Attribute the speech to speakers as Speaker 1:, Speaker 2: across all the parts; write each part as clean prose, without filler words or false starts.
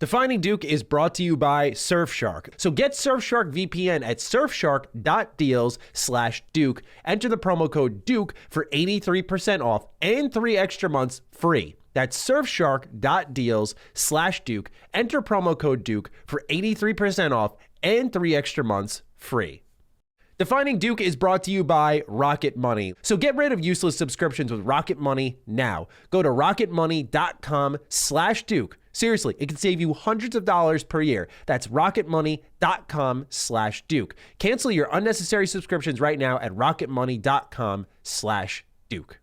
Speaker 1: Defining Duke is brought to you by Surfshark. So get Surfshark VPN at surfshark.deals/Duke. Enter the promo code Duke for 83% off and 3 extra months free. That's surfshark.deals/Duke. Enter promo code Duke for 83% off and 3 extra months free. Defining Duke is brought to you by Rocket Money. So get rid of useless subscriptions with Rocket Money now. Go to rocketmoney.com/Duke. Seriously, it can save you hundreds of dollars per year. That's rocketmoney.com/Duke. Cancel your unnecessary subscriptions right now at rocketmoney.com/Duke.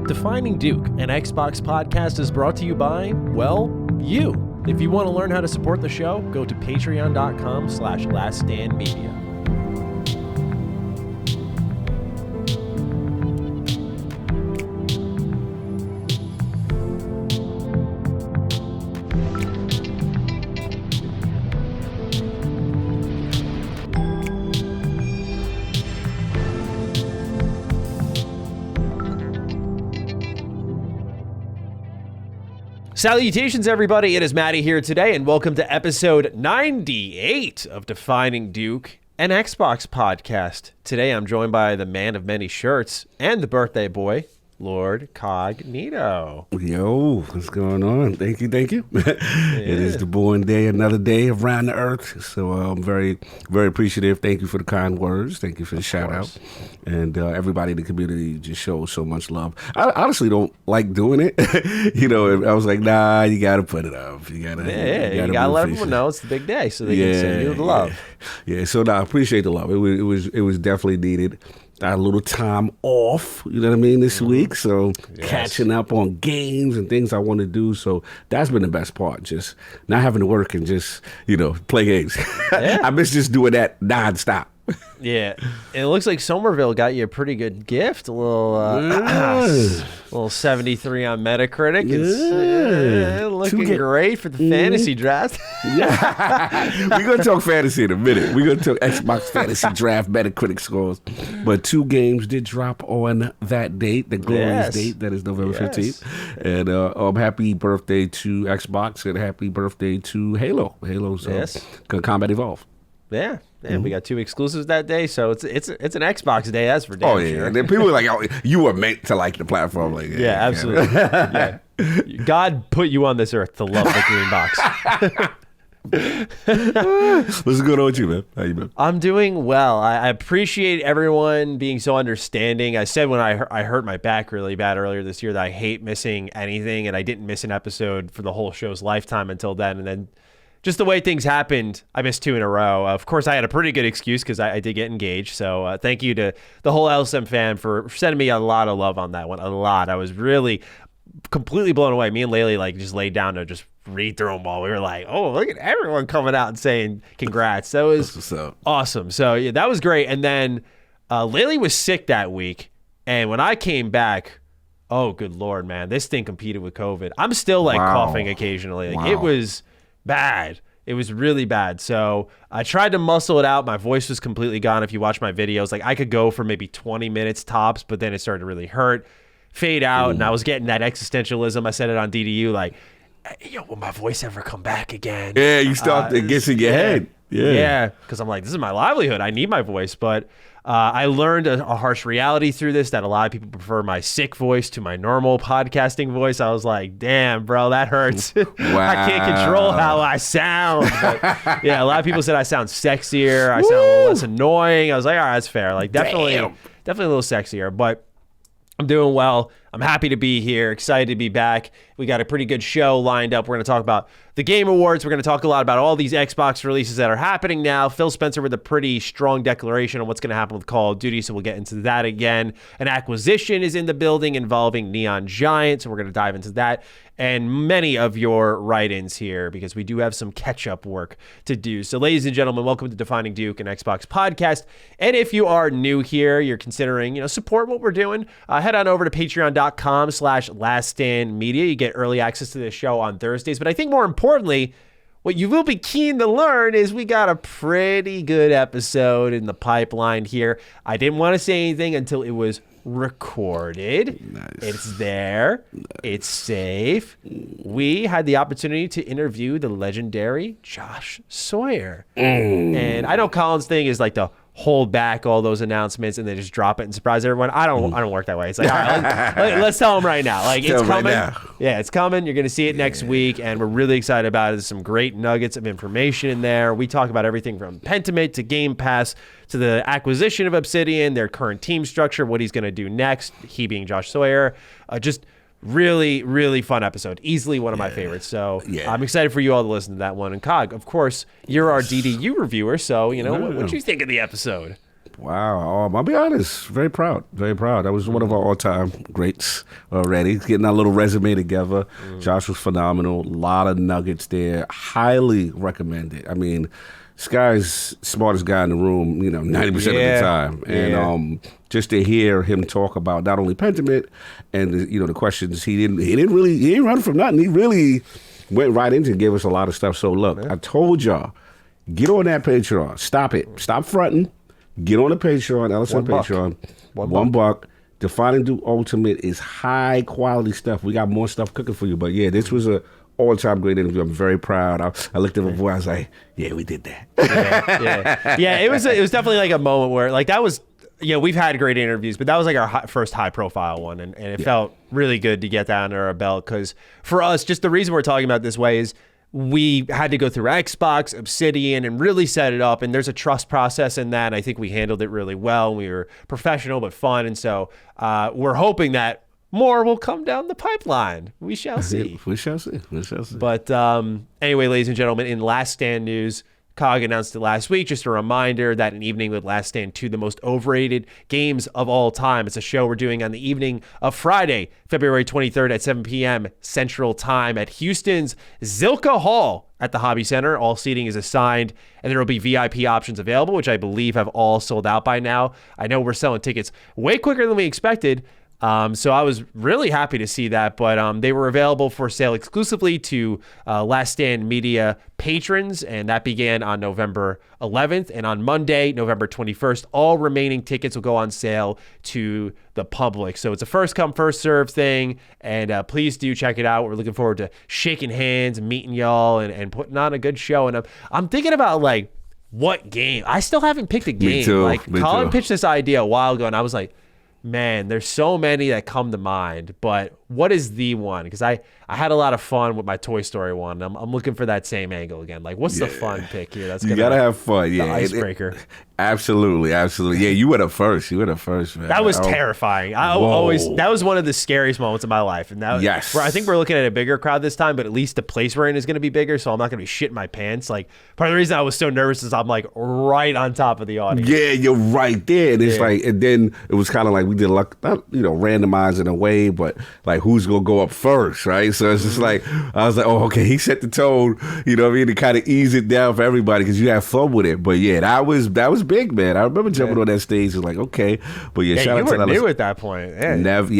Speaker 1: Defining Duke, an Xbox podcast, is brought to you by, well, you. If you want to learn how to support the show, go to patreon.com/laststandmedia. Salutations, everybody. It is Maddie here today, and welcome to episode 98 of Defining Duke, an Xbox podcast. Today, I'm joined by the man of many shirts and the birthday boy, Lord Cognito.
Speaker 2: Yo, what's going on? Thank you. It is the born day, another day around the earth. So I'm very, very appreciative. Thank you for the kind words. Thank you for the shout out. And everybody in the community just shows so much love. I honestly don't like doing it. I was like, nah, you got to put it up. You got to
Speaker 1: let everyone know it's the big day so they can send you the love.
Speaker 2: Yeah, so I appreciate the love. It was definitely needed. I had a little time off, you know what I mean, this week. So catching up on games and things I want to do. So that's been the best part, just not having to work and just, play games. Yeah. I miss just doing that nonstop.
Speaker 1: Yeah. And it looks like Somerville got you a pretty good gift. A little 73 on Metacritic. It's looking great for the fantasy draft.
Speaker 2: Yeah. We're going to talk fantasy in a minute. We're going to talk Xbox fantasy draft Metacritic scores. But 2 games did drop on that date, the glorious date, that is November 15th. And happy birthday to Xbox and happy birthday to Halo. Halo's Combat Evolved.
Speaker 1: Yeah. And we got 2 exclusives that day, so it's an Xbox day, that's for damn sure.
Speaker 2: And then people were like, "Oh, you were meant to like the platform." Like,
Speaker 1: yeah, absolutely. Yeah. God put you on this earth to love the green box.
Speaker 2: What's going on with you, man? How you been?
Speaker 1: I'm doing well. I appreciate everyone being so understanding. I said when I hurt my back really bad earlier this year that I hate missing anything, and I didn't miss an episode for the whole show's lifetime until then, and then just the way things happened, I missed 2 in a row. Of course, I had a pretty good excuse because I did get engaged. So thank you to the whole LSM fan for sending me a lot of love on that one. A lot. I was really completely blown away. Me and Laylee just laid down to just read through them all. We were like, oh, look at everyone coming out and saying congrats. That was awesome. So yeah, that was great. And then Laylee was sick that week. And when I came back, oh, good Lord, man, this thing competed with COVID. I'm still coughing occasionally. It was bad. It was really bad. So I tried to muscle it out. My voice was completely gone. If you watch my videos, I could go for maybe 20 minutes tops, but then it started to really hurt, fade out. And I was getting that existentialism. I said it on DDU, will my voice ever come back again?
Speaker 2: Yeah, you start it gets in your head.
Speaker 1: Yeah. Because I'm like, this is my livelihood. I need my voice. But I learned a harsh reality through this, that a lot of people prefer my sick voice to my normal podcasting voice. I was like, damn, bro, that hurts. Wow. I can't control how I sound. But yeah, a lot of people said I sound sexier. I sound a little less annoying. I was like, all right, that's fair. Definitely a little sexier. But I'm doing well. I'm happy to be here, excited to be back. We got a pretty good show lined up. We're going to talk about the Game Awards. We're going to talk a lot about all these Xbox releases that are happening now. Phil Spencer with a pretty strong declaration on what's going to happen with Call of Duty, so we'll get into that again. An acquisition is in the building involving Neon Giant, so we're going to dive into that. And many of your write-ins here, because we do have some catch-up work to do. So ladies and gentlemen, welcome to Defining Duke, an Xbox podcast. And if you are new here, you're considering, support what we're doing, head on over to patreon.com/laststandmedia. You get early access to this show on Thursdays. But I think more importantly, what you will be keen to learn is we got a pretty good episode in the pipeline here. I didn't want to say anything until it was recorded.
Speaker 2: Nice.
Speaker 1: It's there. It's safe. We had the opportunity to interview the legendary Josh Sawyer. And I know Colin's thing is like to hold back all those announcements and then just drop it and surprise everyone. I don't work that way. It's like, all right, let's tell them right now. Like, it's coming. Yeah, it's coming. You're going to see it next week, and we're really excited about it. There's some great nuggets of information in there. We talk about everything from Pentiment to GamePass to the acquisition of Obsidian, their current team structure, what he's going to do next, he being Josh Sawyer. Just really, really fun episode. Easily one of my favorites. So I'm excited for you all to listen to that one. And Cog, of course, you're our DDU reviewer. So, what you think of the episode?
Speaker 2: Wow. I'll be honest. Very proud. Very proud. That was one of our all-time greats already. Getting our little resume together. Josh was phenomenal. A lot of nuggets there. Highly recommended. I mean, this guy's smartest guy in the room, 90% of the time. And just to hear him talk about not only Pentiment and the questions, he didn't run from nothing. He really went right into it and gave us a lot of stuff. So look, I told y'all, get on that Patreon. Stop it. Stop fronting. Get on the Patreon, LSM Patreon. $1. Defining Do Ultimate is high quality stuff. We got more stuff cooking for you. But yeah, this was a all-time great interview. I'm very proud. I looked at my boy. I was like, yeah, we did that.
Speaker 1: Yeah, it was definitely like a moment where like that was, we've had great interviews, but that was like our first high-profile one, and it felt really good to get that under our belt, because for us, just the reason we're talking about this way is we had to go through Xbox, Obsidian, and really set it up, and there's a trust process in that, and I think we handled it really well. We were professional but fun, and so we're hoping that more will come down the pipeline. We shall see.
Speaker 2: We shall see.
Speaker 1: But anyway, ladies and gentlemen, in Last Stand news, COG announced it last week. Just a reminder that An Evening with Last Stand 2, the most overrated games of all time. It's a show we're doing on the evening of Friday, February 23rd at 7 p.m. Central Time at Houston's Zilka Hall at the Hobby Center. All seating is assigned, and there will be VIP options available, which I believe have all sold out by now. I know we're selling tickets way quicker than we expected. So I was really happy to see that, but they were available for sale exclusively to Last Stand Media patrons, and that began on November 11th. And on Monday, November 21st, all remaining tickets will go on sale to the public. So it's a first-come, first-served thing, and please do check it out. We're looking forward to shaking hands, meeting y'all, and putting on a good show. And I'm thinking about, like, what game? I still haven't picked a game.
Speaker 2: Me too.
Speaker 1: Like, Colin pitched this idea a while ago, and I was like, man, there's so many that come to mind, but what is the one? Because I had a lot of fun with my Toy Story one. I'm looking for that same angle again. Like, what's the fun pick here? That's
Speaker 2: you gotta have fun. Yeah,
Speaker 1: the icebreaker.
Speaker 2: Absolutely. Yeah, you went up first. Man.
Speaker 1: That was terrifying. That was one of the scariest moments of my life. And that, I think we're looking at a bigger crowd this time, but at least the place we're in is going to be bigger, so I'm not going to be shitting my pants. Like, part of the reason I was so nervous is I'm like right on top of the audience.
Speaker 2: Yeah, you're right there. And it's like, and then it was kind of like we did not randomized in a way, but like who's gonna go up first, right? So it's just like I was like, oh, okay, he set the tone, you know what I mean, to kind of ease it down for everybody because you have fun with it. But yeah, that was big, man. I remember jumping on that stage. It was like, okay, but shout out to
Speaker 1: you were new at that point.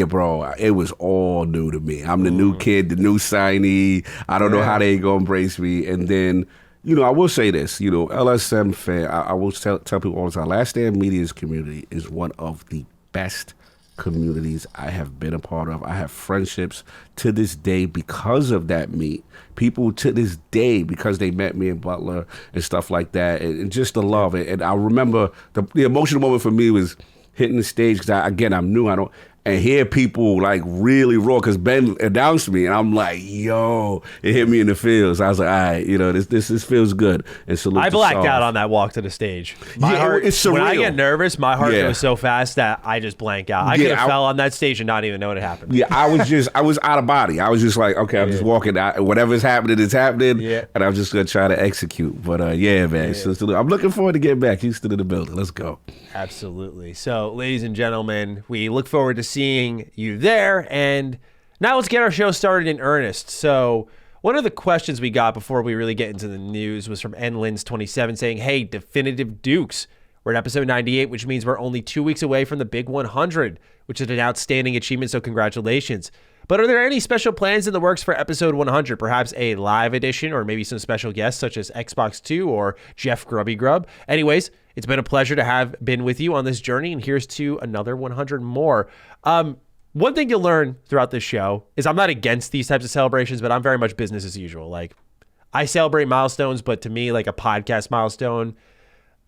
Speaker 2: Bro, it was all new to me. I'm the new kid, the new signee. I don't know how they gonna embrace me, and then. I will say this, LSM fan, I will tell people all the time, Last Stand Media's community is one of the best communities I have been a part of. I have friendships to this day because of that meet. People to this day because they met me in Butler and stuff like that, and just the love. And I remember the emotional moment for me was hitting the stage because, I'm new. And hear people like really raw because Ben announced me, and I'm like, "Yo!" It hit me in the feels. I was like, "All right, this feels good." And salute.
Speaker 1: I blacked out on that walk to the stage. My heart, it's surreal. When I get nervous, my heart goes so fast that I just blank out. I could have fell on that stage and not even know it happened.
Speaker 2: Yeah, I was out of body. I was just like, okay, I'm just walking. Whatever's happening, it's happening, and I'm just gonna try to execute. But man, yeah. So I'm looking forward to getting back. Houston in the building. Let's go.
Speaker 1: Absolutely. So, ladies and gentlemen, we look forward to seeing you there. And now let's get our show started in earnest. So one of the questions we got before we really get into the news was from nlins27 saying, hey, Definitive Dukes, we're at episode 98, which means we're only 2 weeks away from the big 100, which is an outstanding achievement, so congratulations. But are there any special plans in the works for episode 100? Perhaps a live edition or maybe some special guests such as Xbox 2 or Jeff Grubby Grub? Anyways, It's been a pleasure to have been with you on this journey, and here's to another 100 more. One thing you'll learn throughout this show is I'm not against these types of celebrations, but I'm very much business as usual. Like, I celebrate milestones, but to me, like a podcast milestone,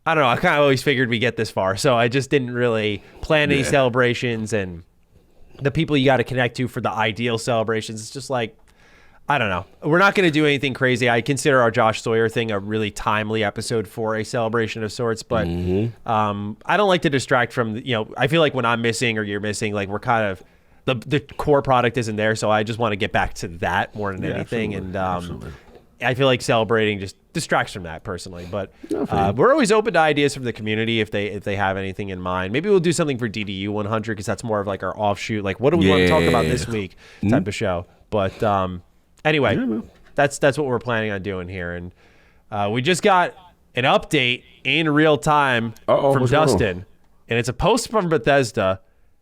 Speaker 1: I don't know. I kind of always figured we get this far, so I just didn't really plan any celebrations, and the people you got to connect to for the ideal celebrations. It's just like, I don't know. We're not going to do anything crazy. I consider our Josh Sawyer thing a really timely episode for a celebration of sorts, but I don't like to distract from, I feel like when I'm missing or you're missing, like we're kind of, the core product isn't there, so I just want to get back to that more than anything.
Speaker 2: Absolutely.
Speaker 1: And I feel like celebrating just distracts from that personally, but we're always open to ideas from the community if they have anything in mind. Maybe we'll do something for DDU 100 because that's more of like our offshoot, like what do we want to talk about this week type of show. But anyway, that's what we're planning on doing here. And we just got an update in real time from Dustin, and it's a post from Bethesda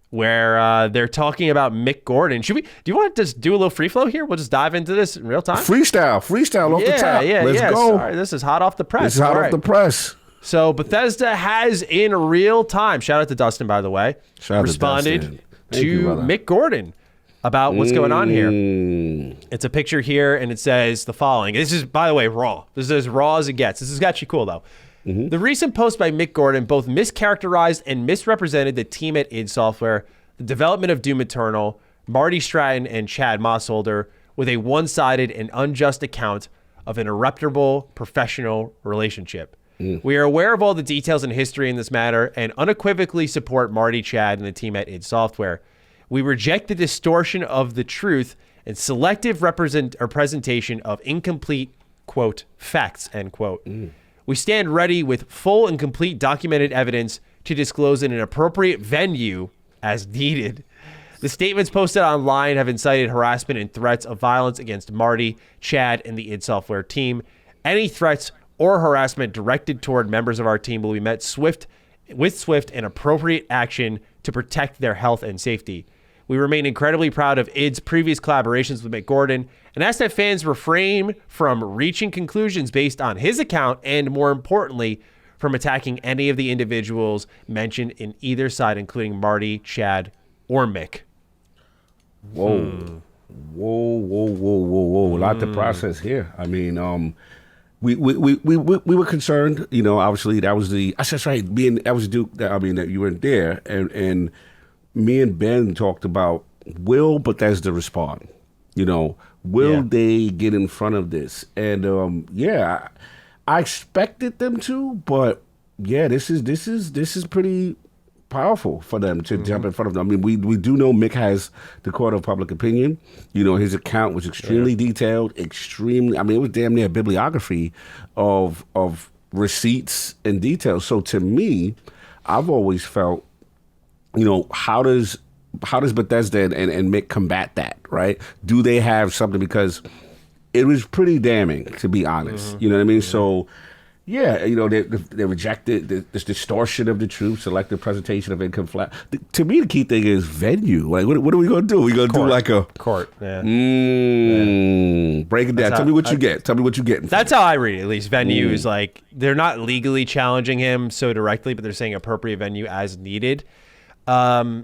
Speaker 1: where they're talking about Mick Gordon. Do you want to just do a little free flow here? We'll just dive into this in real time.
Speaker 2: Freestyle off the top. Let's go.
Speaker 1: Sorry, this is hot off the press.
Speaker 2: This is hot off the press.
Speaker 1: So Bethesda has in real time, shout out to Dustin, by the way, responded to Mick Gordon about what's going on here. It's a picture here, and it says the following. This is, by the way, raw. This is as raw as it gets. This is actually cool, though. The recent post by Mick Gordon both mischaracterized and misrepresented the team at id Software, the development of Doom Eternal, Marty Stratton, and Chad Mossholder with a one-sided and unjust account of an irreparable professional relationship. We are aware of all the details and history in this matter and unequivocally support Marty, Chad, and the team at id Software. We reject the distortion of the truth and selective presentation of incomplete, quote, facts, end quote. We stand ready with full and complete documented evidence to disclose in an appropriate venue as needed. The statements posted online have incited harassment and threats of violence against Marty, Chad, and the id Software team. Any threats or harassment directed toward members of our team will be met with swift and appropriate action to protect their health and safety. We remain incredibly proud of id's previous collaborations with Mick Gordon and ask that fans refrain from reaching conclusions based on his account and, more importantly, from attacking any of the individuals mentioned in either side, including Marty, Chad, or Mick.
Speaker 2: Whoa. A lot to process here. I mean, we were concerned, obviously that was that's right. That was Duke, that you weren't there. And me and Ben talked about, will Bethesda respond? Will they get in front of this? And I expected them to, but this is pretty powerful for them to jump in front of them. I mean, we do know Mick has the court of public opinion. His account was extremely detailed, it was damn near a bibliography of receipts and details. So to me, I've always felt, how does Bethesda and Mick combat that, right? Do they have something? Because it was pretty damning, to be honest. You know what I mean? So, they rejected this distortion of the truth, selective presentation of income flat. To me, the key thing is venue. Like, what are we going to do? We're going to do like a
Speaker 1: court. Yeah.
Speaker 2: Break it down. Tell me what you get. Tell me what you get.
Speaker 1: That's how I read it, at least. Venue is like, they're not legally challenging him so directly, but they're saying appropriate venue as needed. I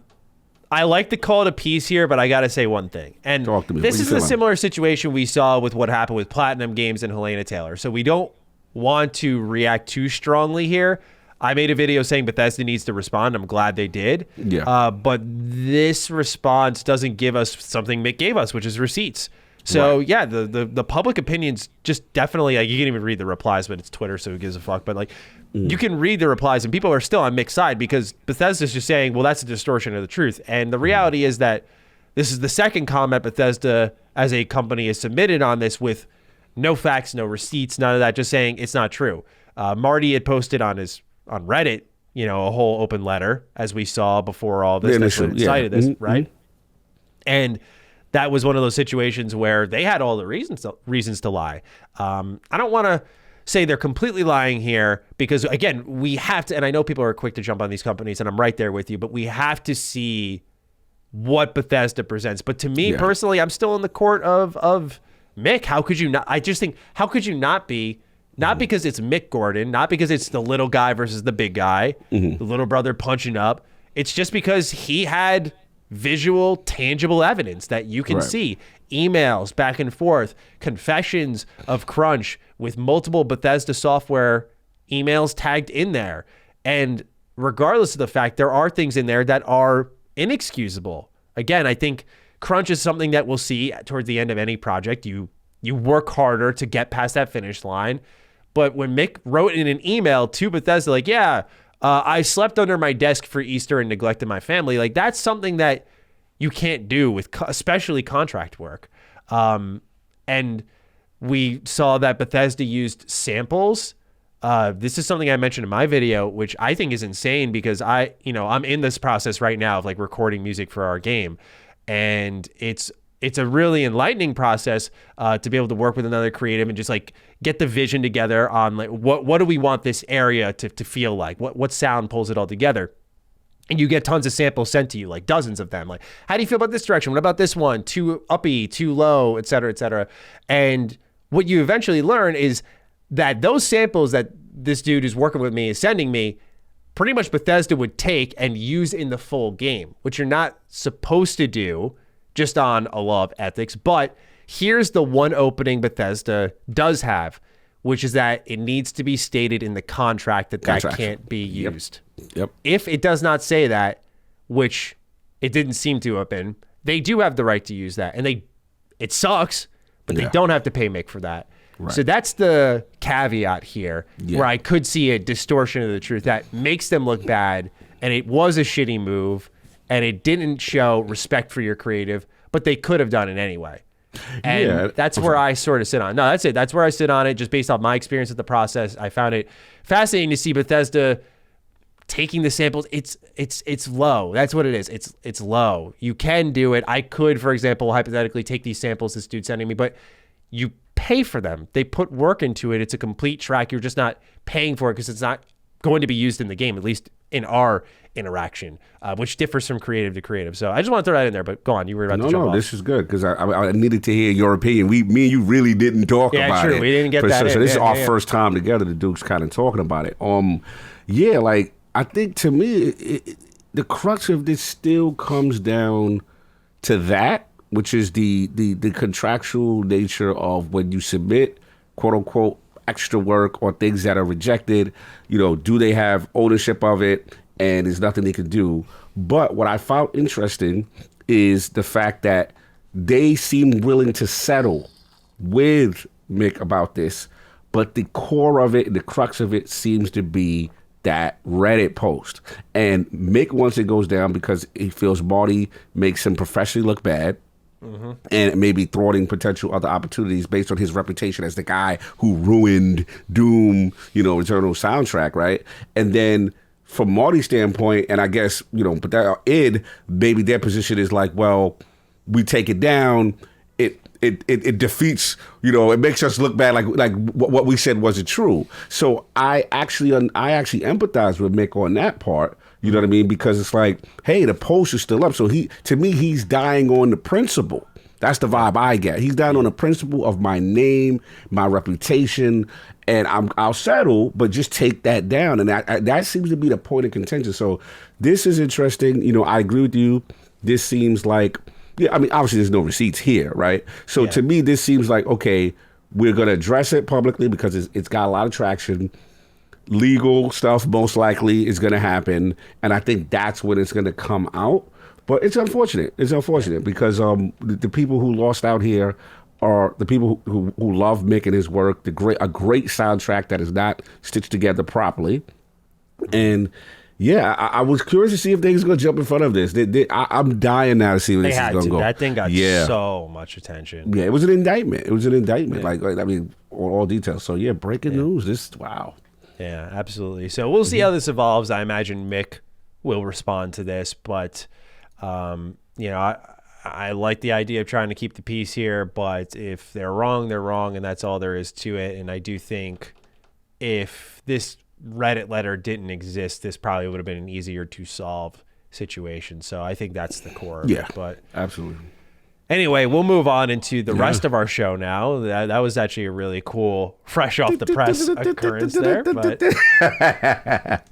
Speaker 1: like to call it a piece here, but I got to say one thing. And this is a similar situation we saw with what happened with Platinum Games and Helena Taylor. So we don't want to react too strongly here. I made a video saying Bethesda needs to respond. I'm glad they did. Yeah. But this response doesn't give us something Mick gave us, which is receipts. So the public opinion's just definitely, like, you can't even read the replies, but it's Twitter, so who gives a fuck? But you can read the replies, and people are still on Mick's side because Bethesda's just saying, well, that's a distortion of the truth. And the reality is that this is the second comment Bethesda as a company has submitted on this with no facts, no receipts, none of that, just saying it's not true. Marty had posted on Reddit, a whole open letter, as we saw before all this. Cited this, right? And that was one of those situations where they had all the reasons to lie. I don't want to say they're completely lying here because, again, we have to, and I know people are quick to jump on these companies, and I'm right there with you, but we have to see what Bethesda presents. But to me personally, I'm still in the court of Mick. How could you not? I just think, how could you not be Not because it's Mick Gordon, not because it's the little guy versus the big guy, the little brother punching up. It's just because he had visual, tangible evidence that you can see. Emails back and forth, confessions of crunch with multiple Bethesda software emails tagged in there. And regardless of the fact, there are things in there that are inexcusable. Again, I think crunch is something that we'll see towards the end of any project. You work harder to get past that finish line. But when Mick wrote in an email to Bethesda, like, I slept under my desk for Easter and neglected my family, like, that's something that you can't do with especially contract work. And we saw that Bethesda used samples. This is something I mentioned in my video, which I think is insane because I'm in this process right now of like recording music for our game. And it's a really enlightening process to be able to work with another creative and just like get the vision together on like what do we want this area to feel like? What sound pulls it all together? And you get tons of samples sent to you, like dozens of them. Like, how do you feel about this direction? What about this one? Too uppy, too low, et cetera, et cetera. And what you eventually learn is that those samples that this dude who's working with me is sending me, pretty much Bethesda would take and use in the full game, which you're not supposed to do just on a law of ethics. But here's the one opening Bethesda does have, which is that it needs to be stated in the contract that can't be used.
Speaker 2: Yep.
Speaker 1: If it does not say that, which it didn't seem to have been, they do have the right to use that. And it sucks, but they don't have to pay Mick for that. Right. So that's the caveat here, where I could see a distortion of the truth that makes them look bad, and it was a shitty move, and it didn't show respect for your creative, but they could have done it anyway. And that's where I sort of sit on. No, that's it. That's where I sit on it, just based off my experience with the process. I found it fascinating to see Bethesda taking the samples. It's low. That's what it is. It's low. You can do it. I could, for example, hypothetically take these samples this dude's sending me, but you pay for them. They put work into it. It's a complete track. You're just not paying for it because it's not going to be used in the game, at least in our interaction, which differs from creative to creative. So I just want to throw that in there, but go on. You were about to jump off.
Speaker 2: This is good because I needed to hear your opinion. Me and you really didn't talk about it.
Speaker 1: We didn't get that.
Speaker 2: So this is our first time together. The Duke's kind of talking about it. Like I think to me, the crux of this still comes down to that, which is the contractual nature of when you submit, quote unquote, extra work or things that are rejected. Do they have ownership of it? And there's nothing they can do. But what I found interesting is the fact that they seem willing to settle with Mick about this, but the core of it and the crux of it seems to be that Reddit post. And Mick wants it goes down because he feels Marty makes him professionally look bad. And maybe thwarting potential other opportunities based on his reputation as the guy who ruined Doom, Eternal soundtrack, right? And then from Marty's standpoint, and I guess, but that id, maybe their position is like, well, we take it down, it defeats, it makes us look bad, like what we said wasn't true. So I actually empathize with Mick on that part. You know what I mean? Because it's like, hey, the post is still up. So to me, he's dying on the principle. That's the vibe I get. He's dying on the principle of my name, my reputation, and I'll settle, but just take that down. And that seems to be the point of contention. So this is interesting. I agree with you. This seems like, obviously there's no receipts here, right? So to me, this seems like, okay, we're going to address it publicly because it's got a lot of traction. Legal stuff most likely is going to happen, and I think that's when it's going to come out. But it's unfortunate. It's unfortunate because the people who lost out here are the people who love Mick and his work. A great soundtrack that is not stitched together properly. And I was curious to see if they're going to jump in front of this. I'm dying now to see where this is going to go.
Speaker 1: That thing got so much attention.
Speaker 2: Yeah, it was an indictment. On all details. So breaking news. Wow.
Speaker 1: Yeah, absolutely. So we'll see how this evolves. I imagine Mick will respond to this, but I like the idea of trying to keep the peace here, but if they're wrong, they're wrong, and that's all there is to it. And I do think if this Reddit letter didn't exist, this probably would have been an easier to solve situation. So I think that's the core of it. But
Speaker 2: absolutely.
Speaker 1: Anyway, we'll move on into the rest of our show now. That was actually a really cool, fresh off the press occurrence there. But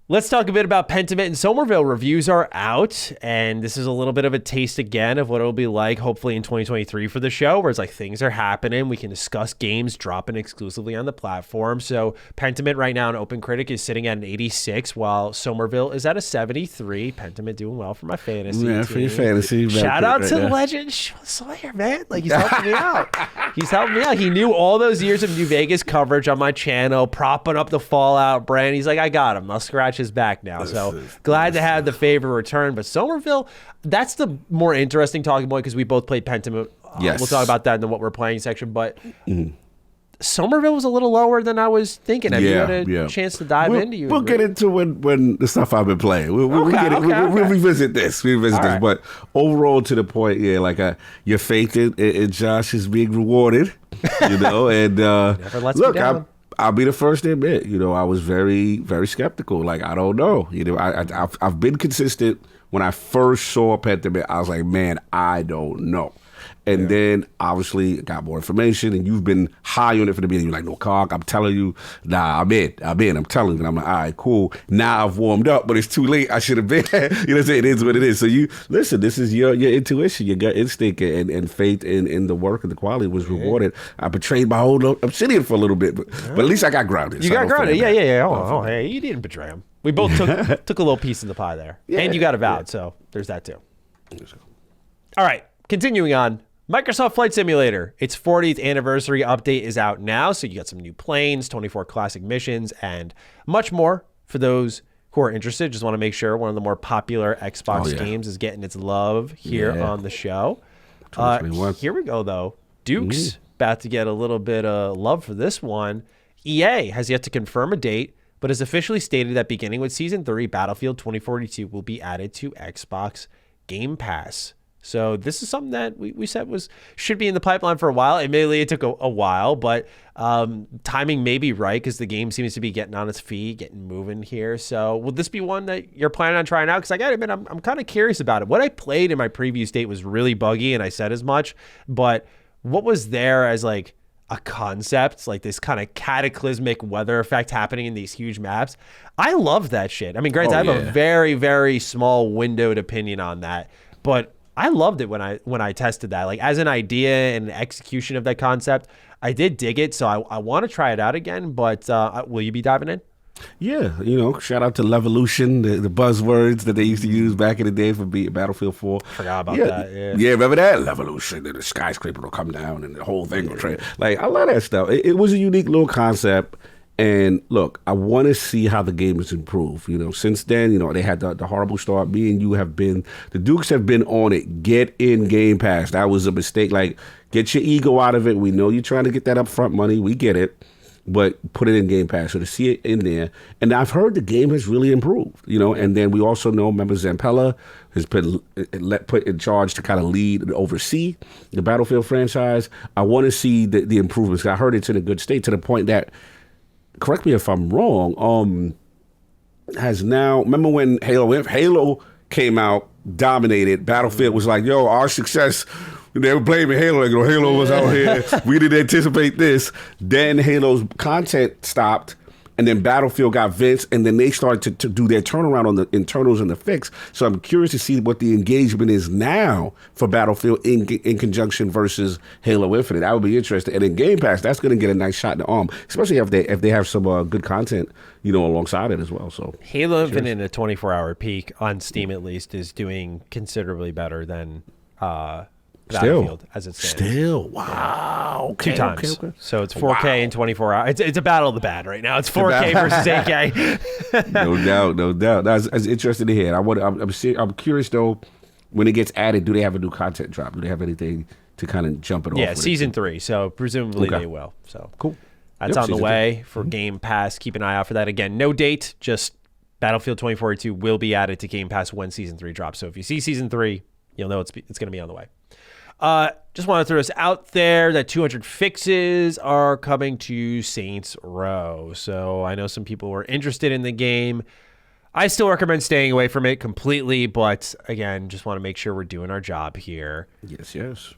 Speaker 1: let's talk a bit about Pentiment and Somerville. Reviews are out, and this is a little bit of a taste again of what it'll be like, hopefully in 2023 for the show, where it's like things are happening. We can discuss games dropping exclusively on the platform. So Pentiment right now on OpenCritic is sitting at an 86, while Somerville is at a 73. Pentiment doing well for my fantasy team.
Speaker 2: For your fantasy.
Speaker 1: Shout out to Legend Sawyer, man. Like, he's helping me out. He's helping me out. He knew all those years of New Vegas coverage on my channel, propping up the Fallout brand. He's like, I got him. I'll scratch his back now. So glad to have the favor return. But Somerville, that's the more interesting talking point because we both played Pentiment.
Speaker 2: Yes.
Speaker 1: We'll talk about that in the what we're playing section. But Somerville was a little lower than I was thinking. Have you had a chance to dive into?
Speaker 2: We'll get into when the stuff I've been playing. We'll revisit this. Right. But overall, to the point, your faith in Josh is being rewarded. And
Speaker 1: never lets me down.
Speaker 2: I'll be the first to admit, I was very, very skeptical. Like, I don't know. I've been consistent. When I first saw Pentiment, I was like, man, I don't know. And then, obviously, got more information, and you've been high on it from the beginning. You're like, no, Cock, I'm telling you, nah, I'm in. I'm telling you. And I'm like, all right, cool. Now I've warmed up, but it's too late. I should have been. You know what I'm saying? It is what it is. So listen, this is your intuition, your gut instinct, and faith in the work and the quality was rewarded. I betrayed my own Obsidian for a little bit, but at least I got grounded.
Speaker 1: You got grounded. Yeah. Oh, hey, you didn't betray him. We both took a little piece of the pie there. Yeah, and you got avowed, so there's that too. All right, continuing on. Microsoft Flight Simulator, its 40th anniversary update is out now, so you got some new planes, 24 classic missions, and much more for those who are interested. Just want to make sure one of the more popular Xbox games is getting its love here on the show. Here we go, though. Duke's about to get a little bit of love for this one. EA has yet to confirm a date, but has officially stated that beginning with Season 3, Battlefield 2042 will be added to Xbox Game Pass. So this is something that we said should be in the pipeline for a while. Admittedly, it took a while, but timing may be right because the game seems to be getting on its feet, getting moving here. So will this be one that you're planning on trying out? Because I got to admit, I'm kind of curious about it. What I played in my preview state was really buggy, and I said as much. But what was there as like a concept, like this kind of cataclysmic weather effect happening in these huge maps? I love that shit. I mean, granted, I have a very, very small windowed opinion on that, but I loved it when I tested that. Like, as an idea and execution of that concept, I did dig it. So I want to try it out again. But will you be diving in?
Speaker 2: Yeah, shout out to Levolution, the buzzwords that they used to use back in the day for Battlefield 4.
Speaker 1: Forgot about that.
Speaker 2: Yeah, remember that? Levolution, and the skyscraper will come down and the whole thing will trade. Like, I love that stuff. It was a unique little concept. And look, I want to see how the game has improved. Since then, they had the horrible start. Me and you have been, the Dukes have been on it. Get in Game Pass. That was a mistake. Like, get your ego out of it. We know you're trying to get that upfront money. We get it. But put it in Game Pass. So to see it in there. And I've heard the game has really improved, And then we also know, remember, Zampella has been put in charge to kind of lead and oversee the Battlefield franchise. I want to see the improvements. I heard it's in a good state to the point that, correct me if I'm wrong, has now, remember when Halo came out, dominated, Battlefield was like, yo, our success, they were blaming Halo, like, Halo was out here, we didn't anticipate this. Then Halo's content stopped, and then Battlefield got Vince, and then they started to do their turnaround on the internals and the fix. So I'm curious to see what the engagement is now for Battlefield in conjunction versus Halo Infinite. That would be interesting. And in Game Pass, that's going to get a nice shot in the arm, especially if they have some good content, alongside it as well. So
Speaker 1: Halo Infinite in a 24-hour peak on Steam at least is doing considerably better than Battlefield as it stands.
Speaker 2: Wow. Okay,
Speaker 1: 2 times. Okay. So it's 4K in 24 hours. It's a battle of the bad right now. It's 4K versus 8K.
Speaker 2: No doubt. That's interesting to hear. I'm curious though, when it gets added, do they have a new content drop? Do they have anything to kind of jump it off?
Speaker 1: Yeah, Season 3. So presumably they will. So
Speaker 2: cool.
Speaker 1: That's on the way for Game Pass. Keep an eye out for that. Again, no date, just Battlefield 2042 will be added to Game Pass when Season 3 drops. So if you see Season 3, you'll know it's going to be on the way. Just want to throw this out there that 200 fixes are coming to Saints Row. So I know some people were interested in the game. I still recommend staying away from it completely, but again, just want to make sure we're doing our job here.
Speaker 2: Yes, yes.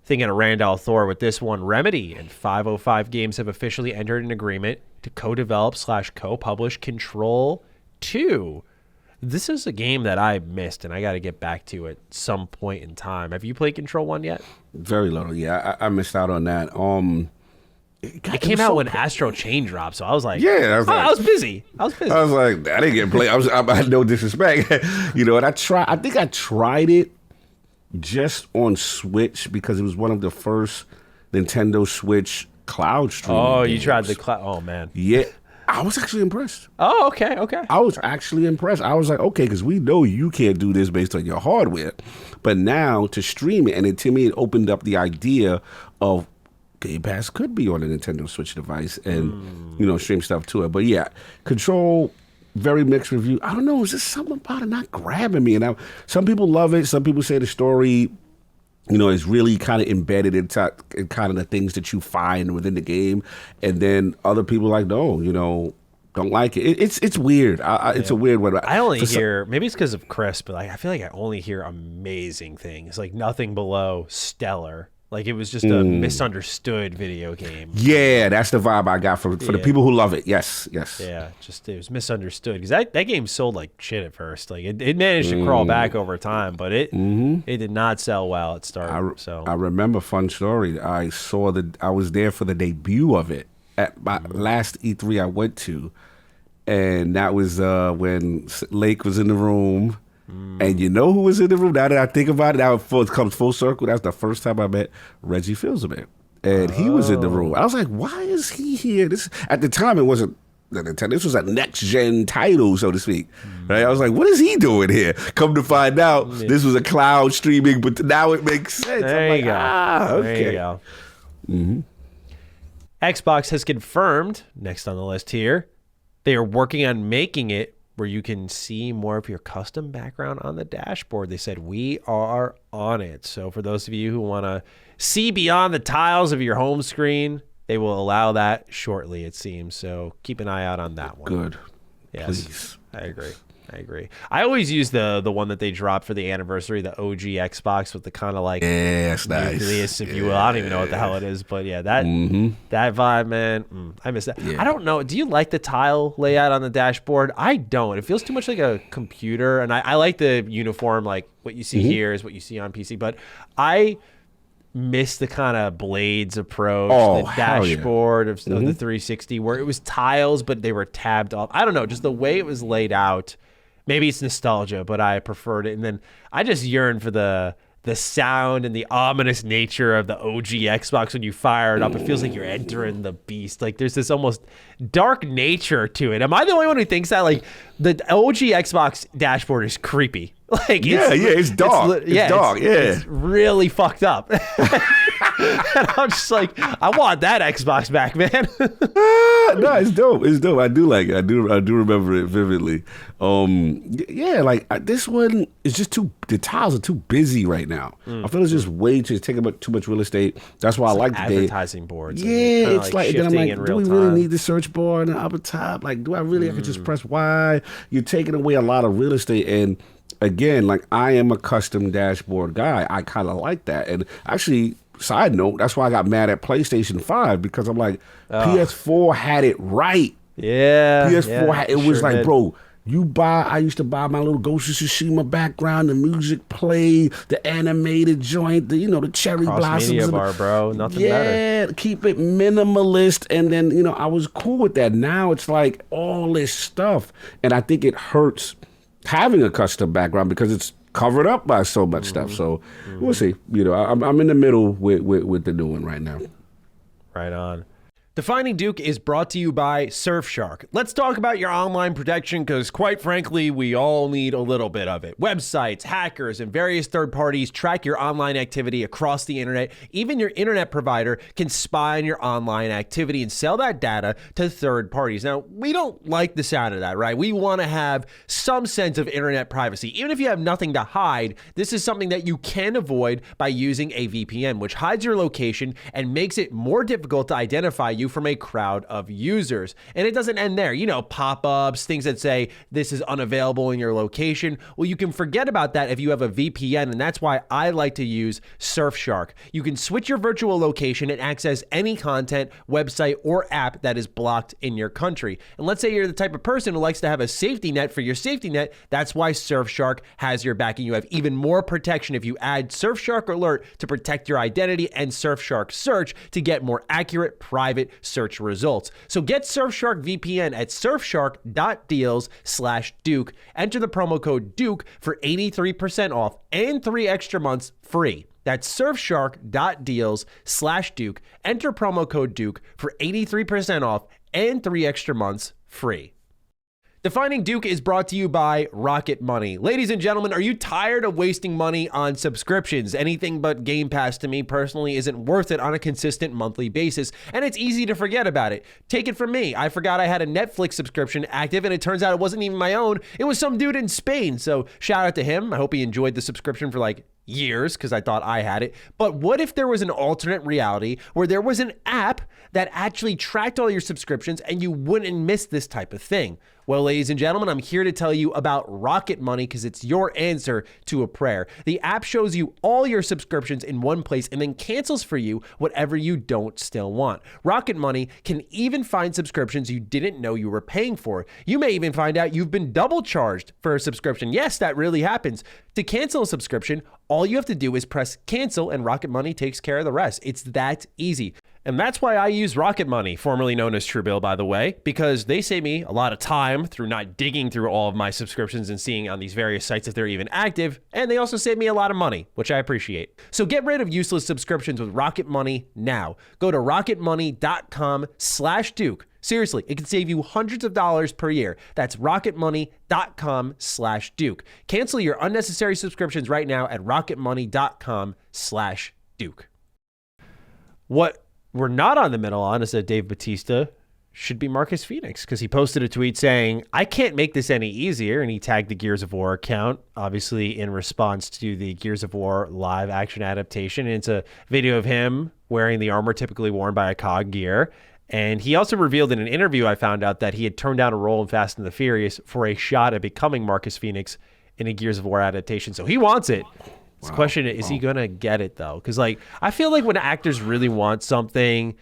Speaker 1: Thinking of Randall Thor with this one. Remedy and 505 Games have officially entered an agreement to co-develop / co-publish Control 2. This is a game that I missed, and I got to get back to at some point in time. Have you played Control 1 yet?
Speaker 2: Very little, yeah. I missed out on that.
Speaker 1: It came out when Astro Chain dropped, so I was like,
Speaker 2: yeah,
Speaker 1: I was busy. I was
Speaker 2: like, I didn't get played. I had no disrespect, And I think I tried it just on Switch because it was one of the first Nintendo Switch cloud streaming.
Speaker 1: Oh,
Speaker 2: games.
Speaker 1: You tried the cloud? Oh man,
Speaker 2: yeah. I was actually impressed.
Speaker 1: Oh, okay.
Speaker 2: I was actually impressed. I was like, okay, because we know you can't do this based on your hardware, but now to stream it, and to me, it opened up the idea of GamePass could be on a Nintendo Switch device and stream stuff to it. But yeah, Control, very mixed review. I don't know, is there something about it not grabbing me? And some people love it. Some people say the story, is really kind of embedded in kind of the things that you find within the game. And then other people like, no, don't like it. It's weird. It's a weird one.
Speaker 1: I only hear, maybe it's because of Chris, but I feel like I only hear amazing things, like nothing below stellar. Like it was just a misunderstood video game.
Speaker 2: Yeah, that's the vibe I got for the people who love it. Yes.
Speaker 1: Yeah, it was misunderstood because that game sold like shit at first. Like it managed to crawl back over time, but it did not sell well at start.
Speaker 2: I remember, fun story. I was there for the debut of it at my last E3 I went to, and that was when Lake was in the room. And you know who was in the room? Now that I think about it, now it comes full circle. That's the first time I met Reggie Fils-Aimé. And he was in the room. I was like, why is he here? At the time, it wasn't the Nintendo. This was a next-gen title, so to speak. Right? I was like, what is he doing here? Come to find out, this was a cloud streaming, but now it makes sense.
Speaker 1: There you go.
Speaker 2: Okay.
Speaker 1: There you go. Xbox has confirmed, next on the list here, they are working on making it where you can see more of your custom background on the dashboard. They said, we are on it. So for those of you who want to see beyond the tiles of your home screen, they will allow that shortly, it seems. So keep an eye out on that one.
Speaker 2: Good.
Speaker 1: Yes,
Speaker 2: please.
Speaker 1: I agree. I always use the one that they dropped for the anniversary, the OG Xbox with the kind of like
Speaker 2: nice.
Speaker 1: nucleus, if you will. I don't even know what the hell it is, but yeah, that vibe, man. I miss that. Yeah. I don't know. Do you like the tile layout on the dashboard? I don't. It feels too much like a computer, and I like the uniform. Like what you see here is what you see on PC, but I miss the kind of blades approach, the dashboard of the 360 where it was tiles, but they were tabbed off. I don't know, just the way it was laid out. Maybe it's nostalgia, but I preferred it. And then I just yearn for the sound and the ominous nature of the OG Xbox when you fire it up. It feels like you're entering the beast. Like there's this almost dark nature to it. Am I the only one who thinks that? Like the OG Xbox dashboard is creepy. Like
Speaker 2: it's dark. It's dark.
Speaker 1: It's really fucked up. And I'm just like, I want that Xbox back, man.
Speaker 2: No, it's dope. It's dope. I do like it. I do remember it vividly. This one is just the tiles are too busy right now. I feel it's just taking up too much real estate. That's why I like the
Speaker 1: advertising boards.
Speaker 2: Yeah, it's like then I'm like, do we really need the search bar on the upper top? Like, do I really? I could just press Y. You're taking away a lot of real estate. And again, like I am a custom dashboard guy. I kind of like that. And actually, side note, that's why I got mad at PlayStation 5 because I'm like, PS4 had it right.
Speaker 1: Yeah.
Speaker 2: PS4 it was like, bro, I used to buy my little Ghost of Tsushima background, the music play, the animated joint, the cherry blossoms.
Speaker 1: Media bar, bro. Nothing better.
Speaker 2: Yeah, keep it minimalist. And then, I was cool with that. Now it's like all this stuff. And I think it hurts having a custom background because it's covered up by so much stuff. So we'll see. I'm in the middle with the new one right now.
Speaker 1: Right on. Defining Duke is brought to you by Surfshark. Let's talk about your online protection because, quite frankly, we all need a little bit of it. Websites, hackers, and various third parties track your online activity across the internet. Even your internet provider can spy on your online activity and sell that data to third parties. Now, we don't like the sound of that, right? We want to have some sense of internet privacy. Even if you have nothing to hide, this is something that you can avoid by using a VPN, which hides your location and makes it more difficult to identify you you from a crowd of users. And it doesn't end there. You know, pop-ups, things that say this is unavailable in your location. Well, you can forget about that if you have a VPN, and that's why I like to use Surfshark. You can switch your virtual location and access any content, website, or app that is blocked in your country. And let's say you're the type of person who likes to have a safety net for your safety net. That's why Surfshark has your back, and you have even more protection if you add Surfshark Alert to protect your identity and Surfshark Search to get more accurate private search results. So get Surfshark VPN at surfshark.deals/Duke. Enter the promo code Duke for 83% off and 3 extra months free. That's surfshark.deals/Duke. Enter promo code Duke for 83% off and 3 extra months free. Defining Duke is brought to you by Rocket Money. Ladies and gentlemen, are you tired of wasting money on subscriptions? Anything but Game Pass to me personally isn't worth it on a consistent monthly basis, and it's easy to forget about it. Take it from me. I forgot I had a Netflix subscription active, and it turns out it wasn't even my own. It was some dude in Spain, so shout out to him. I hope he enjoyed the subscription for like years because I thought I had it. But what if there was an alternate reality where there was an app that actually tracked all your subscriptions and you wouldn't miss this type of thing? Well, ladies and gentlemen, I'm here to tell you about Rocket Money because it's your answer to a prayer. The app shows you all your subscriptions in one place and then cancels for you whatever you don't still want. Rocket Money can even find subscriptions you didn't know you were paying for. You may even find out you've been double charged for a subscription. Yes, that really happens. To cancel a subscription, all you have to do is press cancel and Rocket Money takes care of the rest. It's that easy. And that's why I use Rocket Money, formerly known as Truebill, by the way, because they save me a lot of time through not digging through all of my subscriptions and seeing on these various sites if they're even active. And they also save me a lot of money, which I appreciate. So get rid of useless subscriptions with Rocket Money now. Go to rocketmoney.com/Duke. Seriously, it can save you hundreds of dollars per year. That's rocketmoney.com/Duke. Cancel your unnecessary subscriptions right now at rocketmoney.com/Duke. What we're not on the middle on is that Dave Bautista should be Marcus Phoenix, because he posted a tweet saying, I can't make this any easier, and he tagged the Gears of War account, obviously in response to the Gears of War live action adaptation. And it's a video of him wearing the armor typically worn by a COG gear. And he also revealed in an interview, I found out, that he had turned down a role in Fast and the Furious for a shot at becoming Marcus Phoenix in a Gears of War adaptation. So he wants it. The question is he going to get it, though? Because, like, I feel like when actors really want something,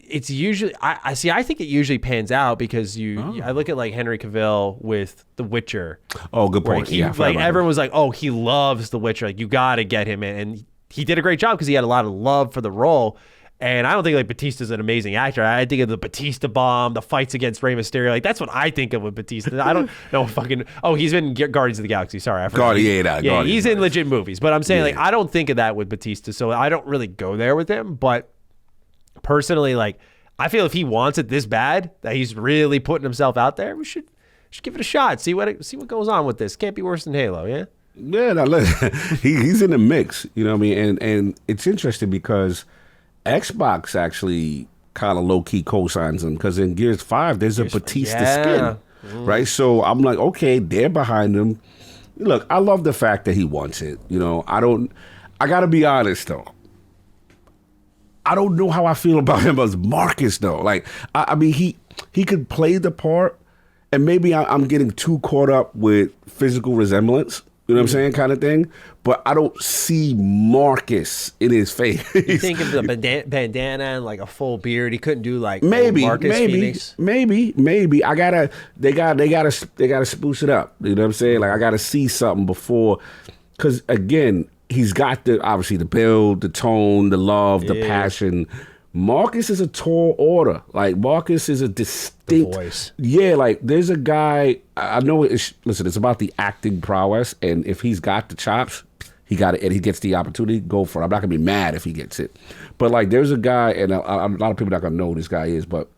Speaker 1: it's usually, I think it usually pans out because I look at, like, Henry Cavill with The Witcher.
Speaker 2: Oh, good point.
Speaker 1: Everyone was like, oh, he loves The Witcher. Like, you got to get him in. And he did a great job because he had a lot of love for the role. And I don't think like Batista's an amazing actor. I think of the Batista bomb, the fights against Rey Mysterio. Like that's what I think of with Batista. I don't know fucking. Oh, he's been Guardians of the Galaxy. Sorry, I forgot.
Speaker 2: Guardians,
Speaker 1: he's in legit movies. But I'm saying like I don't think of that with Batista, so I don't really go there with him. But personally, like I feel if he wants it this bad, that he's really putting himself out there, we should give it a shot. See what goes on with this. Can't be worse than Halo, yeah.
Speaker 2: Yeah, no, look, he's in the mix. You know what I mean? And it's interesting because Xbox actually kind of low-key co-signs him because in Gears 5, there's a Bautista skin, right? So I'm like, okay, they're behind him. Look, I love the fact that he wants it. You know, I got to be honest, though. I don't know how I feel about him as Marcus, though. Like, I mean, he could play the part, and maybe I'm getting too caught up with physical resemblance. You know what I'm saying, kind of thing. But I don't see Marcus in his face.
Speaker 1: You think of the bandana and like a full beard. He couldn't do like
Speaker 2: maybe
Speaker 1: Marcus Phoenix.
Speaker 2: Maybe. They gotta spruce it up. You know what I'm saying? Like I gotta see something before, because again, he's got obviously the build, the tone, the love, the passion. Marcus is a tall order. Like Marcus is a distinct
Speaker 1: voice.
Speaker 2: Yeah, like there's a guy. I know. Listen, it's about the acting prowess, and if he's got the chops, he got it, and he gets the opportunity. Go for it. I'm not gonna be mad if he gets it. But like, there's a guy, and a lot of people not gonna know who this guy is, but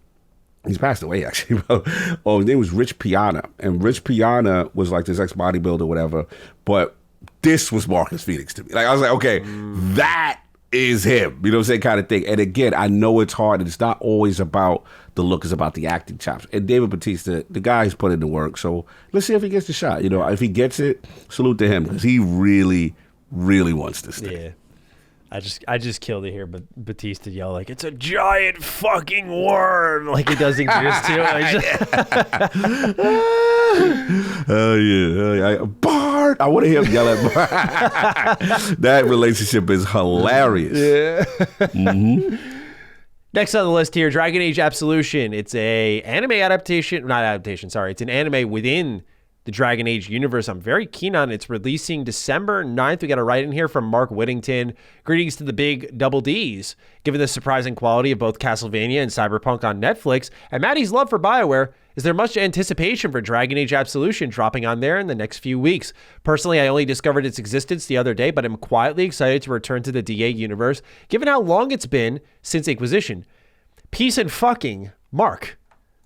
Speaker 2: he's passed away actually. His name was Rich Piana, and Rich Piana was like this ex bodybuilder, whatever. But this was Marcus Phoenix to me. Like I was like, okay, that is him, you know what I'm saying, kind of thing. And again, I know it's hard, and it's not always about the look, it's about the acting chops. And David Bautista, the guy's put in the work, so let's see if he gets the shot. You know, if he gets it, salute to him, because he really, really wants this thing.
Speaker 1: Yeah. I just killed it here, but Bautista yell like it's a giant fucking worm, like it does exist too.
Speaker 2: Oh yeah, Bart! I want to hear him yell at Bart. That relationship is hilarious.
Speaker 1: Yeah. Next on the list here, Dragon Age Absolution. It's a anime adaptation, not adaptation. Sorry, it's an anime within the Dragon Age universe. I'm very keen on it. It's releasing December 9th. We got a write in here from Mark Whittington. Greetings to the big double Ds. Given the surprising quality of both Castlevania and Cyberpunk on Netflix, and Maddie's love for BioWare, is there much anticipation for Dragon Age Absolution dropping on there in the next few weeks? Personally, I only discovered its existence the other day, but I'm quietly excited to return to the DA universe, given how long it's been since Inquisition. Peace and fucking Mark.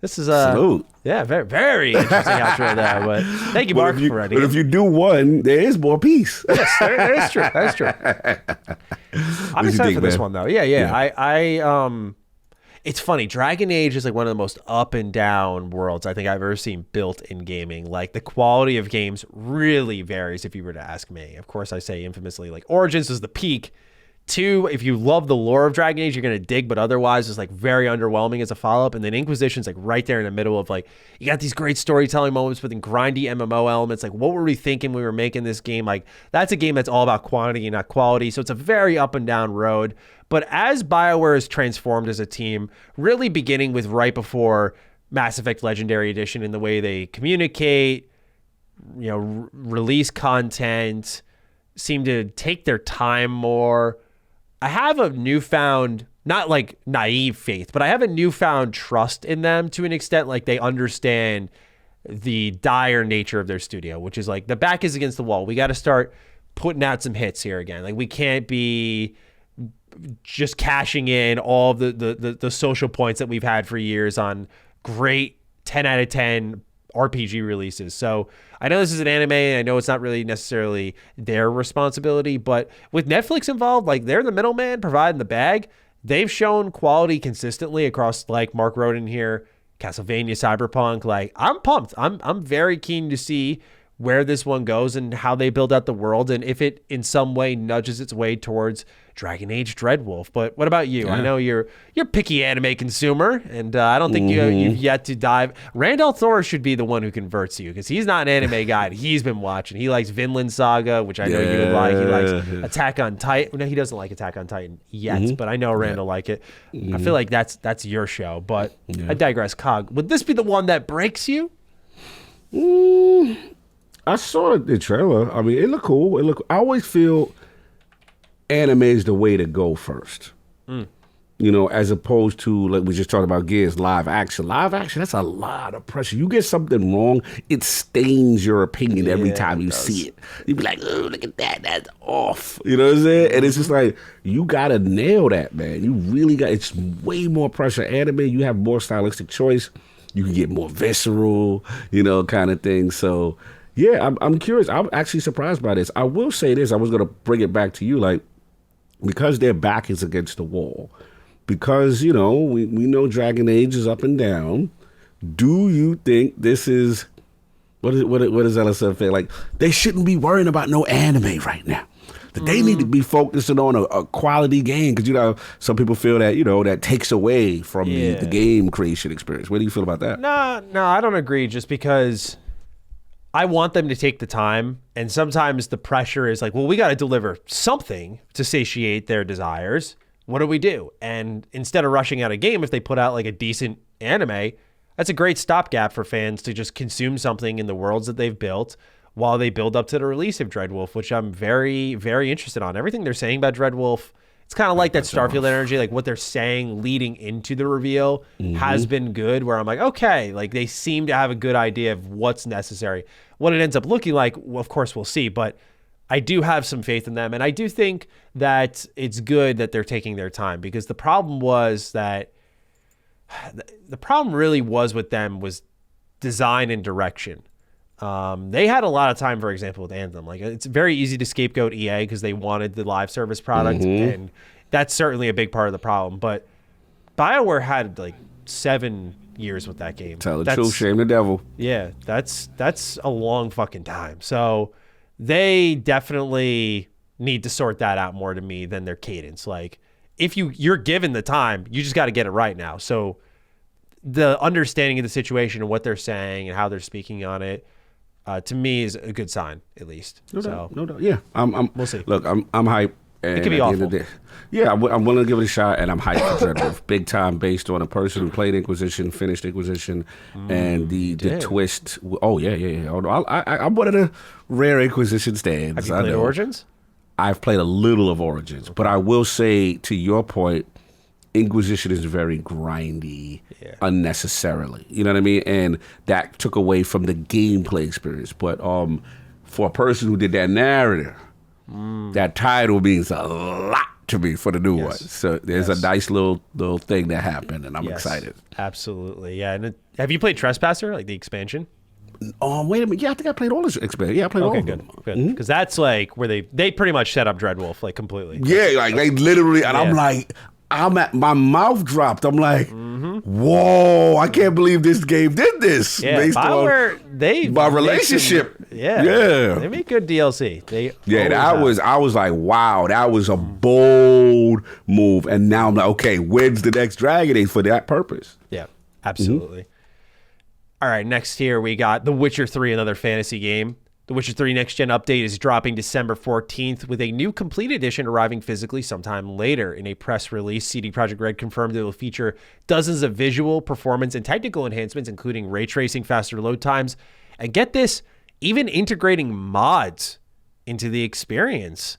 Speaker 1: This is
Speaker 2: Salute.
Speaker 1: Yeah, very, very interesting outro there. But thank you, Mark, for writing.
Speaker 2: But if you do one, there is more peace.
Speaker 1: Yes, that is true. That is true. I'm excited for this one though. Yeah. I it's funny. Dragon Age is like one of the most up and down worlds I think I've ever seen built in gaming. Like the quality of games really varies if you were to ask me. Of course, I say infamously like Origins is the peak. 2, if you love the lore of Dragon Age, you're going to dig, but otherwise it's like very underwhelming as a follow-up. And then Inquisition's like right there in the middle of like, you got these great storytelling moments with grindy MMO elements. Like what were we thinking when we were making this game? Like that's a game that's all about quantity and not quality. So it's a very up and down road. But as BioWare is transformed as a team, really beginning with right before Mass Effect Legendary Edition in the way they communicate, release content, seem to take their time more. I have a newfound, not like naive faith, but I have a newfound trust in them to an extent. Like they understand the dire nature of their studio, which is like the back is against the wall. We got to start putting out some hits here again. Like we can't be just cashing in all of the social points that we've had for years on great 10 out of 10 RPG releases. So I know this is an anime. I know it's not really necessarily their responsibility, but with Netflix involved, like they're the middleman providing the bag. They've shown quality consistently across, like Mark wrote in here, Castlevania, Cyberpunk. Like I'm pumped. I'm very keen to see where this one goes and how they build out the world and if it in some way nudges its way towards Dragon Age Dreadwolf. But what about you? Yeah. I know you're a picky anime consumer, and I don't think you've yet to dive. Randall Thor should be the one who converts you because he's not an anime guy. He's been watching. He likes Vinland Saga, which I know you would like. He likes Attack on Titan. No, he doesn't like Attack on Titan yet, but I know Randall like it. I feel like that's your show, but I digress. Cog, would this be the one that breaks you?
Speaker 2: I saw the trailer. I mean, it looked cool. I always feel anime is the way to go first. As opposed to, like we just talked about Gears, live action. Live action, that's a lot of pressure. You get something wrong, it stains your opinion every time you see it. You be like, oh, look at that, that's off. You know what I'm saying? And it's just like, you got to nail that, man. You really got, it's way more pressure. Anime, you have more stylistic choice. You can get more visceral, kind of thing. So, yeah, I'm curious. I'm actually surprised by this. I will say this. I was going to bring it back to you, like, because their back is against the wall, because, we know Dragon Age is up and down. Do you think this is, what does LSF say? Like, they shouldn't be worrying about no anime right now. That they need to be focusing on a quality game. Because, some people feel that, that takes away from the game creation experience. What do you feel about that?
Speaker 1: No, I don't agree, just because I want them to take the time, and sometimes the pressure is like, well, we got to deliver something to satiate their desires. What do we do? And instead of rushing out a game, if they put out like a decent anime, that's a great stopgap for fans to just consume something in the worlds that they've built while they build up to the release of Dreadwolf, which I'm very, very interested on. Everything they're saying about Dreadwolf, it's kind of like that Starfield energy, like what they're saying leading into the reveal has been good, where I'm like, okay, like they seem to have a good idea of what's necessary. What it ends up looking like, well, of course, we'll see, but I do have some faith in them, and I do think that it's good that they're taking their time, because the problem really was with them was design and direction. They had a lot of time, for example, with Anthem. Like, it's very easy to scapegoat EA because they wanted the live service product, and that's certainly a big part of the problem. But BioWare had like 7 years with that game.
Speaker 2: Tell the truth, shame the devil.
Speaker 1: Yeah, that's a long fucking time. So they definitely need to sort that out more to me than their cadence. Like, if you're given the time, you just got to get it right now. So the understanding of the situation and what they're saying and how they're speaking on it, to me, is a good sign, at least.
Speaker 2: No
Speaker 1: doubt.
Speaker 2: Yeah,
Speaker 1: we'll see.
Speaker 2: Look, I'm hyped.
Speaker 1: It could be awful.
Speaker 2: Yeah, I'm willing to give it a shot, and I'm hyped for Dreadwolf. Big time, based on a person who played Inquisition, finished Inquisition, and the twist. Oh, yeah. Oh, I'm one of the rare Inquisition stands.
Speaker 1: Have you played Origins?
Speaker 2: I've played a little of Origins, but I will say, to your point, Inquisition is very grindy unnecessarily. You know what I mean? And that took away from the gameplay experience. But for a person who did that narrative, that title means a lot to me for the new one. So there's a nice little thing that happened, and I'm excited.
Speaker 1: Absolutely, yeah. And have you played Trespasser, like the expansion?
Speaker 2: Wait a minute. Yeah, I think I played all this expansion. Yeah, I played all of them.
Speaker 1: Good. Because that's like where they pretty much set up Dreadwolf like completely.
Speaker 2: Yeah, like they literally, and I'm like, my mouth dropped. I'm like, whoa, I can't believe this game did this.
Speaker 1: Yeah,
Speaker 2: based on my relationship.
Speaker 1: They make good DLC.
Speaker 2: I was like, wow, that was a bold move. And now I'm like, okay, when's the next Dragon Age for that purpose?
Speaker 1: Yeah, absolutely. All right, next here we got The Witcher 3, another fantasy game. The Witcher 3 Next Gen update is dropping December 14th with a new complete edition arriving physically sometime later. In a press release, CD Projekt Red confirmed it will feature dozens of visual, performance, and technical enhancements, including ray tracing, faster load times, and get this, even integrating mods into the experience.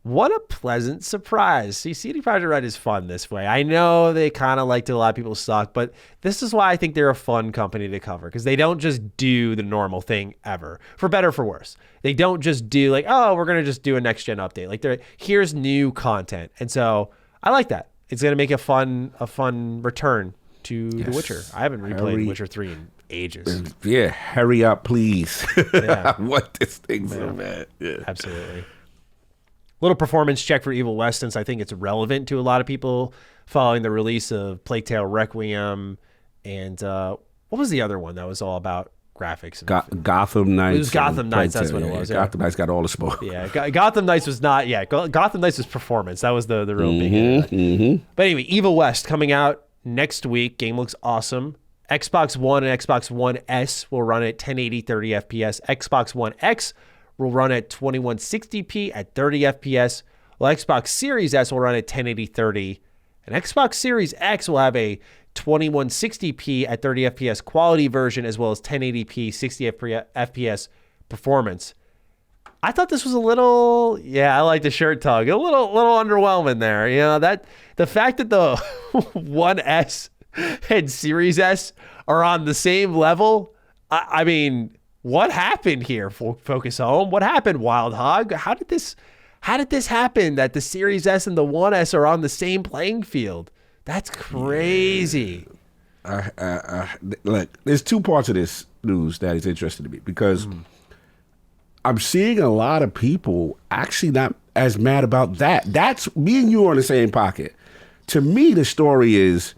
Speaker 1: What a pleasant surprise. See, CD Projekt Red is fun this way. I know they kind of like to let people suck, but this is why I think they're a fun company to cover, because they don't just do the normal thing ever, for better or for worse. They don't just do like, oh, we're going to just do a next-gen update. Like, here's new content. And so I like that. It's going to make a fun return to The Witcher. I haven't replayed Witcher 3 in ages.
Speaker 2: Yeah, hurry up, please. I want this thing so bad. Yeah.
Speaker 1: Absolutely. Little performance check for Evil West, since I think it's relevant to a lot of people following the release of Plague Tale Requiem and what was the other one that was all about graphics?
Speaker 2: Gotham Knights.
Speaker 1: It was Gotham Knights. That's what it was.
Speaker 2: Gotham Knights got all the smoke.
Speaker 1: Yeah, Gotham Knights was not. Yeah, Gotham Knights was performance. That was the real big hit. But anyway, Evil West coming out next week. Game looks awesome. Xbox One and Xbox One S will run at 1080 30 FPS. Xbox One X will run at 2160p at 30 FPS, while Xbox Series S will run at 1080 30, and Xbox Series X will have a 2160p at 30 FPS quality version, as well as 1080p 60 FPS performance. I thought this was a little, I like the shirt tug, a little underwhelming there. You know, that the fact that the One S and Series S are on the same level, I mean, what happened here, Focus Home? What happened, Wild Hog? How did this happen that the Series S and the One S are on the same playing field? That's crazy.
Speaker 2: Look, there's two parts of this news that is interesting to me, because I'm seeing a lot of people actually not as mad about that. That's me and you are in the same pocket. To me, the story is,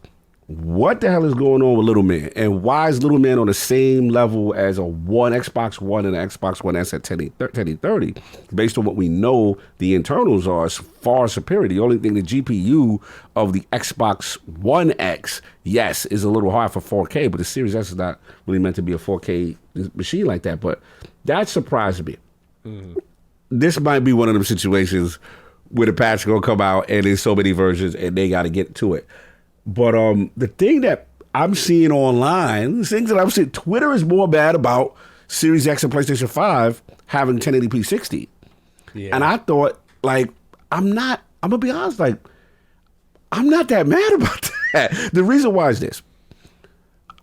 Speaker 2: what the hell is going on with Little Man? And why is Little Man on the same level as a Xbox One and an Xbox One S at 1080? Based on what we know, the internals are far superior. The only thing, the GPU of the Xbox One X, yes, is a little hard for 4K, but the Series S is not really meant to be a 4K machine like that. But that surprised me. This might be one of them situations where the patch is going to come out and there's so many versions and they got to get to it. But the thing that I'm seeing online, things that I'm seeing, Twitter is more bad about Series X and PlayStation 5 having 1080p 60. Yeah. And I thought, like, I'm going to be honest, like, I'm not that mad about that. The reason why is this.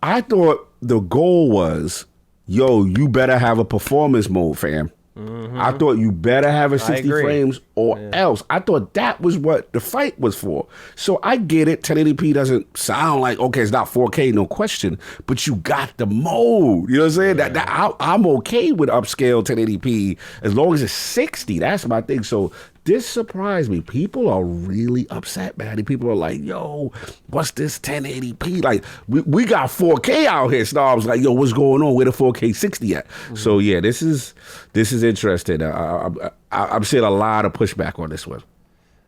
Speaker 2: I thought the goal was, yo, you better have a performance mode, fam. I thought you better have a 60 frames or else. I thought that was what the fight was for. So I get it. 1080p doesn't sound like, okay, it's not 4K, no question, but you got the mode. You know what I'm saying? That I'm okay with upscale 1080p as long as it's 60. That's my thing. So This surprised me. People are really upset, man. People are like, yo, what's this 1080p? Like, we got 4K out here. Snubs like, yo, what's going on? Where the 4K 60 at? So, yeah, this is interesting. I'm seeing a lot of pushback on this one.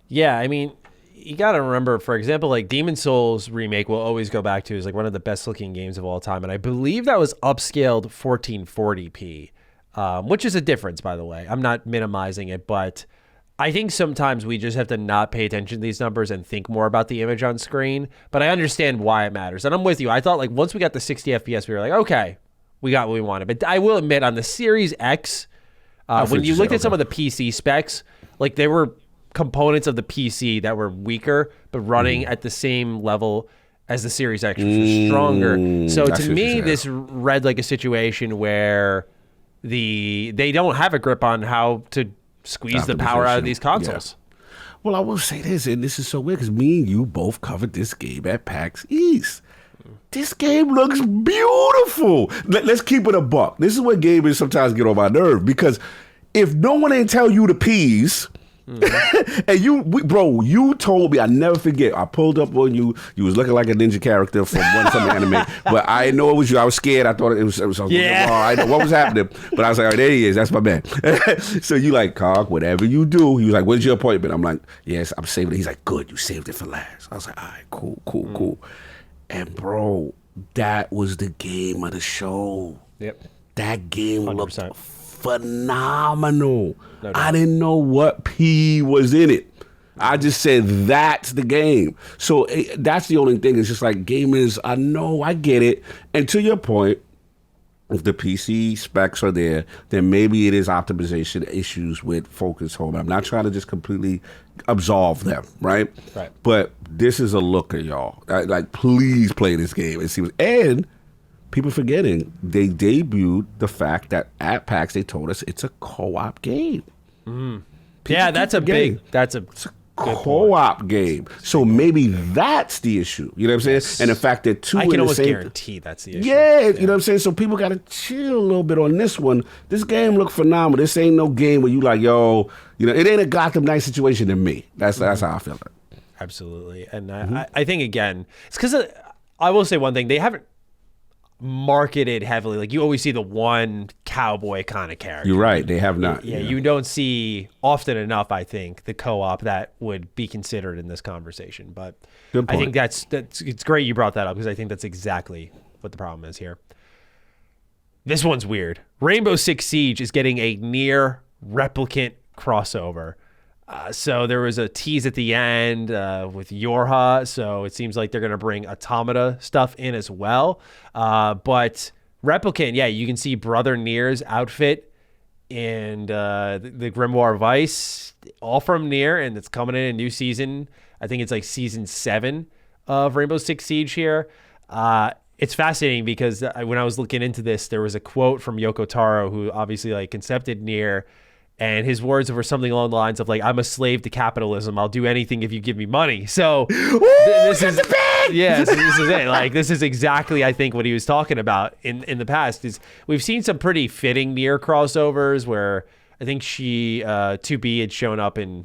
Speaker 1: Yeah, I mean, you got to remember, for example, like Demon Souls remake, we'll always go back to, is like one of the best looking games of all time. And I believe that was upscaled 1440p, which is a difference, by the way. I'm not minimizing it, but I think sometimes we just have to not pay attention to these numbers and think more about the image on screen. But I understand why it matters. And I'm with you. I thought like once we got the 60 FPS, we were like, okay, we got what we wanted. But I will admit on the Series X, when you looked at some of the PC specs, like there were components of the PC that were weaker, but running at the same level as the Series X, which was stronger. So to me, this read like a situation where they don't have a grip on how to squeeze the power out of these consoles.
Speaker 2: Yeah. Well, I will say this, and this is so weird because me and you both covered this game at PAX East. This game looks beautiful. Let's keep it a buck. This is what gamers sometimes get on my nerve, because if no one ain't tell you the P's, and you told me, I never forget, I pulled up on you. You was looking like a ninja character from some anime, but I didn't know it was you. I was scared. I thought it was
Speaker 1: yeah.
Speaker 2: I know what was happening, but I was like, all right, there he is. That's my man. So you like, Cog, whatever you do. He was like, when's your appointment? I'm like, yes, I'm saving it. He's like, good, you saved it for last. I was like, all right, cool. And bro, that was the game of the show.
Speaker 1: Yep.
Speaker 2: That game
Speaker 1: 100%.
Speaker 2: Looked phenomenal. No, I didn't know what P was in it. I just said that's the game. So that's the only thing. It's just like gamers, I know, I get it. And to your point, if the PC specs are there, then maybe it is optimization issues with Focus Home. I'm not trying to just completely absolve them, right?
Speaker 1: Right.
Speaker 2: But this is a looker, y'all. Like, please play this game. And people forgetting, they debuted the fact that at PAX they told us it's a co-op game.
Speaker 1: Yeah, that's a big. It's a
Speaker 2: co-op game. So maybe that's the issue. You know what I'm saying? And the fact that two.
Speaker 1: I can almost guarantee that's the issue.
Speaker 2: Yeah, you know what I'm saying? So people got to chill a little bit on this one. This game look phenomenal. This ain't no game where you like, yo, you know, it ain't a Gotham Knight situation to me. That's how I feel.
Speaker 1: Absolutely. And I think, again, it's because I will say one thing. They haven't marketed heavily. Like, you always see the one cowboy kind of character.
Speaker 2: You're right. They have not.
Speaker 1: Yeah, you don't see often enough, I think, the co-op that would be considered in this conversation. But I think that's it's great you brought that up, because I think that's exactly what the problem is here. This one's weird. Rainbow Six Siege is getting a NieR replicant crossover. So there was a tease at the end with Yorha, so it seems like they're going to bring Automata stuff in as well. But Replicant, yeah, you can see Brother NieR's outfit and the Grimoire Vice, all from NieR, and it's coming in a new season. I think it's like season 7 of Rainbow Six Siege here. It's fascinating because when I was looking into this, there was a quote from Yoko Taro, who obviously like concepted NieR, and his words were something along the lines of like, "I'm a slave to capitalism. I'll do anything if you give me money." So this is it. Like, this is exactly, I think, what he was talking about in the past. Is we've seen some pretty fitting NieR crossovers where I think 2B had shown up in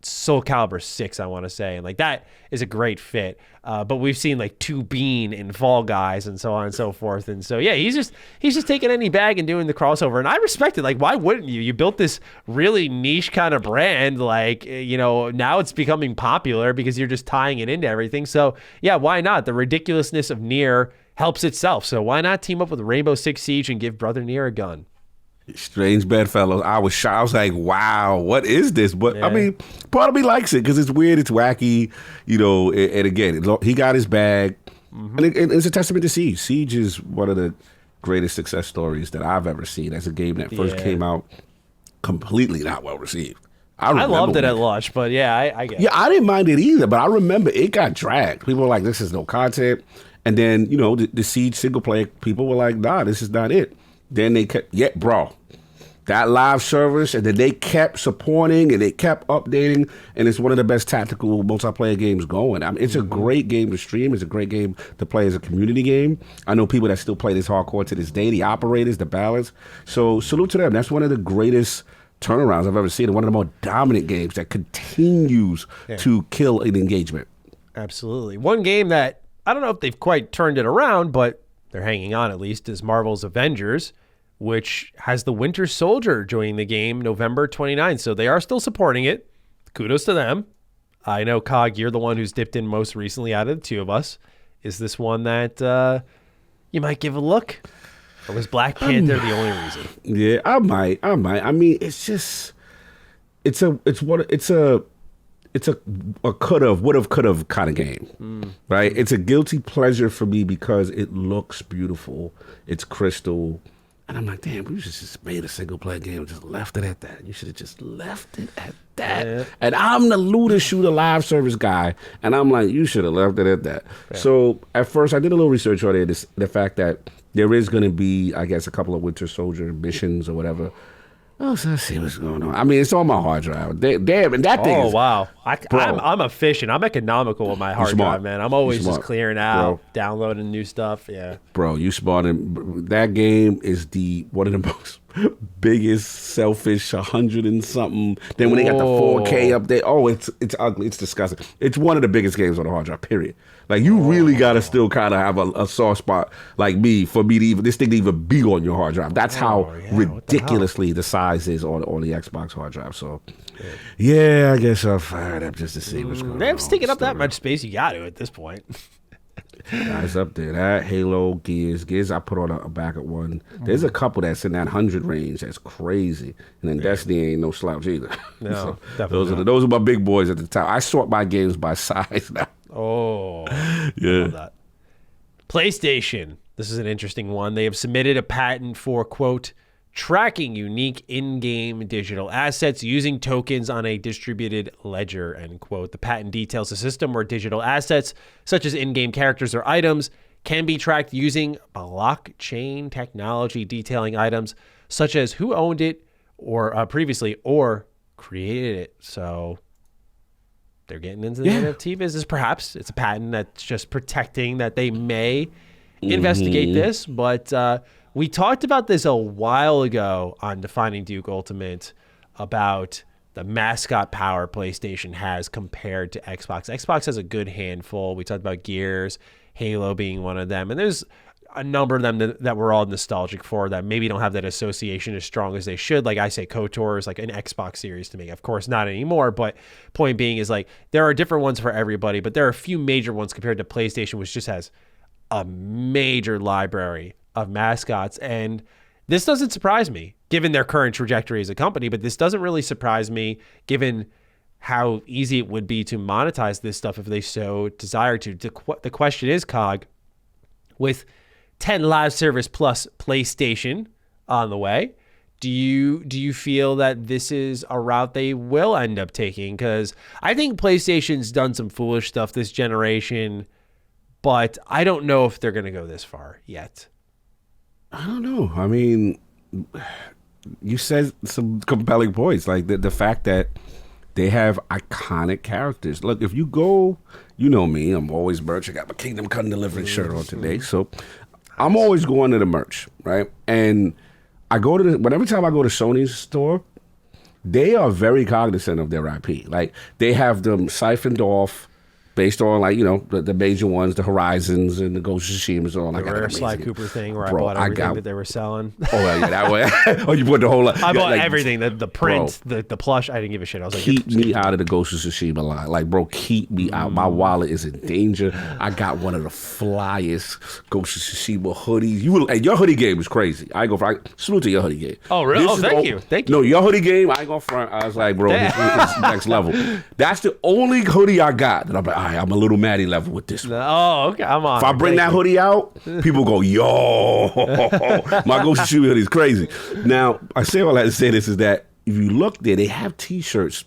Speaker 1: Soul Calibur 6, I want to say, and like that is a great fit. But we've seen like 2Bean in Fall Guys and so on and so forth. And so yeah, he's just taking any bag and doing the crossover, and I respect it. Like, why wouldn't you? You built this really niche kind of brand, like, you know, now it's becoming popular because you're just tying it into everything. So yeah, why not? The ridiculousness of NieR helps itself. So why not team up with Rainbow Six Siege and give Brother NieR a gun?
Speaker 2: Strange bedfellows. I was shocked. I was like, wow, what is this? But yeah. I mean, part of me likes it because it's weird, it's wacky, you know, and again, he got his bag. And it's a testament to Siege. Siege is one of the greatest success stories that I've ever seen as a game that first came out completely not well received.
Speaker 1: I loved it at launch, but yeah, I get it.
Speaker 2: Yeah, I didn't mind it either, but I remember it got dragged. People were like, this is no content. And then, you know, the Siege single player, people were like, nah, this is not it. Then they kept, that live service, and then they kept supporting and they kept updating, and it's one of the best tactical multiplayer games going. I mean, it's a great game to stream. It's a great game to play as a community game. I know people that still play this hardcore to this day, the operators, the balance. So salute to them. That's one of the greatest turnarounds I've ever seen, and one of the more dominant games that continues to kill an engagement.
Speaker 1: Absolutely. One game that I don't know if they've quite turned it around, but they're hanging on at least, is Marvel's Avengers, which has the Winter Soldier joining the game November 29th. So they are still supporting it. Kudos to them. I know, Cog, you're the one who's dipped in most recently out of the two of us. Is this one that you might give a look? Or was Black Panther the only reason?
Speaker 2: Yeah, I might. I mean, it's just, it's a could have kind of game, right? It's a guilty pleasure for me because it looks beautiful. It's crystal. And I'm like, damn, you should just made a single player game and just left it at that. You should have just left it at that. Yeah. And I'm the looter shooter live service guy. And I'm like, you should have left it at that. Yeah. So at first I did a little research on it. The fact that there is going to be, I guess, a couple of Winter Soldier missions or whatever. Oh, so let's see what's going on. I mean, it's on my hard drive. Damn, and that thing is...
Speaker 1: Oh, wow. I'm efficient. I'm economical with my hard drive, man. I'm always just clearing out, downloading new stuff. Yeah.
Speaker 2: Bro, you smart. That game is one of the most biggest, selfish, 100 and something. Then when they got the 4K up there, it's ugly. It's disgusting. It's one of the biggest games on the hard drive, period. Like, you really got to still kind of have a soft spot like me for me to even, this thing to even be on your hard drive. That's how ridiculously the size is on the Xbox hard drive. So, yeah, I guess I'll fire it up just to see what's going on.
Speaker 1: They're sticking up that much space. You got to at this point.
Speaker 2: It's up there. That, Halo, Gears, I put on a backup one. There's a couple that's in that 100 range. That's crazy. And then Destiny ain't no slouch either. No, so definitely those are my big boys at the top. I sort my games by size now.
Speaker 1: Oh, yeah. I love that. PlayStation. This is an interesting one. They have submitted a patent for, quote, tracking unique in-game digital assets using tokens on a distributed ledger, end quote. The patent details a system where digital assets, such as in-game characters or items, can be tracked using blockchain technology, detailing items such as who owned it or previously or created it. So they're getting into the NFT business, perhaps. It's a patent that's just protecting that they may investigate this. But we talked about this a while ago on Defining Duke Ultimate about the mascot power PlayStation has compared to Xbox. Xbox has a good handful. We talked about Gears, Halo being one of them. And there's a number of them that we're all nostalgic for that maybe don't have that association as strong as they should. Like I say, KOTOR is like an Xbox series to me. Of course, not anymore. But point being is like there are different ones for everybody, but there are a few major ones compared to PlayStation, which just has a major library of mascots. And this doesn't surprise me given their current trajectory as a company, but this doesn't really surprise me given how easy it would be to monetize this stuff if they so desire to. The question is, Cog, with 10 live service plus PlayStation on the way, do you feel that this is a route they will end up taking? Because I think PlayStation's done some foolish stuff this generation, but I don't know if they're going to go this far yet.
Speaker 2: I don't know. I mean, you said some compelling points, like the fact that they have iconic characters. Look, if you go, you know me, I'm always merch. I got my Kingdom Come Deliverance shirt on today, so I'm always going to the merch, right? And I go to every time I go to Sony's store, they are very cognizant of their IP. Like, they have them siphoned off based on, like, you know, the major ones, the Horizons and the Ghost of Tsushimas.
Speaker 1: The rare Sly Cooper thing where I bought everything that they were selling.
Speaker 2: Oh, yeah, that way. Oh, you bought the whole lot.
Speaker 1: I bought everything, the print, the plush. I didn't give a shit. I was like,
Speaker 2: keep me out of the Ghost of Tsushima line. Like, bro, keep me out. My wallet is in danger. I got one of the flyest Ghost of Tsushima hoodies. Your hoodie game is crazy. I ain't gonna front. Salute to your hoodie game.
Speaker 1: Oh, really? Thank you.
Speaker 2: No, your hoodie game, I ain't gonna front. I was like, bro, it's next level. That's the only hoodie I got that I'm like, all right, I'm a little Maddie level with this one.
Speaker 1: Oh, okay. I'm on.
Speaker 2: If I bring that hoodie out, people go, yo, my Ghost of Tsushima hoodie is crazy. Now, I say all that to say this is that if you look there, they have T-shirts,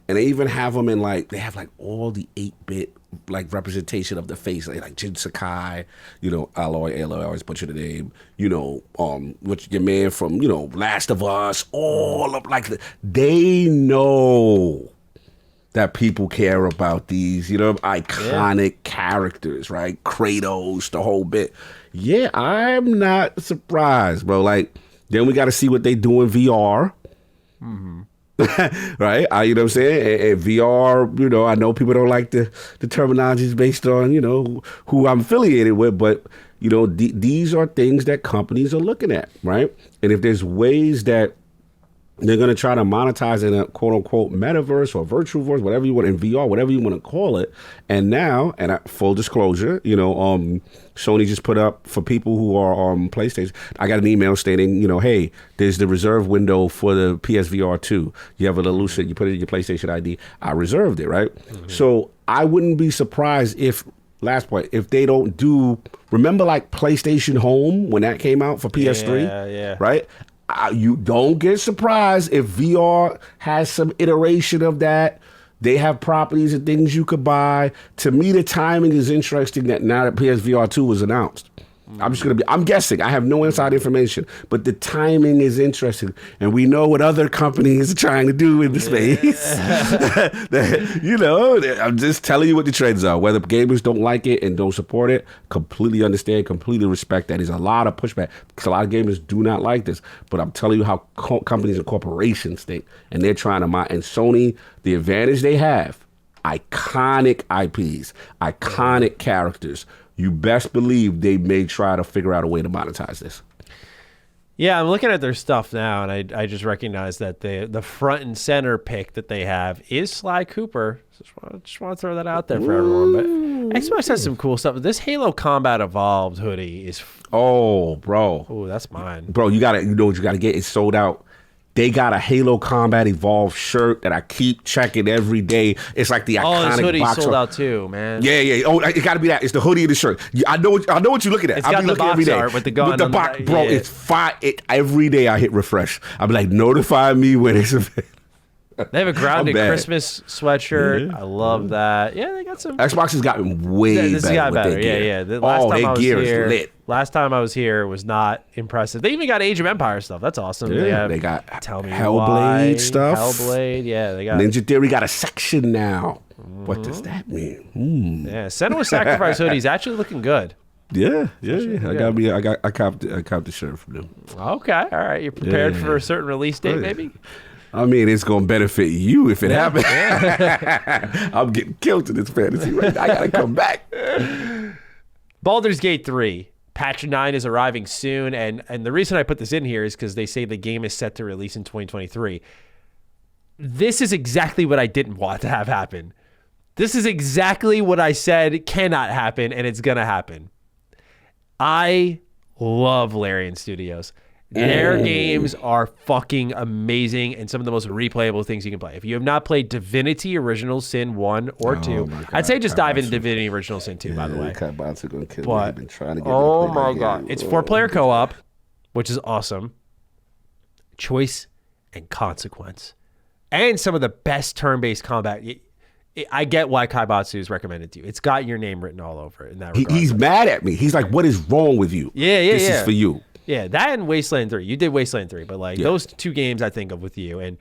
Speaker 2: and they even have them in they have all the 8-bit representation of the face, like Jin Sakai, you know, Aloy, I always butcher the name, you know, which your man from, you know, Last of Us, all of they know that people care about these, you know, iconic characters, right? Kratos, the whole bit. Yeah, I'm not surprised, bro. Like, then we got to see what they do in VR, Right? You know what I'm saying? And VR, you know, I know people don't like the terminologies based on, you know, who I'm affiliated with, but, you know, these are things that companies are looking at, right? And if there's ways that they're going to try to monetize in a quote unquote metaverse or virtual verse, whatever you want, in VR, whatever you want to call it. And now, full disclosure, you know, Sony just put up for people who are on PlayStation. I got an email stating, you know, hey, there's the reserve window for the PSVR 2. You have a little loose, you put it in your PlayStation ID. I reserved it, right? So I wouldn't be surprised if, last point, if they don't do, remember like PlayStation Home when that came out for PS3?
Speaker 1: Yeah.
Speaker 2: Right? You don't get surprised if VR has some iteration of that. They have properties and things you could buy. To me, the timing is interesting that now that PSVR 2 was announced. I'm guessing. I have no inside information, but the timing is interesting. And we know what other companies are trying to do in the space. You know, I'm just telling you what the trends are. Whether gamers don't like it and don't support it, completely understand, completely respect that. There's a lot of pushback because a lot of gamers do not like this. But I'm telling you how companies and corporations think. And they're trying to and Sony, the advantage they have, iconic IPs, iconic characters. You best believe they may try to figure out a way to monetize this.
Speaker 1: Yeah, I'm looking at their stuff now, and I just recognize that the front and center pick that they have is Sly Cooper. Just want to throw that out there for everyone. But Xbox has some cool stuff. This Halo Combat Evolved hoodie is...
Speaker 2: Oh, bro.
Speaker 1: Oh, that's mine.
Speaker 2: Bro, you know what you got to get? It's sold out. They got a Halo Combat Evolved shirt that I keep checking every day. It's like the iconic
Speaker 1: this hoodie
Speaker 2: box
Speaker 1: sold out too, man.
Speaker 2: Yeah. Oh, it got to be that. It's the hoodie and the shirt. I know what you're looking at.
Speaker 1: It's got the box art with the gun.
Speaker 2: With the box, bro, it's fine. Every day I hit refresh. I'm like, notify me when it's available.
Speaker 1: They have a grounded Christmas sweatshirt. I love that. Yeah, they got some.
Speaker 2: Xbox has gotten way better.
Speaker 1: This has got better. Yeah.
Speaker 2: Their gear is lit.
Speaker 1: Last time I was here was not impressive. They even got Age of Empires stuff. That's awesome.
Speaker 2: Yeah, they got Hellblade stuff.
Speaker 1: Hellblade, yeah. They got
Speaker 2: Ninja Theory got a section now. What does that mean?
Speaker 1: Yeah, Senua's Sacrifice hoodie's actually looking good.
Speaker 2: Yeah. I copped the shirt from them.
Speaker 1: Okay, all right. You're prepared for a certain release date, maybe?
Speaker 2: I mean, it's going to benefit you if it happens. Yeah. I'm getting killed in this fantasy right now. I got to come back.
Speaker 1: Baldur's Gate 3. Patch 9 is arriving soon, and the reason I put this in here is because they say the game is set to release in 2023. This is exactly what I didn't want to have happen. This is exactly what I said cannot happen, and it's going to happen. I love Larian Studios. Their games are fucking amazing and some of the most replayable things you can play. If you have not played Divinity Original Sin 1 or 2, I'd say just dive into Divinity Original Sin 2, by the way.
Speaker 2: Kaibatsu gonna kill me. I've been trying to get
Speaker 1: oh my God. It's 4-player co-op, which is awesome. Choice and consequence. And some of the best turn-based combat. I get why Kaibatsu is recommended to you. It's got your name written all over it in that regard.
Speaker 2: He's mad at me. He's like, what is wrong with you? This is for you.
Speaker 1: Yeah, that and Wasteland 3. You did Wasteland 3, but those two games I think of with you. And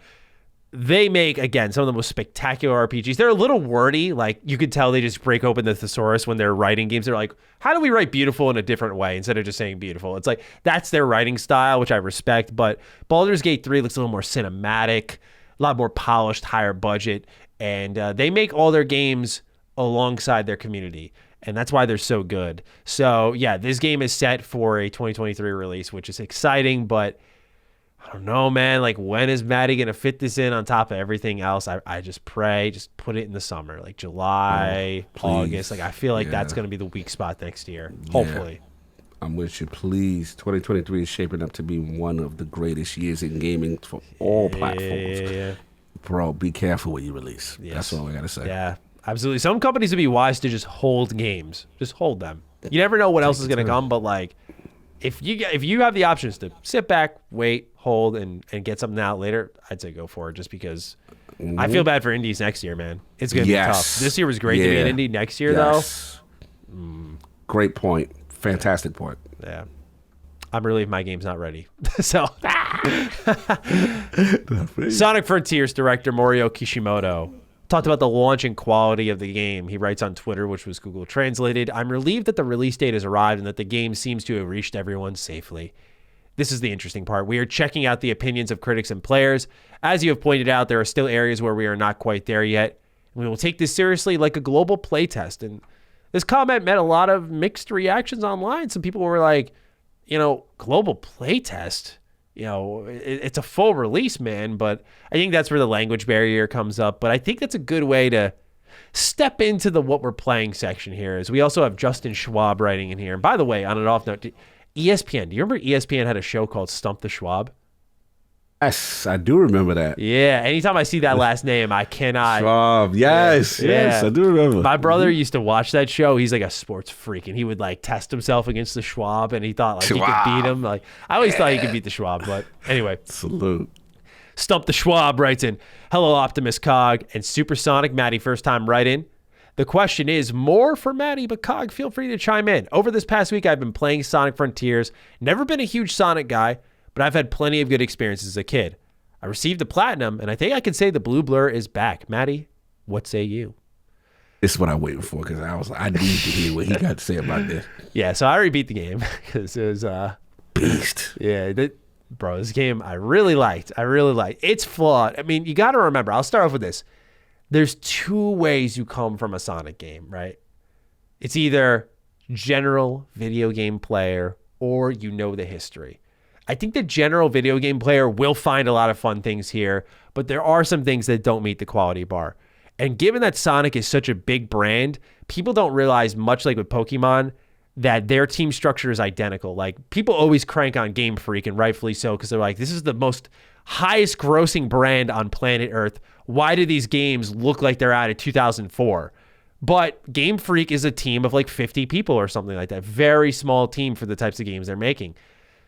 Speaker 1: they make, again, some of the most spectacular RPGs. They're a little wordy. Like, you could tell they just break open the thesaurus when they're writing games. They're like, how do we write beautiful in a different way instead of just saying beautiful? It's like, that's their writing style, which I respect. But Baldur's Gate 3 looks a little more cinematic, a lot more polished, higher budget. And they make all their games alongside their community. And that's why they're so good. So, yeah, this game is set for a 2023 release, which is exciting, but I don't know, man. Like, when is Maddie going to fit this in on top of everything else? I just pray, just put it in the summer, like July, August. Like, I feel like that's going to be the weak spot next year, hopefully.
Speaker 2: I'm with you, please. 2023 is shaping up to be one of the greatest years in gaming for all platforms. Yeah. Bro, be careful what you release. Yes. That's all I got to say.
Speaker 1: Yeah. Absolutely. Some companies would be wise to just hold games. Just hold them. You never know what else is going to come, but like if you have the options to sit back, wait, hold, and get something out later, I'd say go for it just because I feel bad for indies next year, man. It's going to be tough. This year was great to be an indie. Next year, though.
Speaker 2: Great point. Fantastic point.
Speaker 1: Yeah. I'm relieved my game's not ready. So Sonic Frontiers director Morio Kishimoto talked about the launch and quality of the game. He writes on Twitter, which was Google translated, "I'm relieved that the release date has arrived and that the game seems to have reached everyone safely. This is the interesting part. We are checking out the opinions of critics and players. As you have pointed out, there are still areas where we are not quite there yet. We will take this seriously like a global playtest. And this comment met a lot of mixed reactions online. Some people were like, global playtest, it's a full release, man. But I think that's where the language barrier comes up. But I think that's a good way to step into the what we're playing section here. Is we also have Justin Schwab writing in here. And by the way, on an off note, ESPN, do you remember ESPN had a show called Stump the Schwab?
Speaker 2: Yes, I do remember that.
Speaker 1: Yeah, anytime I see that last name, I cannot.
Speaker 2: Schwab, yes, I do remember.
Speaker 1: My brother used to watch that show. He's like a sports freak, and he would like test himself against the Schwab, and he thought like he could beat him. Like I always thought he could beat the Schwab, but anyway.
Speaker 2: Salute.
Speaker 1: Stump the Schwab writes in, hello Optimus Cog and Supersonic Maddie, first time write in. The question is more for Maddie, but Cog, feel free to chime in. Over this past week, I've been playing Sonic Frontiers. Never been a huge Sonic guy, but I've had plenty of good experiences as a kid. I received a platinum, and I think I can say the blue blur is back. Maddie, what say you?
Speaker 2: This is what I'm waiting for, because I need to hear what he got to say about this.
Speaker 1: Yeah, so I already beat the game because it was
Speaker 2: beast.
Speaker 1: Yeah, this game I really liked. It's flawed. I mean, you got to remember, I'll start off with this. There's two ways you come from a Sonic game, right? It's either general video game player or the history. I think the general video game player will find a lot of fun things here, but there are some things that don't meet the quality bar. And given that Sonic is such a big brand, people don't realize, much like with Pokemon, that their team structure is identical. Like, people always crank on Game Freak, and rightfully so, because they're like, this is the most highest grossing brand on planet Earth. Why do these games look like they're out of 2004? But Game Freak is a team of like 50 people or something like that. Very small team for the types of games they're making.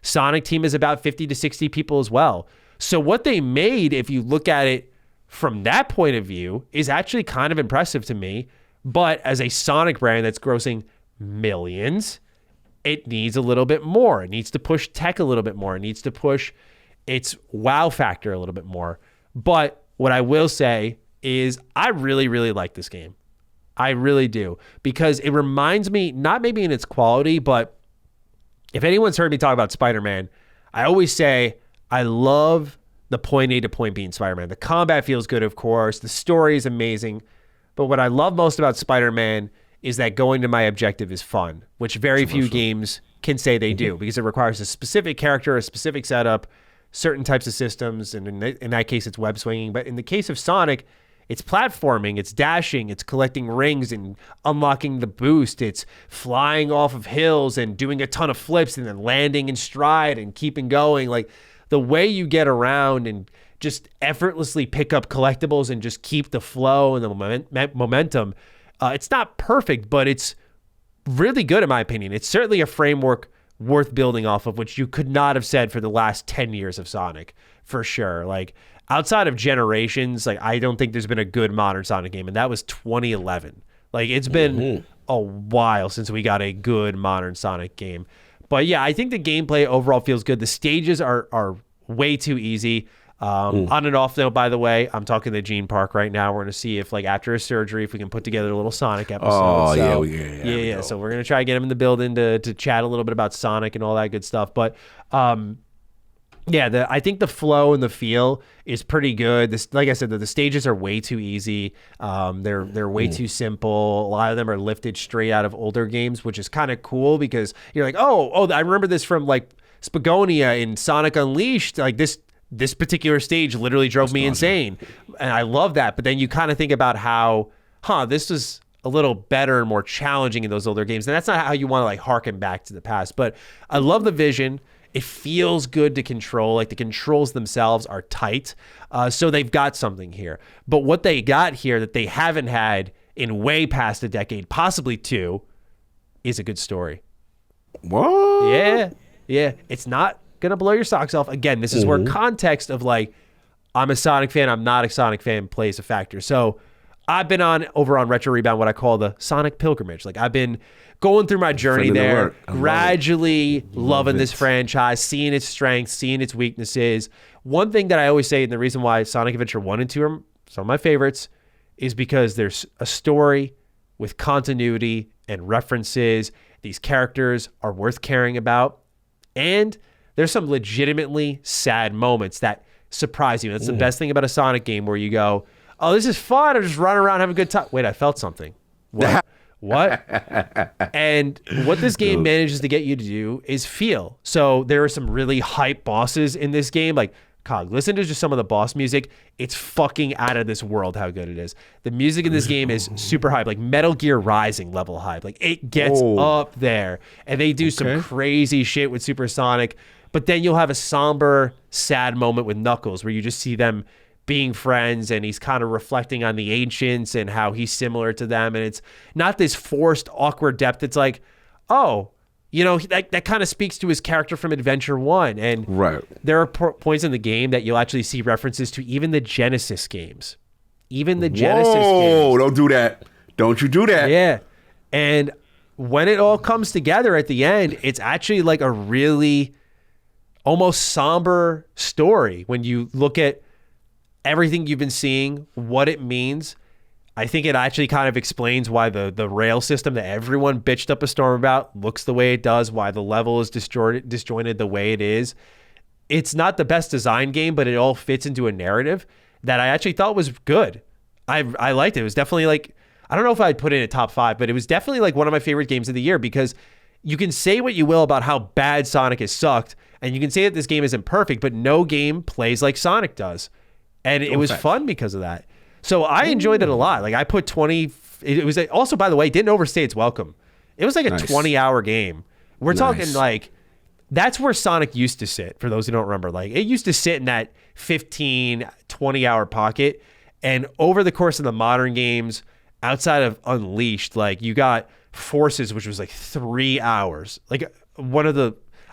Speaker 1: Sonic team is about 50 to 60 people as well. So what they made, if you look at it from that point of view, is actually kind of impressive to me. But as a Sonic brand that's grossing millions, it needs a little bit more. It needs to push tech a little bit more. It needs to push its wow factor a little bit more. But what I will say is I really, really like this game. I really do. Because it reminds me, not maybe in its quality, but if anyone's heard me talk about Spider-Man, I always say I love the point A to point B in Spider-Man. The combat feels good, of course. The story is amazing. But what I love most about Spider-Man is that going to my objective is fun, which very few games can say they do, because it requires a specific character, a specific setup, certain types of systems, and in that case, it's web swinging. But in the case of Sonic, it's platforming, it's dashing, it's collecting rings and unlocking the boost, it's flying off of hills and doing a ton of flips and then landing in stride and keeping going. Like, the way you get around and just effortlessly pick up collectibles and just keep the flow and the momentum, it's not perfect, but it's really good in my opinion. It's certainly a framework worth building off of, which you could not have said for the last 10 years of Sonic, for sure. Like, outside of Generations, like, I don't think there's been a good modern Sonic game, and that was 2011. Like, it's been a while since we got a good modern Sonic game. But yeah, I think the gameplay overall feels good. The stages are way too easy. On and off note, by the way, I'm talking to Gene Park right now. We're going to see if, like, after his surgery, if we can put together a little Sonic episode.
Speaker 2: Oh,
Speaker 1: so,
Speaker 2: yeah.
Speaker 1: So we're going to try to get him in the building to chat a little bit about Sonic and all that good stuff. But I think the flow and the feel is pretty good. This, like I said, the stages are way too easy. They're way too simple. A lot of them are lifted straight out of older games, which is kind of cool, because you're like, oh, I remember this from like Spagonia in Sonic Unleashed. Like, this particular stage literally drove me insane, and I love that. But then you kind of think about how, this was a little better and more challenging in those older games, and that's not how you want to like harken back to the past. But I love the vision. It feels good to control. Like, the controls themselves are tight. So they've got something here. But what they got here that they haven't had in way past a decade, possibly two, is a good story.
Speaker 2: What?
Speaker 1: Yeah. It's not going to blow your socks off. Again, this is where context of like, I'm a Sonic fan, I'm not a Sonic fan plays a factor. So I've been over on Retro Rebound, what I call the Sonic pilgrimage. Like, I've been going through my journey there, gradually loving this franchise, seeing its strengths, seeing its weaknesses. One thing that I always say, and the reason why Sonic Adventure 1 and 2 are some of my favorites, is because there's a story with continuity and references. These characters are worth caring about. And there's some legitimately sad moments that surprise you. That's the best thing about a Sonic game, where you go, oh, this is fun. I'm just running around having a good time. Wait, I felt something. What? What? And what this game manages to get you to do is feel. So there are some really hype bosses in this game. Like, Cog, listen to just some of the boss music. It's fucking out of this world how good it is. The music in this game is super hype, like Metal Gear Rising level hype. Like, it gets up there. And they do some crazy shit with Supersonic. But then you'll have a somber, sad moment with Knuckles where you just see them being friends, and he's kind of reflecting on the ancients and how he's similar to them. And it's not this forced, awkward depth. It's like, oh, you know, that kind of speaks to his character from Adventure 1. And there are points in the game that you'll actually see references to even the Genesis games. Even the Genesis games.
Speaker 2: Whoa, don't do that. Don't you do that.
Speaker 1: Yeah. And when it all comes together at the end, it's actually like a really almost somber story when you look at everything you've been seeing, what it means. I think it actually kind of explains why the rail system that everyone bitched up a storm about looks the way it does, why the level is disjointed the way it is. It's not the best design game, but it all fits into a narrative that I actually thought was good. I liked it. It was definitely like, I don't know if I'd put it in a top 5, but it was definitely like one of my favorite games of the year, because you can say what you will about how bad Sonic has sucked, and you can say that this game isn't perfect, but no game plays like Sonic does. And it was fun because of that. So I enjoyed it a lot. Like, I put 20. It was also, by the way, didn't overstay its welcome. It was like a 20-hour game. We're talking like, that's where Sonic used to sit, for those who don't remember. Like, it used to sit in that 15, 20-hour pocket. And over the course of the modern games, outside of Unleashed, like, you got Forces, which was like 3 hours. Like,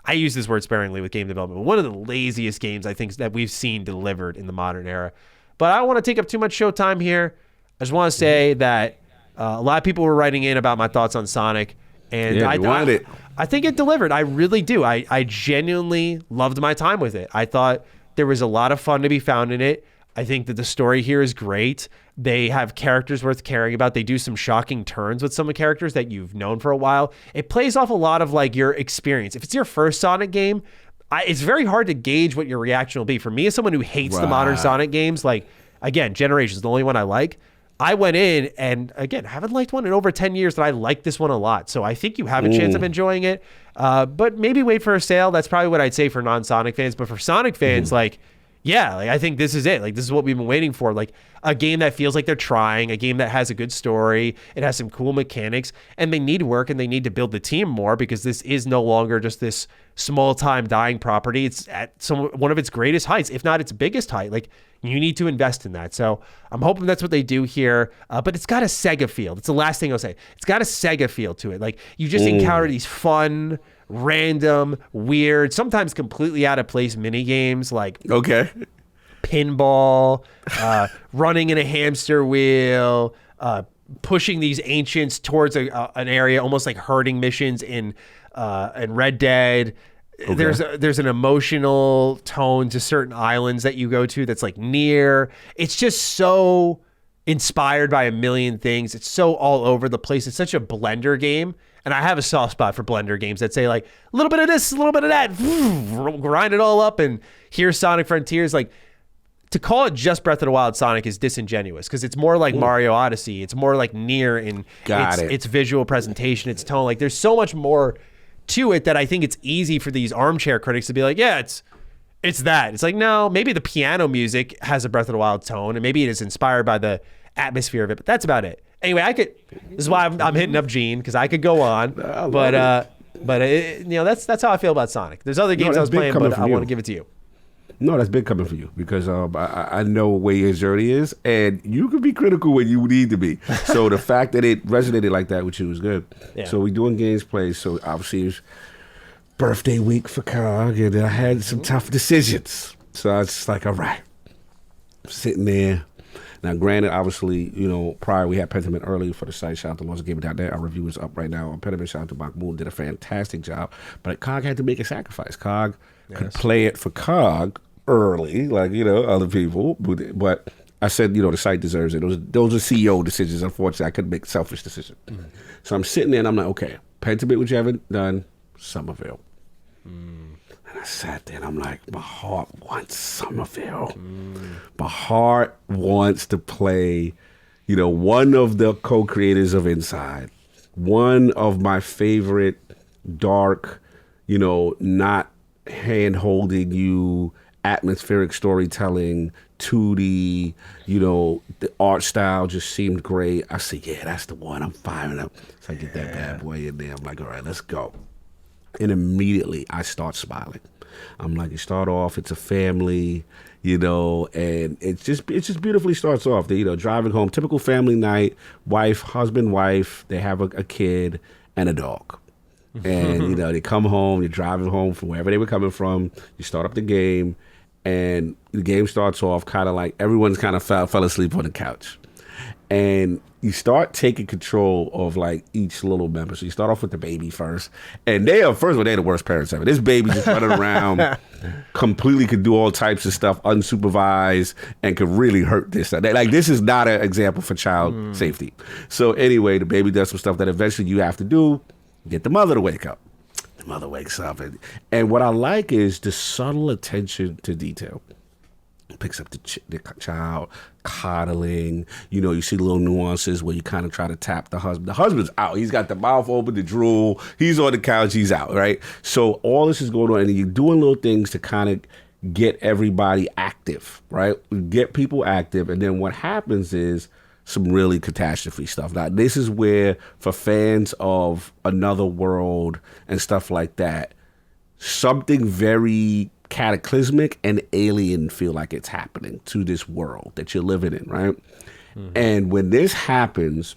Speaker 1: I use this word sparingly with game development, but one of the laziest games I think that we've seen delivered in the modern era. But I don't want to take up too much show time here. I just want to say that a lot of people were writing in about my thoughts on Sonic, and I think it delivered. I really do. I genuinely loved my time with it. I thought there was a lot of fun to be found in it. I think that the story here is great. They have characters worth caring about. They do some shocking turns with some of the characters that you've known for a while. It plays off a lot of like your experience. If it's your first Sonic game, it's very hard to gauge what your reaction will be. For me, as someone who hates the modern Sonic games, like, again, Generations is the only one I like. I went in, and again, haven't liked one in over 10 years, that I like this one a lot. So I think you have a chance of enjoying it. But maybe wait for a sale. That's probably what I'd say for non-Sonic fans. But for Sonic fans, like, yeah, like, I think this is it. Like, this is what we've been waiting for. Like, a game that feels like they're trying, a game that has a good story, it has some cool mechanics, and they need work, and they need to build the team more, because this is no longer just this small-time dying property. It's at one of its greatest heights, if not its biggest height. Like, you need to invest in that. So I'm hoping that's what they do here. But it's got a Sega feel. That's the last thing I'll say. It's got a Sega feel to it. Like, you just encounter these fun, random, weird, sometimes completely out of place mini games, like pinball, running in a hamster wheel, pushing these ancients towards an area, almost like herding missions in Red Dead. There's an emotional tone to certain islands that you go to that's like NieR. It's just so inspired by a million things. It's so all over the place. It's such a blender game. And I have a soft spot for blender games that say like a little bit of this, a little bit of that, grind it all up. And here's Sonic Frontiers. Like, to call it just Breath of the Wild Sonic is disingenuous, because it's more like Mario Odyssey. It's more like NieR in its visual presentation, its tone. Like, there's so much more to it that I think it's easy for these armchair critics to be like, yeah, it's that. It's like, no, maybe the piano music has a Breath of the Wild tone, and maybe it is inspired by the atmosphere of it, but that's about it. Anyway, this is why I'm hitting up Gene, because I could go on, but that's how I feel about Sonic. There's other games I was playing, but I want to give it to you.
Speaker 2: No, that's big coming for you, because I know where your journey is, and you can be critical when you need to be. So the fact that it resonated like that with you was good. Yeah. So we doing games play. So obviously it was birthday week for Cog, and I had some tough decisions. So I was just like, all right, sitting there. Now, granted, obviously, prior we had Pentiment early for the site. Shout out to LostGamer.net. Our review is up right now on Pentiment. Shout out to Moon, did a fantastic job. But Cog had to make a sacrifice. Cog could play it for Cog early, like, other people. But I said, the site deserves it. Those are CEO decisions. Unfortunately, I couldn't make selfish decisions. So I'm sitting there and I'm like, okay, Pentiment, which you haven't done, Somerville. And I sat there and I'm like, my heart wants Somerville. My heart wants to play, one of the co-creators of Inside, one of my favorite dark, not hand-holding you, atmospheric storytelling, 2D, the art style just seemed great. I said, yeah, that's the one. I'm firing up. So I get that bad boy in there. I'm like, all right, let's go. And immediately I start smiling. I'm like, you start off, it's a family, and it just beautifully starts off. They, driving home, typical family night, husband, wife, they have a kid and a dog. And, they come home, you're driving home from wherever they were coming from, you start up the game, and the game starts off kind of like everyone's kind of fell asleep on the couch. And you start taking control of like each little member. So you start off with the baby first. And they're the worst parents ever. This baby just running around, completely could do all types of stuff, unsupervised, and could really hurt this. Like, this is not an example for child safety. So anyway, the baby does some stuff that eventually you have to do, get the mother to wake up. The mother wakes up. And what I like is the subtle attention to detail. Picks up the child, coddling. You see little nuances where you kind of try to tap the husband. The husband's out. He's got the mouth open, the drool. He's on the couch. He's out, right? So all this is going on, and you're doing little things to kind of get everybody active, right? Get people active, and then what happens is some really catastrophe stuff. Now, this is where, for fans of Another World and stuff like that, something very cataclysmic and alien feel like it's happening to this world that you're living in, right? And when this happens,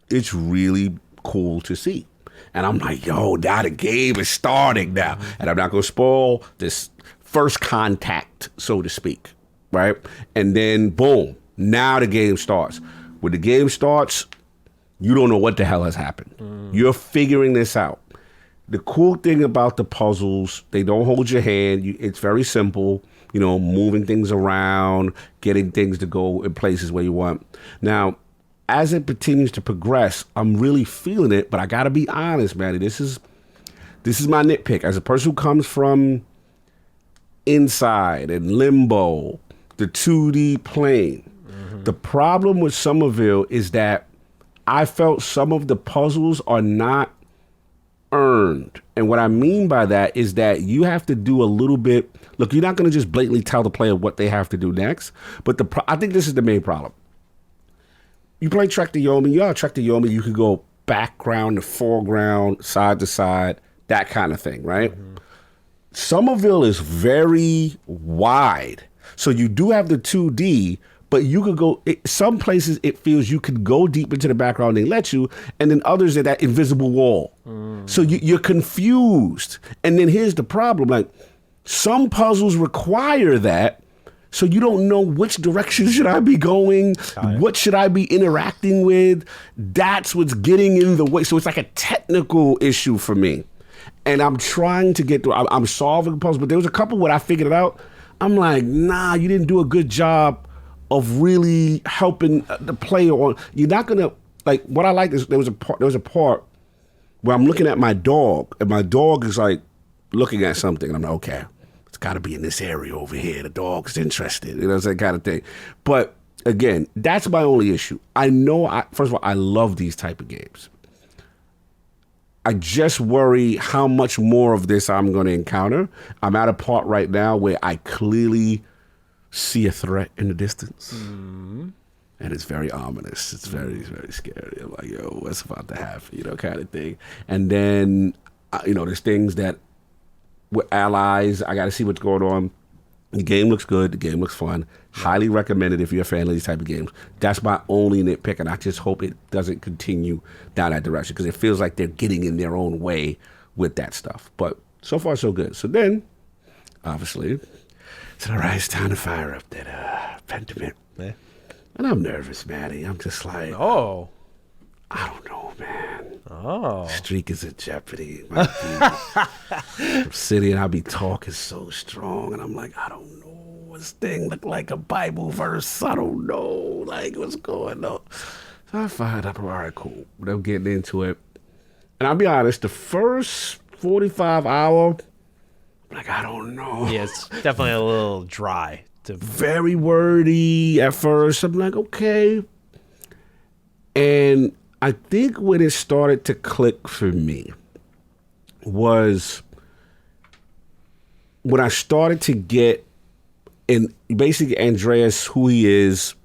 Speaker 2: it's really cool to see. And I'm like, yo, now the game is starting now. And I'm not going to spoil this first contact, so to speak, right? And then, boom, now the game starts. When the game starts, you don't know what the hell has happened. You're figuring this out. The cool thing about the puzzles, they don't hold your hand. It's very simple, moving things around, getting things to go in places where you want. Now, as it continues to progress, I'm really feeling it, but I got to be honest, man. This is my nitpick. As a person who comes from Inside and Limbo, the 2D plane, the problem with Somerville is that I felt some of the puzzles are not earned. And what I mean by that is that you have to do a little bit. Look, you're not going to just blatantly tell the player what they have to do next. But I think this is the main problem. You play Trek to Yomi. Trek to Yomi, you can go background to foreground, side to side, that kind of thing, right? Somerville is very wide. So you do have the 2D, but you could go, some places it feels you could go deep into the background, they let you, and then others are that invisible wall. So you're confused. And then here's the problem, like some puzzles require that, so you don't know which direction should I be going, what should I be interacting with. That's what's getting in the way. So it's like a technical issue for me. And I'm trying to get through, I'm solving puzzles, but there was a couple where I figured it out. I'm like, nah, you didn't do a good job of really helping the player on. You're not gonna, like, what I like is there was a part where I'm looking at my dog, and my dog is like looking at something, and I'm like, okay, it's got to be in this area over here. The dog's interested, it's that kind of thing. But again, that's my only issue. I know, first of all, I love these type of games. I just worry how much more of this I'm going to encounter. I'm at a part right now where I clearly see a threat in the distance. And it's very ominous. It's very, very scary. I'm like, yo, what's about to happen, kind of thing. And then, there's things that with allies, I got to see what's going on. The game looks good. The game looks fun. Highly recommended if you're a fan of these type of games. That's my only nitpick, and I just hope it doesn't continue down that direction because it feels like they're getting in their own way with that stuff. But so far, so good. So then, obviously, it's all right. It's time to fire up that Pentiment.
Speaker 1: Yeah.
Speaker 2: And I'm nervous, Maddie. I'm just like,
Speaker 1: Oh.
Speaker 2: I don't know, man.
Speaker 1: Oh.
Speaker 2: Streak is in jeopardy. I'm sitting and I'll be talking so strong, and I'm like, I don't know. This thing look like a Bible verse. I don't know, like, what's going on. So I fired up. All right, cool. But I'm getting into it. And I'll be honest, the first 45 hour. Like, I don't know.
Speaker 1: Yeah, it's definitely a little dry.
Speaker 2: Very wordy at first. I'm like, okay. And I think when it started to click for me was when I started to get, and basically Andreas, who he is,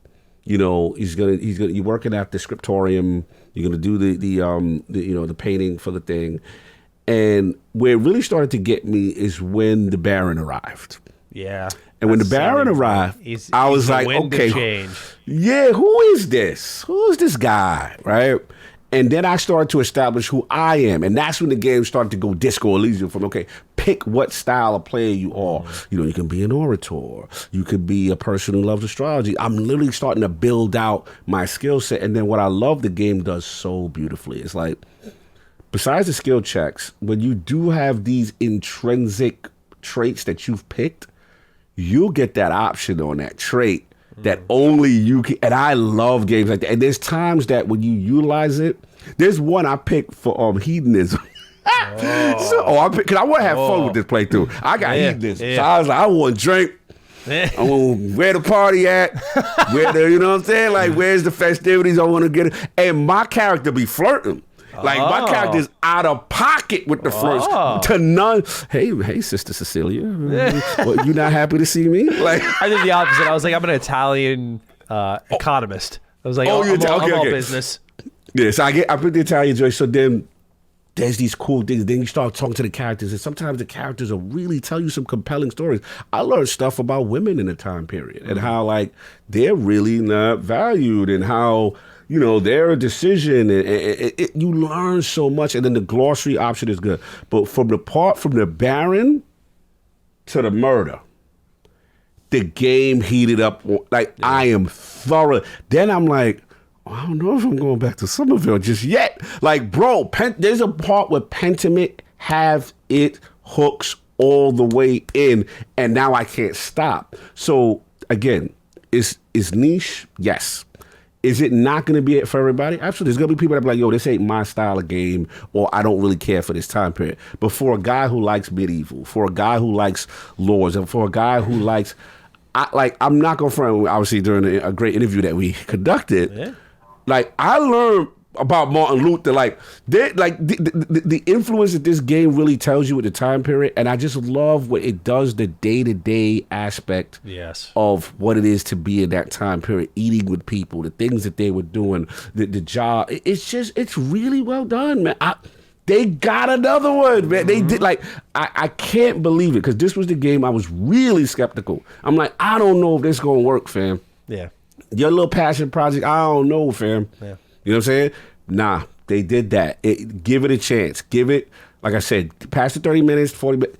Speaker 2: you're working at the scriptorium. You're gonna do the painting for the thing, and where it really started to get me is when the Baron arrived.
Speaker 1: Yeah.
Speaker 2: And when the Baron arrived, I was like, okay, yeah, who is this? Who is this guy, right? And then I started to establish who I am. And that's when the game started to go Disco Elysium from, okay, pick what style of player you are. You can be an orator. You could be a person who loves astrology. I'm literally starting to build out my skill set. And then what I love the game does so beautifully is like, besides the skill checks, when you do have these intrinsic traits that you've picked, you'll get that option on that trait that only you can. And I love games like that. And there's times that when you utilize it, there's one I picked for hedonism. Because I want to have fun with this playthrough. I got hedonism. Yeah. So I was like, I want to drink. I want where the party at, you know what I'm saying? Like, where's the festivities? I want to get it. And my character be flirting. Like, my character's out of pocket with the flirts to none. Hey, Sister Cecilia. What, you not happy to see me? Like,
Speaker 1: I did the opposite. I was like, I'm an Italian economist. I was like, I'm all business.
Speaker 2: Yeah, so I put the Italian joy. So then there's these cool things. Then you start talking to the characters, and sometimes the characters will really tell you some compelling stories. I learned stuff about women in the time period and how, like, they're really not valued and how, they're a decision, and you learn so much. And then the glossary option is good. But from the Baron to the murder, the game heated up. Like, I am thorough. Then I'm like, I don't know if I'm going back to Somerville just yet. Like, bro, there's a part where Pentiment have it hooks all the way in, and now I can't stop. So, again, is niche? Yes. Is it not going to be it for everybody? Absolutely. There's going to be people that be like, yo, this ain't my style of game, or I don't really care for this time period. But for a guy who likes medieval, for a guy who likes lords, and for a guy who likes, I'm not going to front, obviously, during a great interview that we conducted, like, I learned about Martin Luther, the influence that this game really tells you at the time period, and I just love what it does, the day-to-day aspect of what it is to be in that time period, eating with people, the things that they were doing, the job. It's really well done, man. They got another one, man. They did, like, I can't believe it, because this was the game I was really skeptical. I'm like, I don't know if this is going to work, fam.
Speaker 1: Yeah.
Speaker 2: Your little passion project, I don't know, fam. Yeah. You know what I'm saying? Nah, they did that. Give it a chance. Give it, like I said, past the 30 minutes, 40 minutes.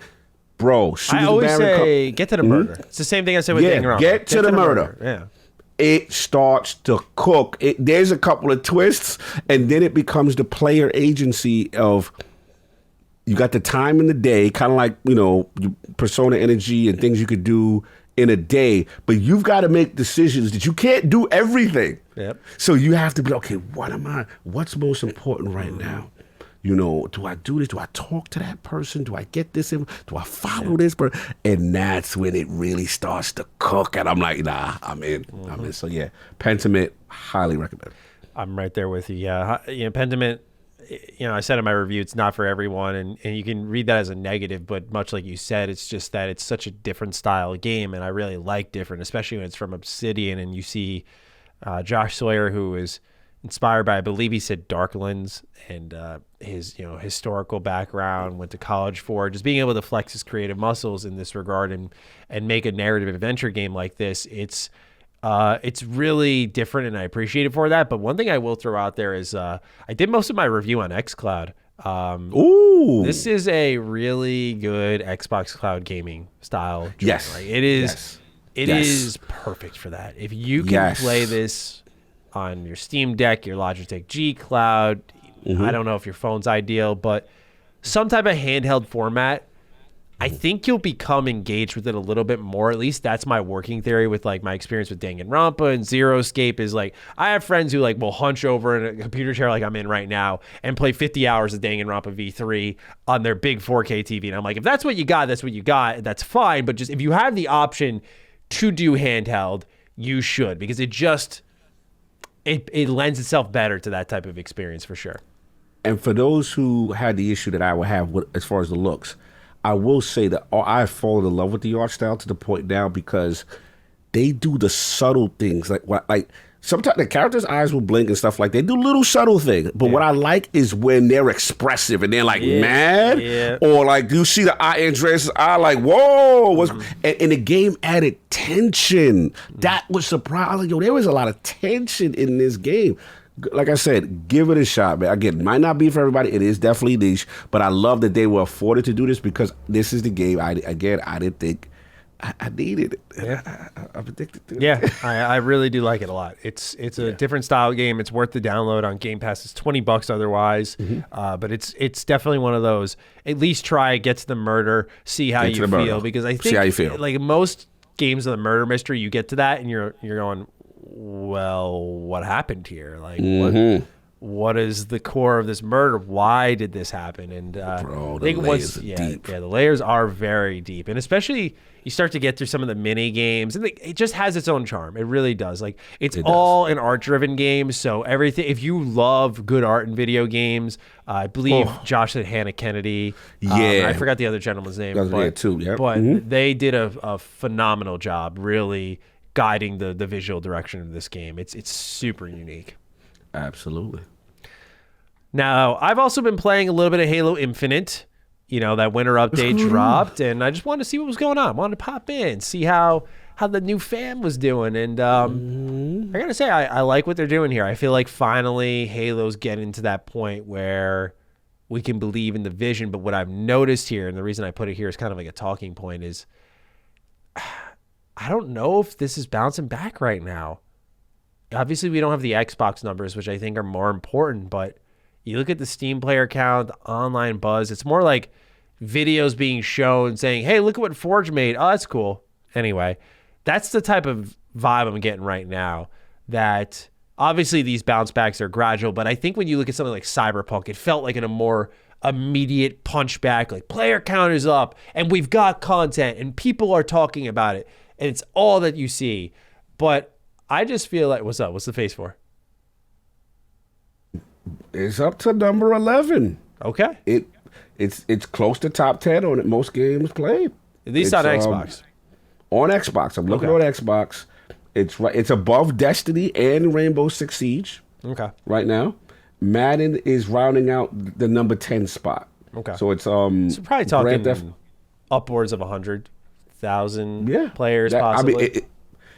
Speaker 2: Bro,
Speaker 1: I always say, get to the murder. It's the same thing I said with Danganronpa.
Speaker 2: Get to the murder.
Speaker 1: Yeah.
Speaker 2: It starts to cook. There's a couple of twists, and then it becomes the player agency of, you got the time in the day, kind of like, persona energy and things you could do in a day, but you've got to make decisions that you can't do everything.
Speaker 1: Yep.
Speaker 2: So you have to be, okay, what's most important right now? Do I do this? Do I talk to that person? Do I get this in? Do I follow this person? And that's when it really starts to cook. And I'm like, nah, I'm in. I'm in. So yeah, Pentiment, highly recommend.
Speaker 1: I'm right there with you. Yeah. Pentiment, I said in my review, it's not for everyone, and you can read that as a negative, but much like you said, it's just that it's such a different style of game, and I really like different, especially when it's from Obsidian, and you see Josh Sawyer, who is inspired by, I believe he said, Darklands, and his historical background, went to college for, just being able to flex his creative muscles in this regard and make a narrative adventure game like this. It's really different, and I appreciate it for that. But one thing I will throw out there is I did most of my review on xCloud.
Speaker 2: Ooh.
Speaker 1: This is a really good Xbox Cloud gaming style joint.
Speaker 2: Yes.
Speaker 1: Like, it is. It is perfect for that. If you can play this on your Steam Deck, your Logitech G Cloud, I don't know if your phone's ideal, but some type of handheld format, I think you'll become engaged with it a little bit more. At least that's my working theory with like my experience with Danganronpa and Zero Escape is like, I have friends who like will hunch over in a computer chair like I'm in right now and play 50 hours of Danganronpa V3 on their big 4K TV. And I'm like, if that's what you got, that's what you got. That's fine. But just if you have the option to do handheld, you should, because it lends itself better to that type of experience for sure.
Speaker 2: And for those who had the issue that I would have with, as far as the looks, I will say that I've fallen in love with the art style to the point now because they do the subtle things. Like sometimes the characters' eyes will blink and stuff like that. They do little subtle things. But what I like is when they're expressive and they're like mad. Yeah. Or like you see the eye Andreas' eye like, whoa. And the game added tension. That was surprising. Yo, there was a lot of tension in this game. Like I said, give it a shot, man. Again, it might not be for everybody. It is definitely niche, but I love that they were afforded to do this because this is the game. I didn't think I needed it.
Speaker 1: Yeah.
Speaker 2: I'm addicted to it.
Speaker 1: Yeah, I really do like it a lot. It's a different style game. It's worth the download on GamePass. It's $20 otherwise, but it's definitely one of those. At least try it, get to the murder, see how you feel, because I think
Speaker 2: see how you feel.
Speaker 1: Like most games of the murder mystery, you get to that and you're going, well, what happened here? Like, what is the core of this murder? Why did this happen? And
Speaker 2: Bro, the layers are deep.
Speaker 1: The layers are very deep, and especially you start to get through some of the mini games, and it just has its own charm. It really does. Like it's all an art-driven game, so everything. If you love good art in video games, I believe Josh said Hannah Kennedy. I forgot the other gentleman's name. But they did a phenomenal job, really guiding the visual direction of this game. It's super unique.
Speaker 2: Absolutely.
Speaker 1: Now, I've also been playing a little bit of Halo Infinite. You know, that winter update dropped, and I just wanted to see what was going on. I wanted to pop in, see how the new fam was doing. And I gotta say, I like what they're doing here. I feel like finally Halo's getting to that point where we can believe in the vision. But what I've noticed here, and the reason I put it here is kind of like a talking point, is I don't know if this is bouncing back right now. Obviously, we don't have the Xbox numbers, which I think are more important, but you look at the Steam player count, the online buzz, it's more like videos being shown saying, hey, look at what Forge made. Oh, that's cool. Anyway, that's the type of vibe I'm getting right now, that obviously these bounce backs are gradual, but I think when you look at something like Cyberpunk, it felt like in a more immediate punch back, like player count is up and we've got content and people are talking about it and it's all that you see. But I just feel like, what's up? What's the face for?
Speaker 2: It's up to number 11.
Speaker 1: Okay.
Speaker 2: It's close to top 10 on most games played.
Speaker 1: At least on Xbox.
Speaker 2: On Xbox. I'm looking on Xbox. It's above Destiny and Rainbow Six Siege.
Speaker 1: Okay.
Speaker 2: Right now. Madden is rounding out the number 10 spot.
Speaker 1: Okay.
Speaker 2: So it's
Speaker 1: so probably talking upwards of 100,000 players possibly.
Speaker 2: I mean,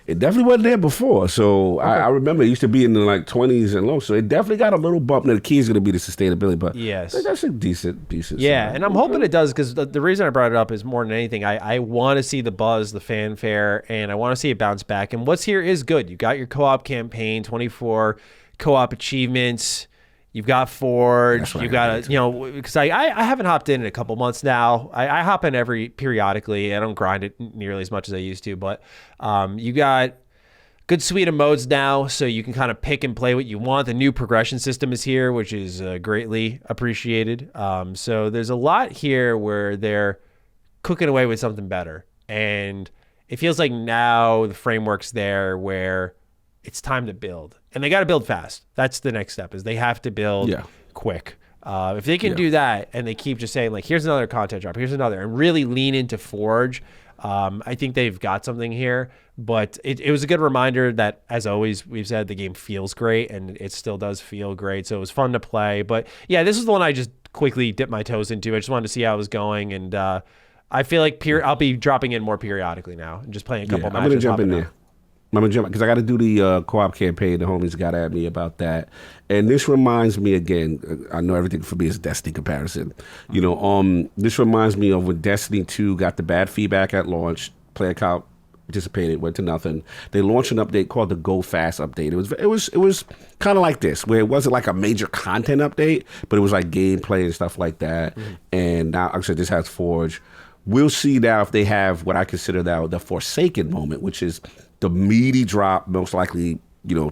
Speaker 2: it definitely wasn't there before. So I remember it used to be in the like 20s and low. So it definitely got a little bump. Now the key is going to be the sustainability, but that's a decent piece.
Speaker 1: Yeah, and I'm hoping it does, because the reason I brought it up is more than anything, I want to see the buzz, the fanfare, and I want to see it bounce back. And what's here is good. You got your co-op campaign, 24 co-op achievements. You've got Forge. You got because I haven't hopped in a couple months now. I hop in periodically. I don't grind it nearly as much as I used to, but you got good suite of modes now, so you can kind of pick and play what you want. The new progression system is here, which is greatly appreciated. So there's a lot here where they're cooking away with something better, and it feels like now the framework's there where it's time to build. And they got to build fast. That's the next step, is they have to build quick. If they can do that and they keep just saying, like, here's another content drop, here's another, and really lean into Forge, I think they've got something here. But it was a good reminder that, as always, we've said the game feels great, and it still does feel great. So it was fun to play. But, yeah, this is the one I just quickly dipped my toes into. I just wanted to see how it was going. And I feel like I'll be dropping in more periodically now and just playing a couple matches.
Speaker 2: I'm going to jump in there. I'm gonna jump because I got to do the co-op campaign. The homies got at me about that, and this reminds me again. I know everything for me is a Destiny comparison. You know, this reminds me of when Destiny 2 got the bad feedback at launch. Player count dissipated, went to nothing. They launched an update called the Go Fast update. It was kind of like this, where it wasn't like a major content update, but it was like gameplay and stuff like that. And now, like I said, this has Forge. we'll see now if they have what I consider now the Forsaken moment, which is the meaty drop, most likely,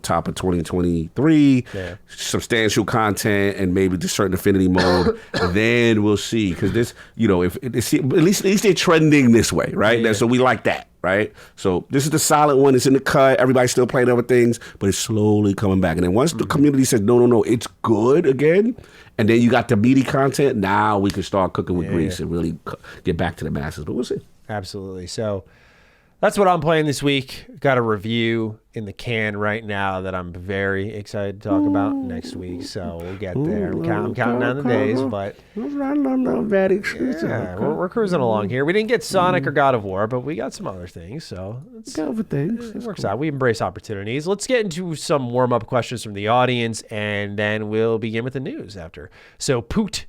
Speaker 2: top of 2023, substantial content, and maybe the certain affinity mode. Then we'll see, because this, if at least they're trending this way, right? So we like that, right? So this is the solid one. It's in the cut. Everybody's still playing other things, but it's slowly coming back. And then once the community says no, it's good again, and then you got the meaty content, now we can start cooking with grease and really get back to the masses. But we'll see.
Speaker 1: Absolutely. So that's what I'm playing this week. Got a review in the can right now that I'm very excited to talk about next week. So we'll get there. I'm counting down the days, but we're cruising along here. We didn't get Sonic or God of War, but we got some other things. So it works out. We embrace opportunities. Let's get into some warm-up questions from the audience, and then we'll begin with the news after. So Poot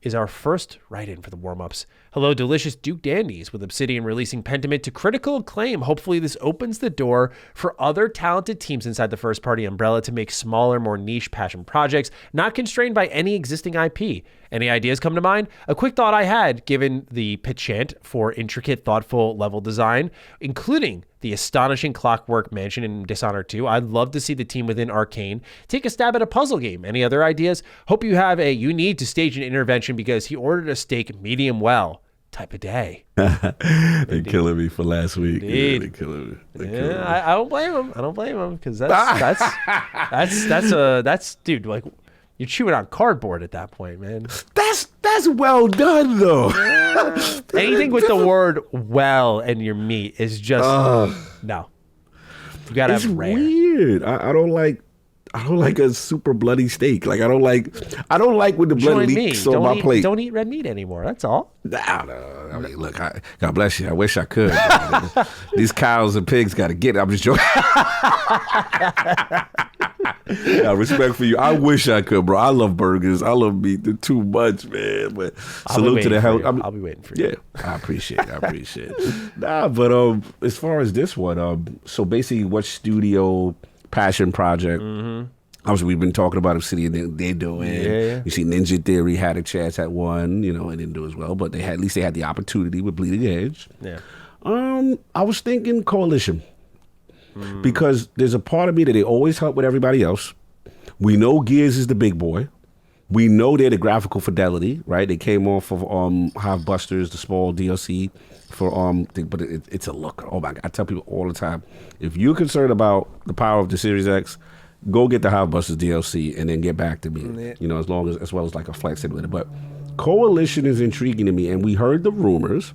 Speaker 1: is our first write-in for the warm-ups. Hello, delicious Duke Dandies. With Obsidian releasing Pentiment to critical acclaim, hopefully this opens the door for other talented teams inside the first-party umbrella to make smaller, more niche passion projects, not constrained by any existing IP. Any ideas come to mind? A quick thought I had, given the penchant for intricate, thoughtful level design, including the astonishing Clockwork Mansion in Dishonored 2. I'd love to see the team within Arcane take a stab at a puzzle game. Any other ideas? Hope you have you need to stage an intervention because he ordered a steak medium well type of day.
Speaker 2: They're killing me for last week.
Speaker 1: Indeed.
Speaker 2: Yeah, they're killing me.
Speaker 1: I don't blame him. I don't blame him because that's dude, like, you're chewing on cardboard at that point, man.
Speaker 2: That's well done though.
Speaker 1: Anything with the word "well" in your meat is just no. You gotta have rare.
Speaker 2: Weird. I don't like a super bloody steak. Like I don't like when the blood leaks on my plate.
Speaker 1: Don't eat red meat anymore. That's all.
Speaker 2: No. I mean, look, God bless you. I wish I could. These cows and pigs got to get it. I'm just joking. Respect for you. I wish I could, bro. I love burgers. I love meat. They're too much, man. But salute to the hell.
Speaker 1: I'll be waiting for you.
Speaker 2: Yeah, I appreciate it. Nah, but as far as this one, so basically, what studio passion project? Obviously, we've been talking about Obsidian. They're doing. Yeah. You see, Ninja Theory had a chance at one. It didn't do as well, but at least they had the opportunity with Bleeding Edge.
Speaker 1: Yeah.
Speaker 2: I was thinking Coalition. Because there's a part of me that they always help with everybody else. We know Gears is the big boy. We know they're the graphical fidelity, right? They came off of Hive Busters, the small DLC for but it's a look. Oh my God! I tell people all the time, if you're concerned about the power of the Series X, go get the Hive Busters DLC and then get back to me. As well as like a flight simulator. But Coalition is intriguing to me, and we heard the rumors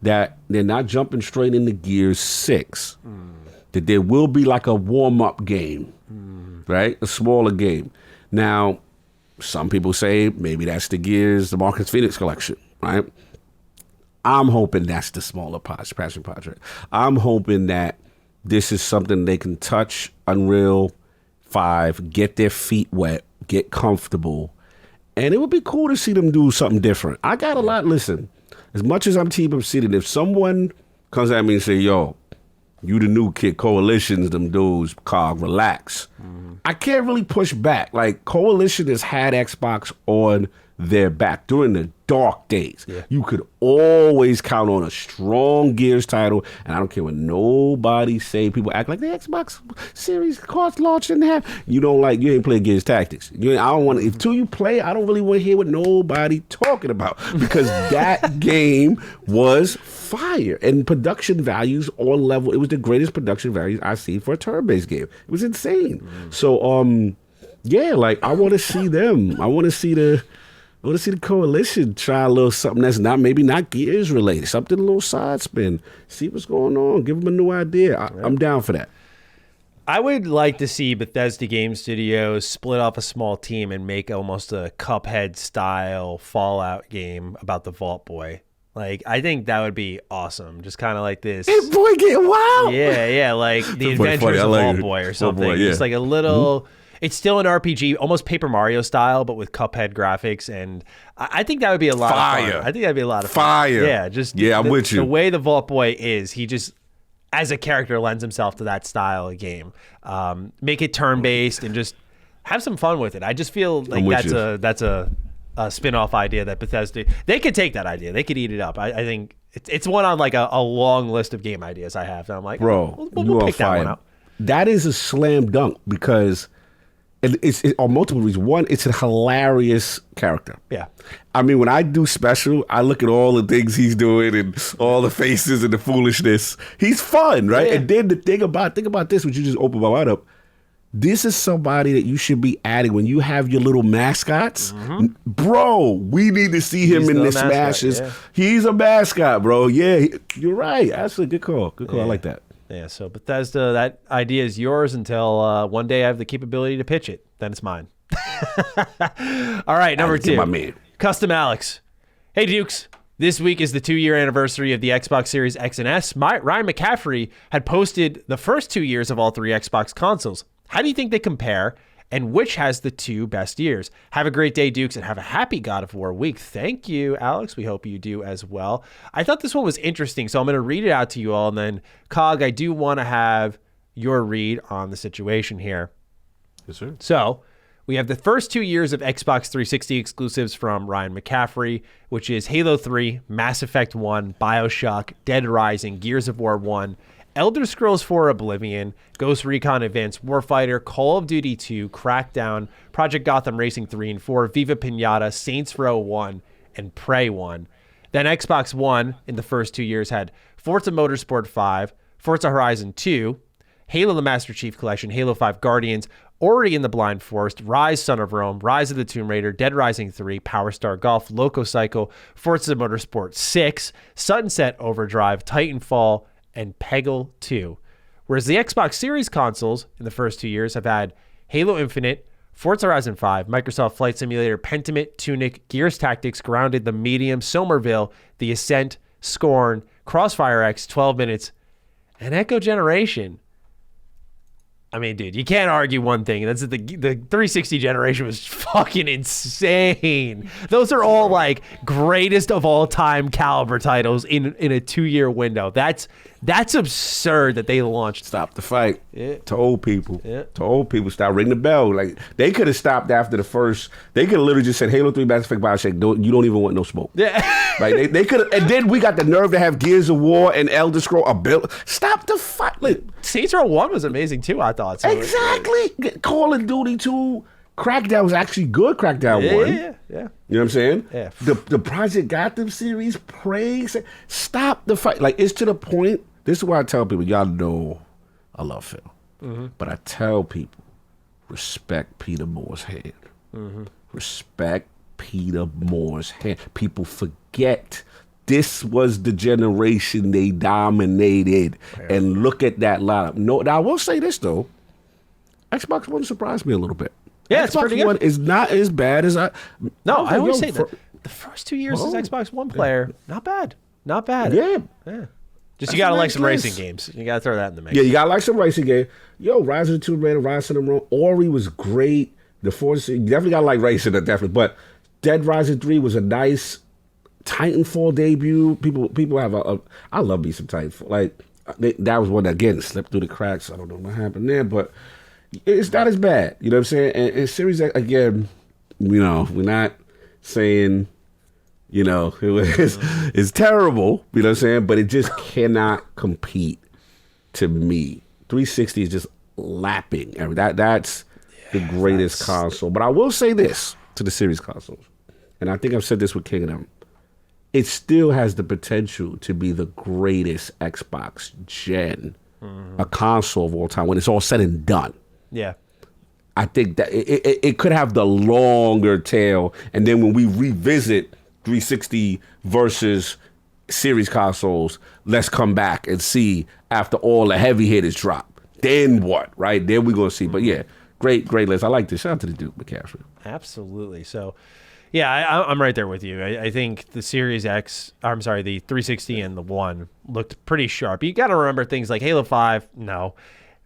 Speaker 2: that they're not jumping straight into Gears 6. That there will be like a warm-up game, right? A smaller game. Now, some people say maybe that's the Marcus Phoenix collection, right? I'm hoping that's the smaller passion project. I'm hoping that this is something they can touch Unreal 5, get their feet wet, get comfortable, and it would be cool to see them do something different. I got a lot. Listen, as much as I'm Team Obsidian, if someone comes at me and say, yo, you the new kid, Coalition's them dudes, COG, relax. I can't really push back. Like, Coalition has had Xbox on their back during the dark days. Yeah. You could always count on a strong Gears title, and I don't care what nobody say. People act like the Xbox Series cost launch didn't have. You ain't playing Gears Tactics. Until you play, I don't really want to hear what nobody talking about, because that game was fire, and production values on level. It was the greatest production values I've seen for a turn-based game. It was insane. So, I want to see them. I want to see the Coalition try a little something that's maybe not Gears related, something a little side spin. See what's going on. Give them a new idea. I'm down for that.
Speaker 1: I would like to see Bethesda Game Studios split off a small team and make almost a Cuphead style Fallout game about the Vault Boy. Like, I think that would be awesome. Just kind of like this.
Speaker 2: Hey, boy, get wild.
Speaker 1: Yeah, like the Adventures of Vault Boy or something. Boy, yeah. Just like a little. It's still an RPG, almost Paper Mario style, but with Cuphead graphics, and I think that would be a lot of fun. I think that'd be a lot of fun.
Speaker 2: Fire.
Speaker 1: Yeah,
Speaker 2: I'm with you.
Speaker 1: The way the Vault Boy is, he just, as a character, lends himself to that style of game. Make it turn-based and just have some fun with it. I just feel like that's a spin-off idea that Bethesda, they could take that idea. They could eat it up. I think It's one on like a long list of game ideas I have. And I'm like,
Speaker 2: bro,
Speaker 1: we'll pick that one out.
Speaker 2: That is a slam dunk because it's on multiple reasons. One, it's a hilarious character.
Speaker 1: Yeah.
Speaker 2: I mean, when I do special, I look at all the things he's doing and all the faces and the foolishness. He's fun, right? Yeah. And then think about this, which you just opened my mind up. This is somebody that you should be adding when you have your little mascots. Mm-hmm. Bro, we need to see him in the Smashes. Yeah. He's a mascot, bro. Yeah, you're right. Actually, good call. Good call. I like that.
Speaker 1: Yeah, so Bethesda, that idea is yours until one day I have the capability to pitch it. Then it's mine. All right, number 2.
Speaker 2: My man.
Speaker 1: Custom Alex. Hey, Dukes. This week is the 2-year anniversary of the Xbox Series X and S. Ryan McCaffrey had posted the first 2 years of all 3 Xbox consoles. How do you think they compare, and which has the 2 best years? Have a great day, Dukes, and have a happy God of War week. Thank you, Alex. We hope you do as well. I thought this one was interesting, so I'm going to read it out to you all, and then, Cog, I do want to have your read on the situation here.
Speaker 2: Yes, sir.
Speaker 1: So, we have the first 2 years of Xbox 360 exclusives from Ryan McCaffrey, which is Halo 3, Mass Effect 1, BioShock, Dead Rising, Gears of War 1, Elder Scrolls 4 Oblivion, Ghost Recon Advanced Warfighter, Call of Duty 2, Crackdown, Project Gotham Racing 3 and 4, Viva Pinata, Saints Row 1, and Prey 1. Then Xbox One in the first 2 years had Forza Motorsport 5, Forza Horizon 2, Halo the Master Chief Collection, Halo 5 Guardians, Ori and the Blind Forest, Rise Son of Rome, Rise of the Tomb Raider, Dead Rising 3, Power Star Golf, Loco Cycle, Forza Motorsport 6, Sunset Overdrive, Titanfall, and Peggle 2. Whereas the Xbox Series consoles in the first 2 years have had Halo Infinite, Forza Horizon 5, Microsoft Flight Simulator, Pentiment, Tunic, Gears Tactics, Grounded, The Medium, Somerville, The Ascent, Scorn, Crossfire X, 12 Minutes, and Echo Generation. I mean, dude, you can't argue one thing, and that's that the 360 generation was fucking insane. Those are all like greatest of all time caliber titles in a 2-year window. That's absurd that they launched.
Speaker 2: Stop the fight. Yeah. To old people. Yeah. To old people, stop ringing the bell. Like they could have stopped after the first. They could have literally just said Halo 3, Mass Effect, BioShock. You don't even want no smoke. Yeah. Like they could have, and then we got the nerve to have Gears of War and Elder Scroll. Stop the fight. Like,
Speaker 1: Saints Row 1 was amazing too, I thought. So
Speaker 2: exactly. Call of Duty 2. Crackdown was actually good. Crackdown 1.
Speaker 1: Yeah.
Speaker 2: You know what I'm saying?
Speaker 1: Yeah.
Speaker 2: The Project Gotham series, praise. Stop the fight. Like it's to the point. This is why I tell people, y'all know I love Phil. Mm-hmm. But I tell people, respect Peter Moore's hand. Mm-hmm. Respect Peter Moore's hand. People forget this was the generation they dominated. Yeah. And look at that lineup. No, now I will say this, though. Xbox One surprised me a little bit.
Speaker 1: Yeah, it's pretty good.
Speaker 2: Xbox One is not as bad as I...
Speaker 1: No, I always say that. The first 2 years as Xbox One player, not bad. Not bad.
Speaker 2: Yeah.
Speaker 1: Just you gotta like some racing games. You gotta throw that in the mix.
Speaker 2: Yeah, you gotta like some racing game. Yo, Rise of the Tomb Raider, Rise of the Rome, Ori was great. The Forza, you definitely gotta like racing, definitely. But Dead Rising 3 was a nice Titanfall debut. People have I love me some Titanfall. Like that was one that again slipped through the cracks. I don't know what happened there, but it's not as bad. You know what I'm saying? And Series X, again, you know, we're not saying. You know, it's terrible, you know what I'm saying? But it just cannot compete to me. 360 is just lapping. That's the greatest console. But I will say this to the series consoles, and I think I've said this with Kingdom. It still has the potential to be the greatest Xbox gen, a console of all time when it's all said and done.
Speaker 1: Yeah.
Speaker 2: I think that it could have the longer tail, and then when we revisit 360 versus series consoles, let's come back and see after all the heavy hitters drop. Then what, right? Then we're going to see. But yeah, great list. I like this. Shout out to the Duke McCaffrey.
Speaker 1: Absolutely. So, yeah, I'm right there with you. I think the Series X, the 360 and the One looked pretty sharp. You got to remember things like Halo 5, no.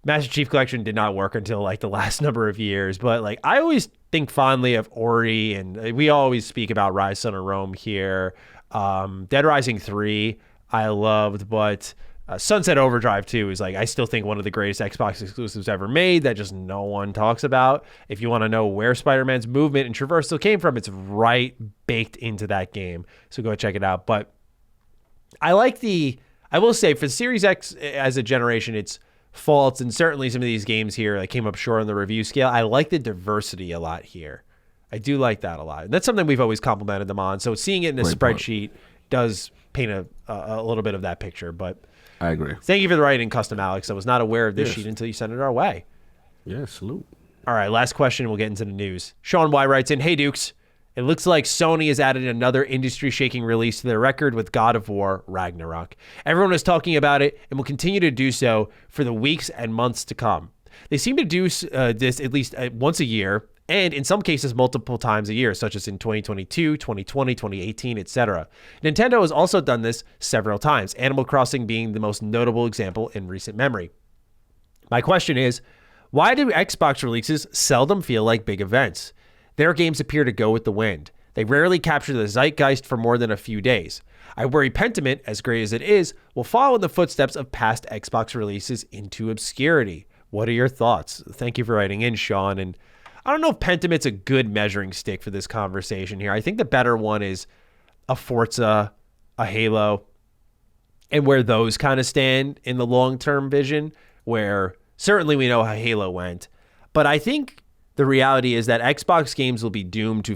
Speaker 1: Master Chief Collection did not work until like the last number of years. But like I always think fondly of Ori, and we always speak about Rise Son of Rome here. Dead Rising 3 I loved, but Sunset Overdrive 2 is like I still think one of the greatest Xbox exclusives ever made that just no one talks about. If you want to know where Spider-Man's movement and traversal came from, it's right baked into that game. So go check it out. But I will say for Series X as a generation, it's faults, and certainly some of these games here that came up short on the review scale. I like the diversity a lot here. I do like that a lot. And that's something we've always complimented them on. So seeing it in a spreadsheet does paint a little bit of that picture. But
Speaker 2: I agree.
Speaker 1: Thank you for the writing, Custom Alex. I was not aware of this sheet until you sent it our way.
Speaker 2: Yeah, salute.
Speaker 1: All right, last question. We'll get into the news. Sean Y writes in, "Hey Dukes, it looks like Sony has added another industry-shaking release to their record with God of War Ragnarok. Everyone is talking about it and will continue to do so for the weeks and months to come. They seem to do this at least once a year, and in some cases multiple times a year, such as in 2022, 2020, 2018, etc. Nintendo has also done this several times, Animal Crossing being the most notable example in recent memory. My question is, why do Xbox releases seldom feel like big events? Their games appear to go with the wind. They rarely capture the zeitgeist for more than a few days. I worry Pentiment, as great as it is, will follow in the footsteps of past Xbox releases into obscurity. What are your thoughts?" Thank you for writing in, Sean. And I don't know if Pentiment's a good measuring stick for this conversation here. I think the better one is a Forza, a Halo, and where those kind of stand in the long-term vision, where certainly we know how Halo went. But I think the reality is that Xbox games will be doomed to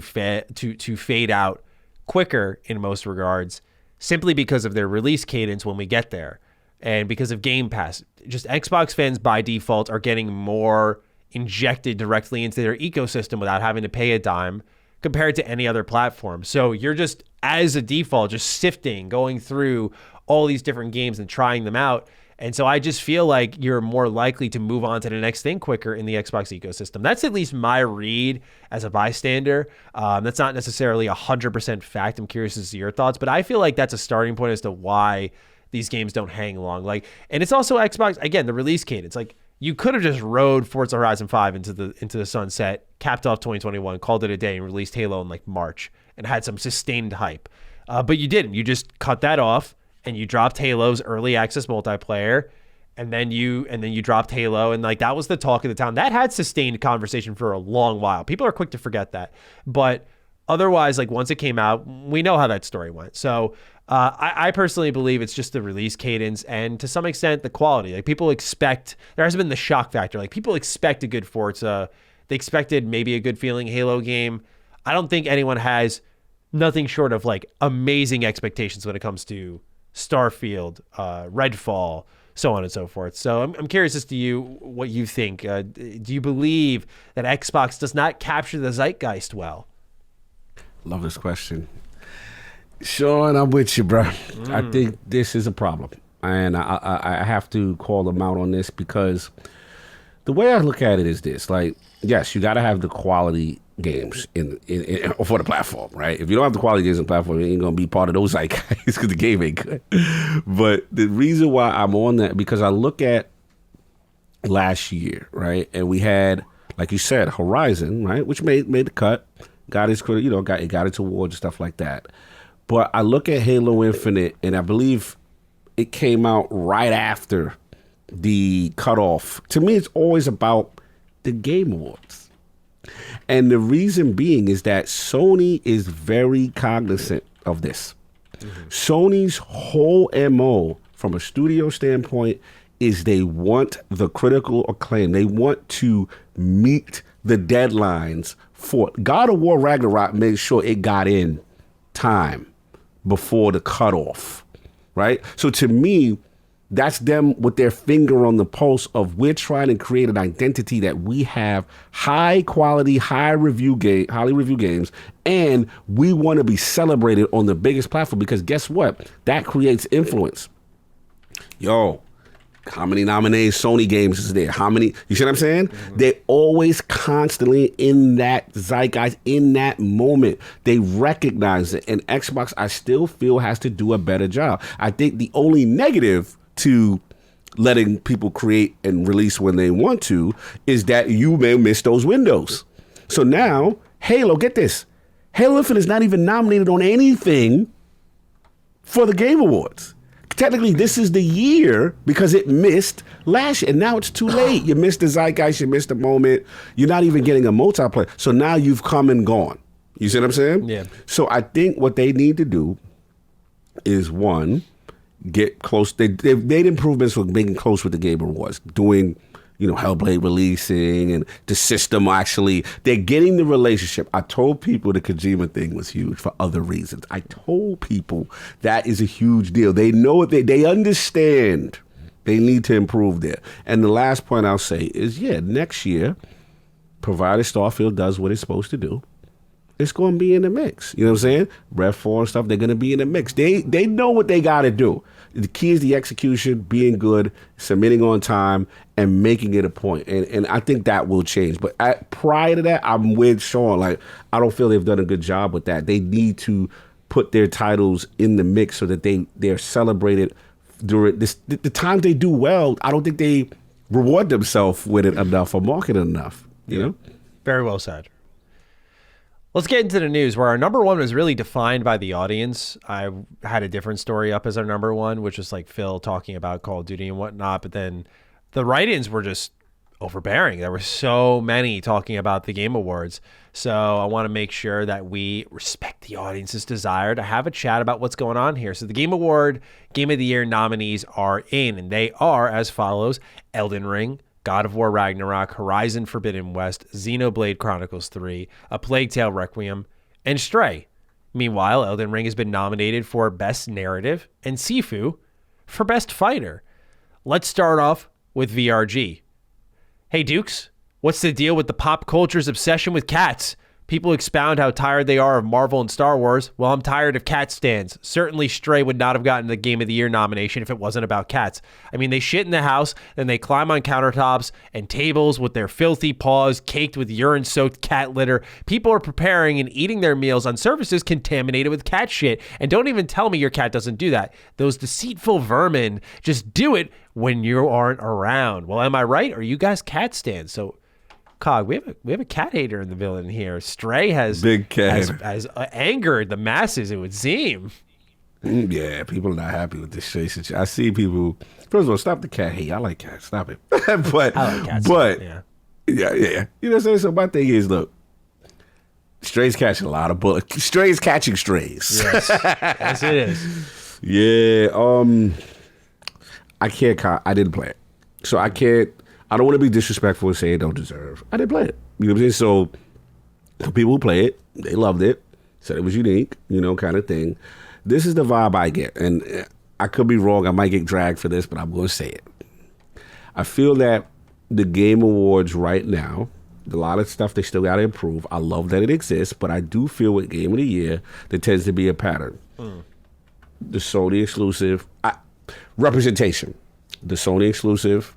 Speaker 1: fade out quicker in most regards, simply because of their release cadence when we get there, and because of Game Pass. Just Xbox fans by default are getting more injected directly into their ecosystem without having to pay a dime compared to any other platform. So you're just, as a default, just sifting, going through all these different games and trying them out. And so I just feel like you're more likely to move on to the next thing quicker in the Xbox ecosystem. That's at least my read as a bystander. That's not necessarily 100% fact. I'm curious to see your thoughts, but I feel like that's a starting point as to why these games don't hang long. And it's also Xbox, again, the release cadence. Like, you could have just rode Forza Horizon 5 into the sunset, capped off 2021, called it a day, and released Halo in like March and had some sustained hype. But you didn't. You just cut that off. And you dropped Halo's early access multiplayer, and then you dropped Halo, and like that was the talk of the town. That had sustained conversation for a long while. People are quick to forget that, but otherwise, like once it came out, we know how that story went. So I personally believe it's just the release cadence and to some extent the quality. Like people expect, there hasn't been the shock factor. Like people expect a good Forza, they expected maybe a good feeling Halo game. I don't think anyone has nothing short of like amazing expectations when it comes to Starfield, Redfall, so on and so forth. So I'm curious as to what you think. Do you believe that Xbox does not capture the zeitgeist well?
Speaker 2: Love this question. Sean, I'm with you, bro. I think this is a problem. And I have to call them out on this because the way I look at it is this. Like, yes, you got to have the quality games in for the platform, right? If you don't have the quality games on the platform, you ain't gonna be part of those zeitgeists because the game ain't good. But the reason why I'm on that, because I look at last year, right, and we had, like you said, Horizon, right, which made the cut, got its credit, got its awards and stuff like that. But I look at Halo Infinite, and I believe it came out right after the cutoff. To me, it's always about the Game Awards. And the reason being is that Sony is very cognizant of this. Mm-hmm. Sony's whole MO from a studio standpoint is they want the critical acclaim. They want to meet the deadlines for God of War Ragnarok. Made sure it got in time before the cutoff, right? So to me, that's them with their finger on the pulse of we're trying to create an identity that we have high quality, highly review games, and we want to be celebrated on the biggest platform because guess what? That creates influence. Yo, how many nominees Sony games is there? How many? You see what I'm saying? Mm-hmm. They're always constantly in that zeitgeist, in that moment. They recognize it. And Xbox, I still feel, has to do a better job. I think the only negative to letting people create and release when they want to is that you may miss those windows. So now, Halo, get this. Halo Infinite is not even nominated on anything for the Game Awards. Technically, this is the year because it missed last year, and now it's too late. You missed the zeitgeist, you missed the moment. You're not even getting a multiplayer. So now you've come and gone. You see what I'm saying?
Speaker 1: Yeah.
Speaker 2: So I think what they need to do is, one, get close. They've made improvements for making close with the Game Awards, doing, Hellblade releasing and the system actually. They're getting the relationship. I told people the Kojima thing was huge for other reasons. I told people that is a huge deal. They know it. They understand. They need to improve there. And the last point I'll say is, next year, provided Starfield does what it's supposed to do, it's going to be in the mix. You know what I'm saying? Rev 4 and stuff, they're going to be in the mix. They know what they got to do. The key is the execution, being good, submitting on time, and making it a point. And I think that will change. But prior to that, I'm with Sean. Like, I don't feel they've done a good job with that. They need to put their titles in the mix so that they're celebrated during this. The times they do well, I don't think they reward themselves with it enough or market it enough. You know?
Speaker 1: Very well said. Let's get into the news, where our number one was really defined by the audience. I had a different story up as our number one, which was like Phil talking about Call of Duty and whatnot. But then the write-ins were just overbearing. There were so many talking about the Game Awards. So I want to make sure that we respect the audience's desire to have a chat about what's going on here. So the Game Award Game of the Year nominees are in, and they are as follows: Elden Ring, God of War Ragnarok, Horizon Forbidden West, Xenoblade Chronicles 3, A Plague Tale Requiem, and Stray. Meanwhile, Elden Ring has been nominated for Best Narrative and Sifu for Best Fighter. Let's start off with VRG. Hey Dukes, what's the deal with the pop culture's obsession with cats? People expound how tired they are of Marvel and Star Wars. Well, I'm tired of cat stands. Certainly Stray would not have gotten the Game of the Year nomination if it wasn't about cats. I mean, they shit in the house, then they climb on countertops and tables with their filthy paws caked with urine-soaked cat litter. People are preparing and eating their meals on surfaces contaminated with cat shit. And don't even tell me your cat doesn't do that. Those deceitful vermin just do it when you aren't around. Well, am I right? Or are you guys cat stands? So, Cog, we have a cat hater in the villain here. Stray has angered the masses, it would seem.
Speaker 2: Yeah, people are not happy with this shit. I see people. First of all, stop the cat hate. I like cats. Stop it. But
Speaker 1: I like cats.
Speaker 2: Yeah. You know what I'm saying? So my thing is, look, Stray's catching a lot of bullets. Stray's catching strays.
Speaker 1: Yes, yes, it is.
Speaker 2: Yeah. I can't. I didn't play it, so I can't. I don't want to be disrespectful and say it don't deserve. I didn't play it. You know what I'm saying? So for people who play it, they loved it, said it was unique, kind of thing. This is the vibe I get. And I could be wrong. I might get dragged for this, but I'm going to say it. I feel that the Game Awards right now, a lot of stuff they still got to improve. I love that it exists, but I do feel with Game of the Year, there tends to be a pattern. The Sony exclusive, representation. The Sony exclusive,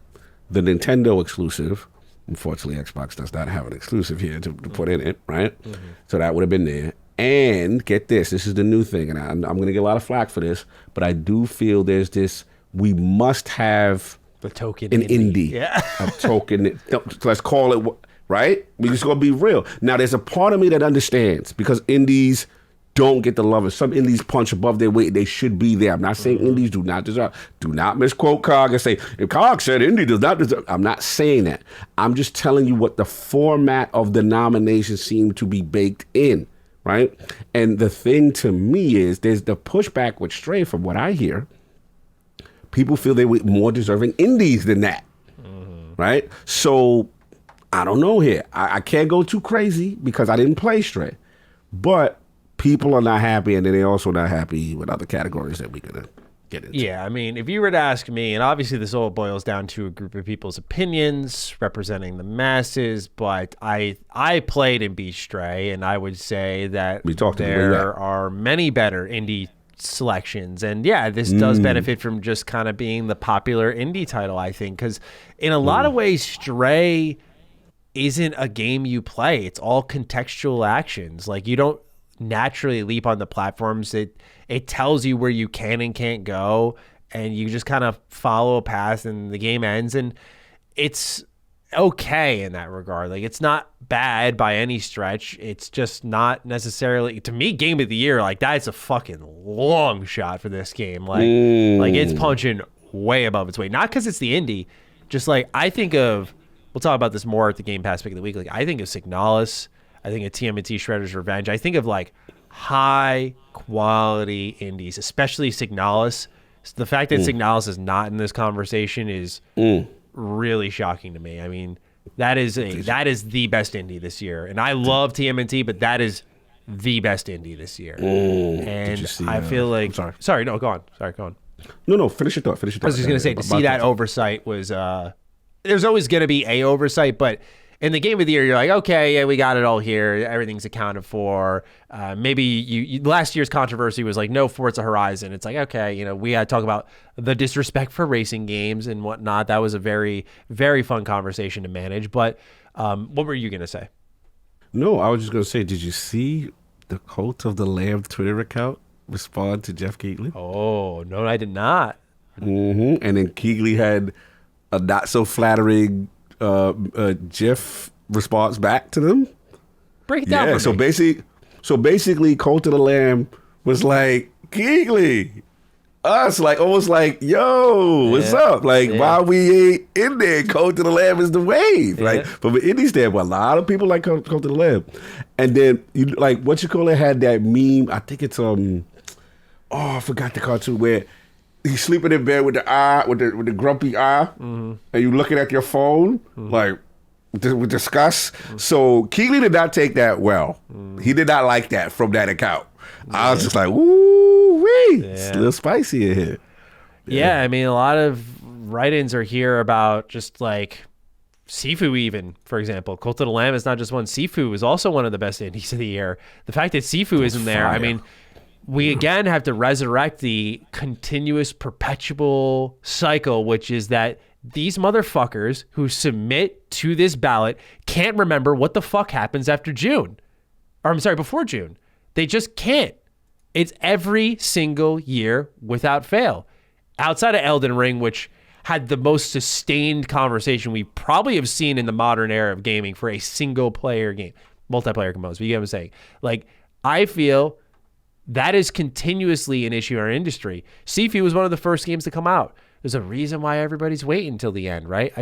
Speaker 2: the Nintendo exclusive. Unfortunately, Xbox does not have an exclusive here to put in it, right? Mm-hmm. So that would have been there. And get this is the new thing, and I'm going to get a lot of flack for this, but I do feel there's this, we must have
Speaker 1: the token
Speaker 2: an indie.
Speaker 1: Yeah.
Speaker 2: A token, let's call it, right? We're just going to be real. Now, there's a part of me that understands, because indies don't get the love. Some indies punch above their weight. They should be there. I'm not saying indies do not deserve. Do not misquote Cog and say, if Cog said indie does not deserve. I'm not saying that. I'm just telling you what the format of the nomination seemed to be baked in, right? And the thing to me is there's the pushback with Stray from what I hear. People feel they were more deserving indies than that, right? So I don't know here. I can't go too crazy because I didn't play Stray. But people are not happy, and then they're also not happy with other categories that we're going to get into.
Speaker 1: Yeah, I mean, if you were to ask me, and obviously this all boils down to a group of people's opinions representing the masses, but I played and beat Stray, and I would say that there are many better indie selections. And yeah, this does benefit from just kind of being the popular indie title, I think, because in a lot of ways, Stray isn't a game you play. It's all contextual actions. Like, you don't naturally leap on the platforms. It tells you where you can and can't go, and you just kind of follow a path, and the game ends, and it's okay in that regard. Like, it's not bad by any stretch. It's just not necessarily, to me, Game of the Year, like, that's a fucking long shot for this game. Like it's punching way above its weight. Not because it's the indie, just like, I think of, we'll talk about this more at the Game Pass Pick of the Week. Like, I think of Signalis. I think of TMNT Shredder's Revenge. I think of like high quality indies, especially Signalis. So the fact that Signalis is not in this conversation is really shocking to me. I mean, that is the best indie this year, and I love TMNT, but that is the best indie this year. And I feel like sorry, no, go on.
Speaker 2: No, finish your thought.
Speaker 1: I was just gonna say, to see that oversight was there's always gonna be a oversight, but in the game of the year, you're like, okay, yeah, we got it all here. Everything's accounted for. Maybe you last year's controversy was like, no Forza Horizon. It's like, okay, we had to talk about the disrespect for racing games and whatnot. That was a very, very fun conversation to manage. But what were you going to say?
Speaker 2: No, I was just going to say, did you see the Cult of the Lamb Twitter account respond to Jeff Keighley?
Speaker 1: Oh, no, I did not.
Speaker 2: And then Keighley had a not so flattering GIF response back to them.
Speaker 1: Break it down for
Speaker 2: me. So basically, Cult of the Lamb was like, Keighley, us, like almost like, yo, what's up? Like, why we ain't in there? Cult of the Lamb is the wave. Like, from an indie standpoint, a lot of people like Cult of the Lamb. And then you like had that meme. I think it's I forgot the cartoon where he's sleeping in bed with the eye, with the grumpy eye, and you looking at your phone, like with disgust. So Keighley did not take that well. He did not like that from that account. I was just like, ooh wee, it's a little spicy in here.
Speaker 1: Yeah, I mean, a lot of write-ins are here about just like Sifu, even, for example. Cult of the Lamb is not just one. Sifu is also one of the best indies of the year. The fact that Sifu isn't there, I mean, we again have to resurrect the continuous perpetual cycle, which is that these motherfuckers who submit to this ballot can't remember what the fuck happens after June. Or I'm sorry, before June. They just can't. It's every single year without fail. Outside of Elden Ring, which had the most sustained conversation we probably have seen in the modern era of gaming for a single player game. Multiplayer components, but you get what I'm saying. Like, I feel that is continuously an issue in our industry. Sifu was one of the first games to come out. There's a reason why everybody's waiting until the end, right?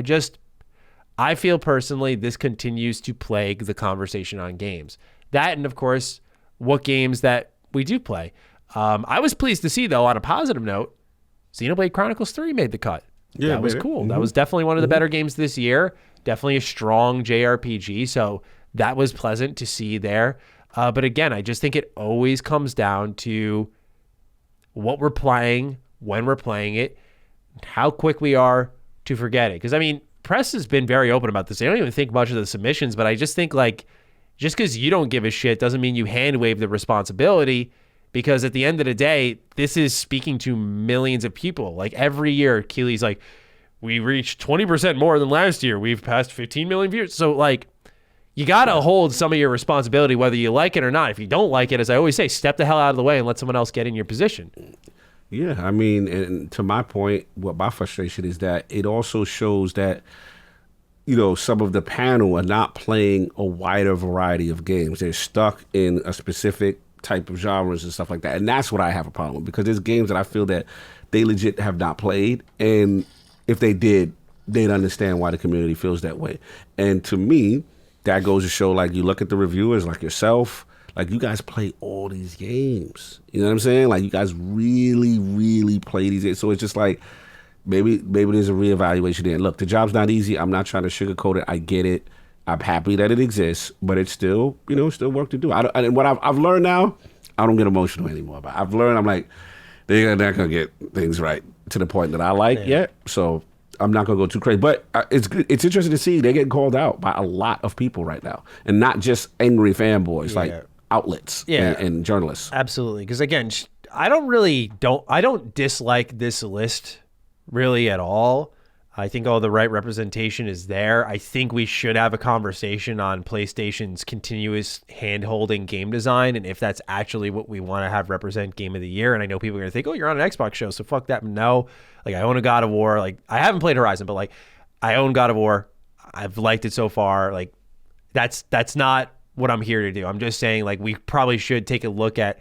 Speaker 1: I feel personally this continues to plague the conversation on games. That, and of course, what games that we do play. I was pleased to see, though, on a positive note, Xenoblade Chronicles 3 made the cut. Yeah, that was cool. That was definitely one of the better games this year. Definitely a strong JRPG, so that was pleasant to see there. But again, I just think it always comes down to what we're playing, when we're playing it, how quick we are to forget it. Because, I mean, press has been very open about this. I don't even think much of the submissions, but I just think, like, just because you don't give a shit doesn't mean you hand wave the responsibility, because at the end of the day, this is speaking to millions of people. Like, every year, Keely's like, we reached 20% more than last year. We've passed 15 million views. So, like, you got to hold some of your responsibility, whether you like it or not. If you don't like it, as I always say, step the hell out of the way and let someone else get in your position.
Speaker 2: Yeah, I mean, and to my point, what my frustration is that it also shows that, some of the panel are not playing a wider variety of games. They're stuck in a specific type of genres and stuff like that. And that's what I have a problem with, because there's games that I feel that they legit have not played. And if they did, they'd understand why the community feels that way. And to me, that goes to show, like, you look at the reviewers like yourself, like, you guys play all these games. You know what I'm saying? Like, you guys really, really play these games. So it's just like, maybe there's a reevaluation there. Look, the job's not easy. I'm not trying to sugarcoat it. I get it. I'm happy that it exists, but it's still, still work to do. And what I've learned now, I don't get emotional anymore. But I've learned, I'm like, they're not going to get things right to the point that I like yet. So I'm not going to go too crazy. But it's interesting to see they get called out by a lot of people right now. And not just angry fanboys, like outlets and journalists.
Speaker 1: Absolutely. Because, again, I don't dislike this list really at all. I think all the right representation is there. I think we should have a conversation on PlayStation's continuous hand-holding game design, and if that's actually what we want to have represent Game of the Year. And I know people are going to think, oh, you're on an Xbox show, so fuck that. No. Like, I own a God of War. Like, I haven't played Horizon, but, like, I own God of War. I've liked it so far. Like, that's not what I'm here to do. I'm just saying, like, we probably should take a look at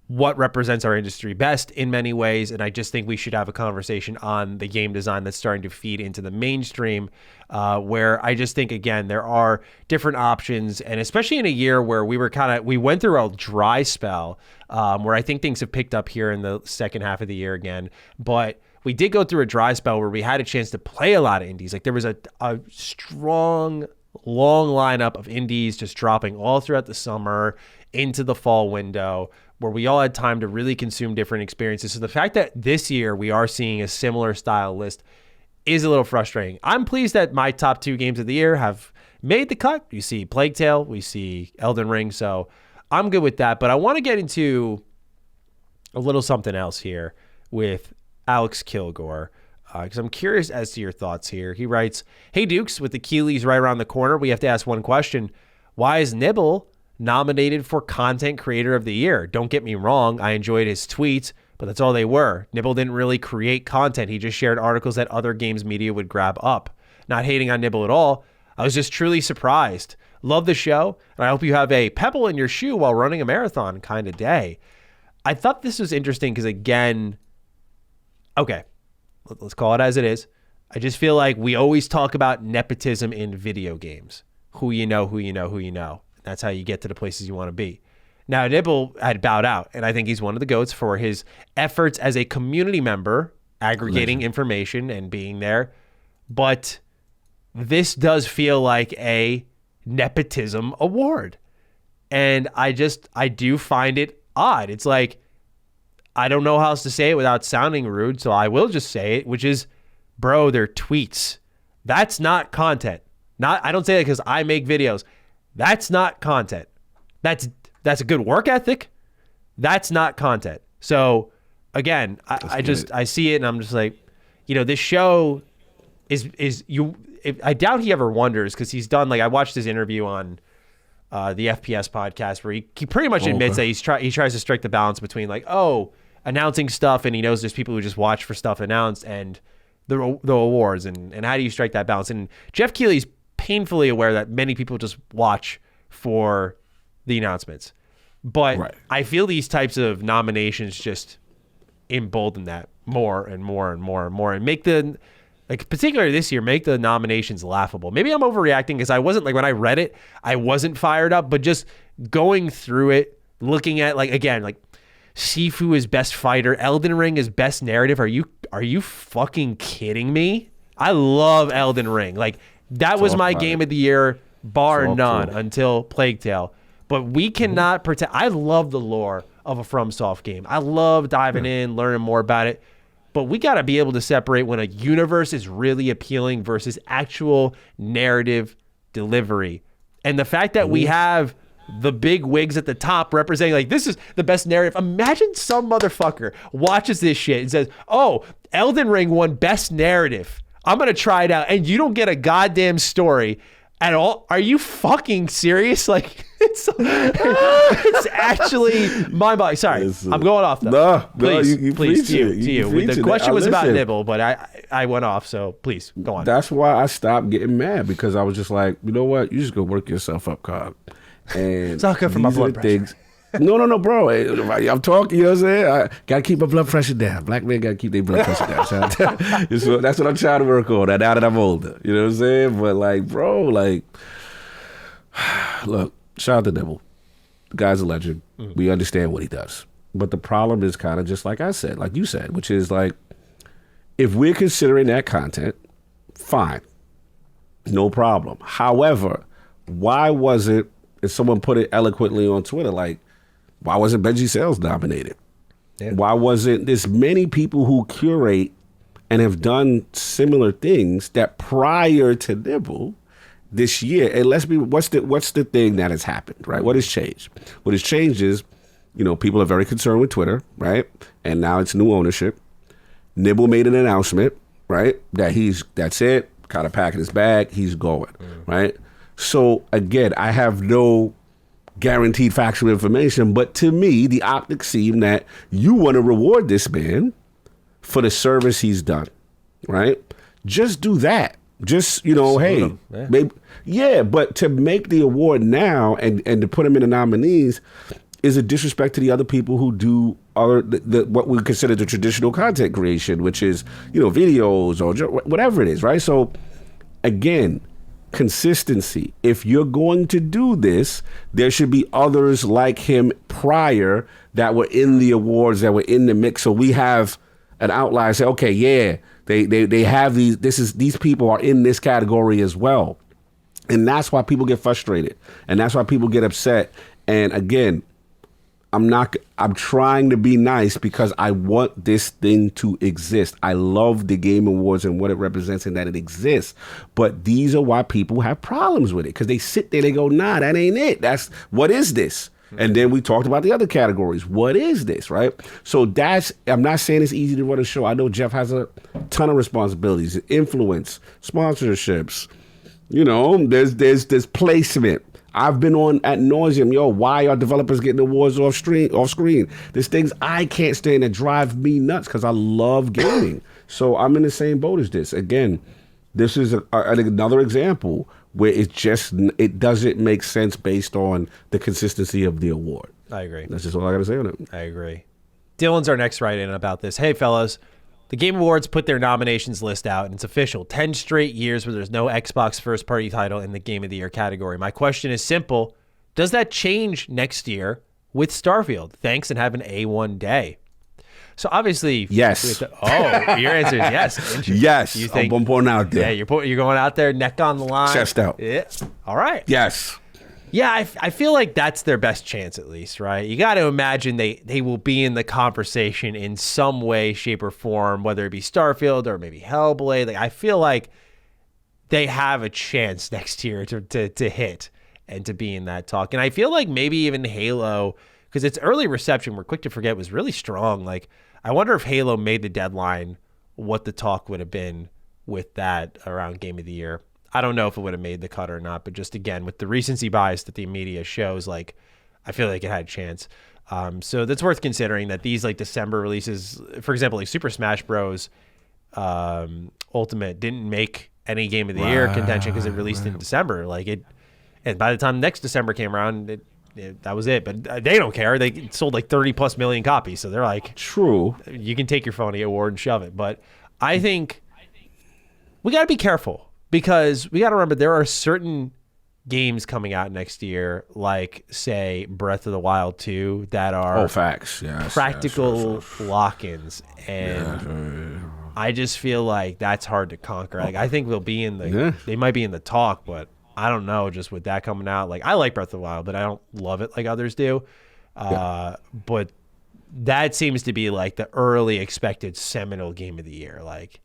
Speaker 1: what represents our industry best in many ways. And I just think we should have a conversation on the game design that's starting to feed into the mainstream, where I just think, again, there are different options. And especially in a year where we went through a dry spell, where I think things have picked up here in the second half of the year again. But we did go through a dry spell where we had a chance to play a lot of indies. Like there was a strong, long lineup of indies just dropping all throughout the summer into the fall window, where we all had time to really consume different experiences. So the fact that this year we are seeing a similar style list is a little frustrating. I'm pleased that my top 2 games of the year have made the cut. You see Plague Tale, we see Elden Ring, so I'm good with that. But I want to get into a little something else here with Alex Kilgore, because I'm curious as to your thoughts here. He writes, "Hey Dukes, with the Keeleys right around the corner, we have to ask one question. Why is Nibble nominated for Content Creator of the Year? Don't get me wrong, I enjoyed his tweets, but that's all they were. Nibble didn't really create content. He just shared articles that other games media would grab up. Not hating on Nibble at all. I was just truly surprised. Love the show, and I hope you have a pebble in your shoe while running a marathon kind of day." I thought this was interesting because, again, okay, let's call it as it is. I just feel like we always talk about nepotism in video games. Who you know, who you know, who you know. That's how you get to the places you want to be. Now, Nibble had bowed out, and I think he's one of the GOATs for his efforts as a community member, aggregating information and being there. But this does feel like a nepotism award. And I do find it odd. It's like, I don't know how else to say it without sounding rude, so I will just say it, which is, bro, they're tweets. That's not content. I don't say that because I make videos. That's not content. That's a good work ethic. That's not content. So again, I see it and I'm just like, this show I doubt he ever wonders, because he's done, like, I watched his interview on the FPS podcast where he pretty much admits that he tries to strike the balance between, like, announcing stuff, and he knows there's people who just watch for stuff announced, and the awards, and how do you strike that balance? And Jeff Keighley's painfully aware that many people just watch for the announcements. But I feel these types of nominations just embolden that more and more and more and more, and make the, like, particularly this year, make the nominations laughable. Maybe I'm overreacting because I wasn't, like, when I read it, I wasn't fired up, but just going through it, looking at, like, again, like, Sifu is best fighter, Elden Ring is best narrative. Are you fucking kidding me? I love Elden Ring. Like, that was my game of the year, bar none, until Plague Tale. But we cannot pretend. I love the lore of a FromSoft game. I love diving in, learning more about it. But we got to be able to separate when a universe is really appealing versus actual narrative delivery. And the fact that we have the big wigs at the top representing, like, this is the best narrative. Imagine some motherfucker watches this shit and says, "Oh, Elden Ring won best narrative. I'm going to try it out." And you don't get a goddamn story at all. Are you fucking serious? Like, it's actually mind-boggling. Sorry, I'm going off though.
Speaker 2: No,
Speaker 1: please, to you. The question was about Nibble, but I went off, so please go on.
Speaker 2: That's why I stopped getting mad, because I was just like, you know what? You just go work yourself up, Cog. And
Speaker 1: it's not good for my blood pressure.
Speaker 2: No, bro. I'm talking, you know what I'm saying? I got to keep my blood pressure down. Black men got to keep their blood pressure down. So that's what I'm trying to work on now that I'm older. You know what I'm saying? But, like, bro, like, look, shout out to Nibble. The guy's a legend. We understand what he does. But the problem is kind of just like I said, like you said, which is, like, if we're considering that content, fine. No problem. However, why was it, if someone put it eloquently on Twitter, like, why wasn't Benji Sales nominated? Yeah. Why wasn't there's many people who curate and have done similar things that prior to Nibble this year? And what's the thing that has happened, right? What has changed? What has changed is, people are very concerned with Twitter, right? And now it's new ownership. Nibble made an announcement, right? That's it, kind of packing his bag, he's going, right? So, again, I have no guaranteed factual information, but to me, the optics seem that you want to reward this man for the service he's done, right? Just do that. Just, hey, maybe, but to make the award now and to put him in the nominees, is a disrespect to the other people who do what we consider the traditional content creation, which is, videos or whatever it is, right? So again, consistency. If you're going to do this, there should be others like him prior that were in the awards, that were in the mix. So we have an outlier say, okay, yeah, they have these people are in this category as well. And that's why people get frustrated. And that's why people get upset. And again, I'm trying to be nice because I want this thing to exist. I love the Game Awards and what it represents and that it exists. But these are why people have problems with it, because they sit there, they go, nah, that ain't it. What is this? And then we talked about the other categories. What is this, right? So I'm not saying it's easy to run a show. I know Jeff has a ton of responsibilities, influence, sponsorships. There's placement. I've been on ad nauseum, why are developers getting awards off screen? There's things I can't stand that drive me nuts because I love gaming. So I'm in the same boat as this. Again, this is another example where it doesn't make sense based on the consistency of the award.
Speaker 1: I agree.
Speaker 2: That's just all I got to say on it.
Speaker 1: I agree. Dylan's our next write-in about this. Hey, fellas. The Game Awards put their nominations list out, and it's official. 10 straight years where there's no Xbox first-party title in the Game of the Year category. My question is simple. Does that change next year with Starfield? Thanks, and have an A1 day. So obviously...
Speaker 2: Yes.
Speaker 1: Your answer is yes.
Speaker 2: Yes.
Speaker 1: You think,
Speaker 2: I'm putting out there.
Speaker 1: Yeah, you're going out there, neck on the line.
Speaker 2: Chest out.
Speaker 1: Yeah. All right.
Speaker 2: Yes.
Speaker 1: Yeah, I feel like that's their best chance, at least, right? You got to imagine they will be in the conversation in some way, shape, or form, whether it be Starfield or maybe Hellblade. Like, I feel like they have a chance next year to hit and to be in that talk. And I feel like maybe even Halo, because its early reception, we're quick to forget, was really strong. Like, I wonder if Halo made the deadline, what the talk would have been with that around Game of the Year. I don't know if it would have made the cut or not, but just again, with the recency bias that the media shows, like, I feel like it had a chance. So that's worth considering that these like December releases, for example, like Super Smash Bros. Ultimate didn't make any Game of the Year contention because it released in December. And by the time next December came around, that was it. But they don't care. They sold like 30+ million copies. So they're like,
Speaker 2: true.
Speaker 1: You can take your phony award and shove it. But I think we got to be careful. Because we got to remember there are certain games coming out next year, like, say, Breath of the Wild 2, that are
Speaker 2: facts. Yes,
Speaker 1: practical lock-ins. And I just feel like that's hard to conquer. Like, I think they'll be they might be in the talk, but I don't know, just with that coming out. Like, I like Breath of the Wild, but I don't love it like others do. But that seems to be like the early expected seminal game of the year. Like,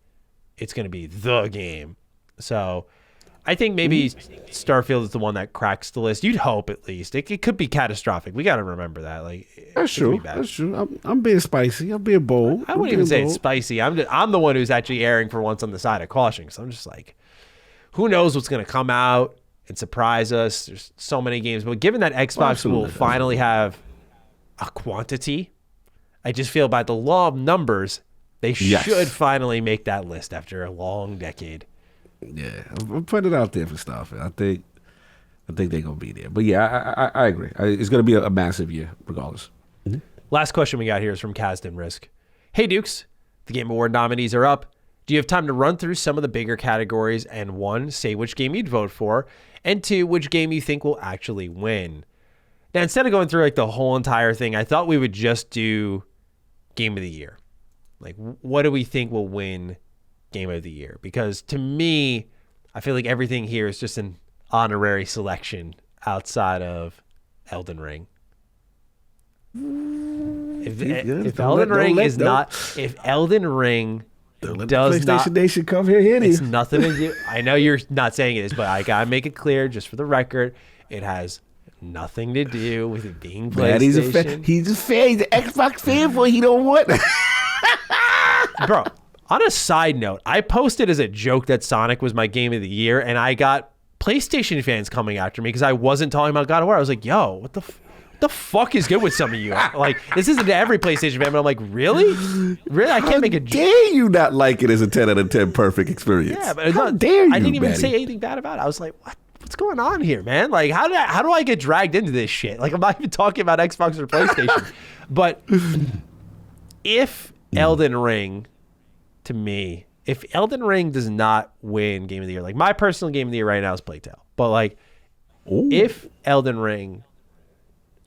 Speaker 1: it's going to be the game. So I think maybe Starfield is the one that cracks the list. You'd hope, at least. It could be catastrophic. We got to remember that. Like,
Speaker 2: that's true. That's true. I'm being spicy. I'm being bold.
Speaker 1: I wouldn't even say it's spicy. I'm the one who's actually erring for once on the side of caution. So I'm just like, who knows what's going to come out and surprise us? There's so many games. But given that Xbox will finally have a quantity, I just feel by the law of numbers, they should finally make that list after a long decade.
Speaker 2: Yeah, I'm putting it out there for Starfield. I think they're gonna be there. But yeah, I agree. It's gonna be a massive year, regardless. Mm-hmm.
Speaker 1: Last question we got here is from Kasdan Risk. Hey Dukes, the Game Award nominees are up. Do you have time to run through some of the bigger categories and 1, say which game you'd vote for, and 2, which game you think will actually win? Now, instead of going through like the whole entire thing, I thought we would just do Game of the Year. Like, what do we think will win Game of the Year? Because to me, I feel like everything here is just an honorary selection outside of Elden Ring. If Elden Ring does not,
Speaker 2: PlayStation Nation come here,
Speaker 1: it's nothing to do. I know you're not saying it is, but I gotta make it clear, just for the record, it has nothing to do with it being PlayStation.
Speaker 2: He's a fan. He's an Xbox fanboy. He don't want.
Speaker 1: Bro, on a side note, I posted as a joke that Sonic was my game of the year, and I got PlayStation fans coming after me because I wasn't talking about God of War. I was like, yo, what the fuck is good with some of you? Like, this isn't every PlayStation fan, but I'm like, really? Really? I can't make a joke.
Speaker 2: Dare you not like it as a 10 out of 10 perfect experience?
Speaker 1: Yeah, but
Speaker 2: how dare you,
Speaker 1: I didn't even say anything bad about it. I was like, what what's going on here, man? Like, how do I get dragged into this shit? Like, I'm not even talking about Xbox or PlayStation. But if Elden Ring, to me, if Elden Ring does not win Game of the Year, like my personal Game of the Year right now is Plague Tale. But like, if Elden Ring,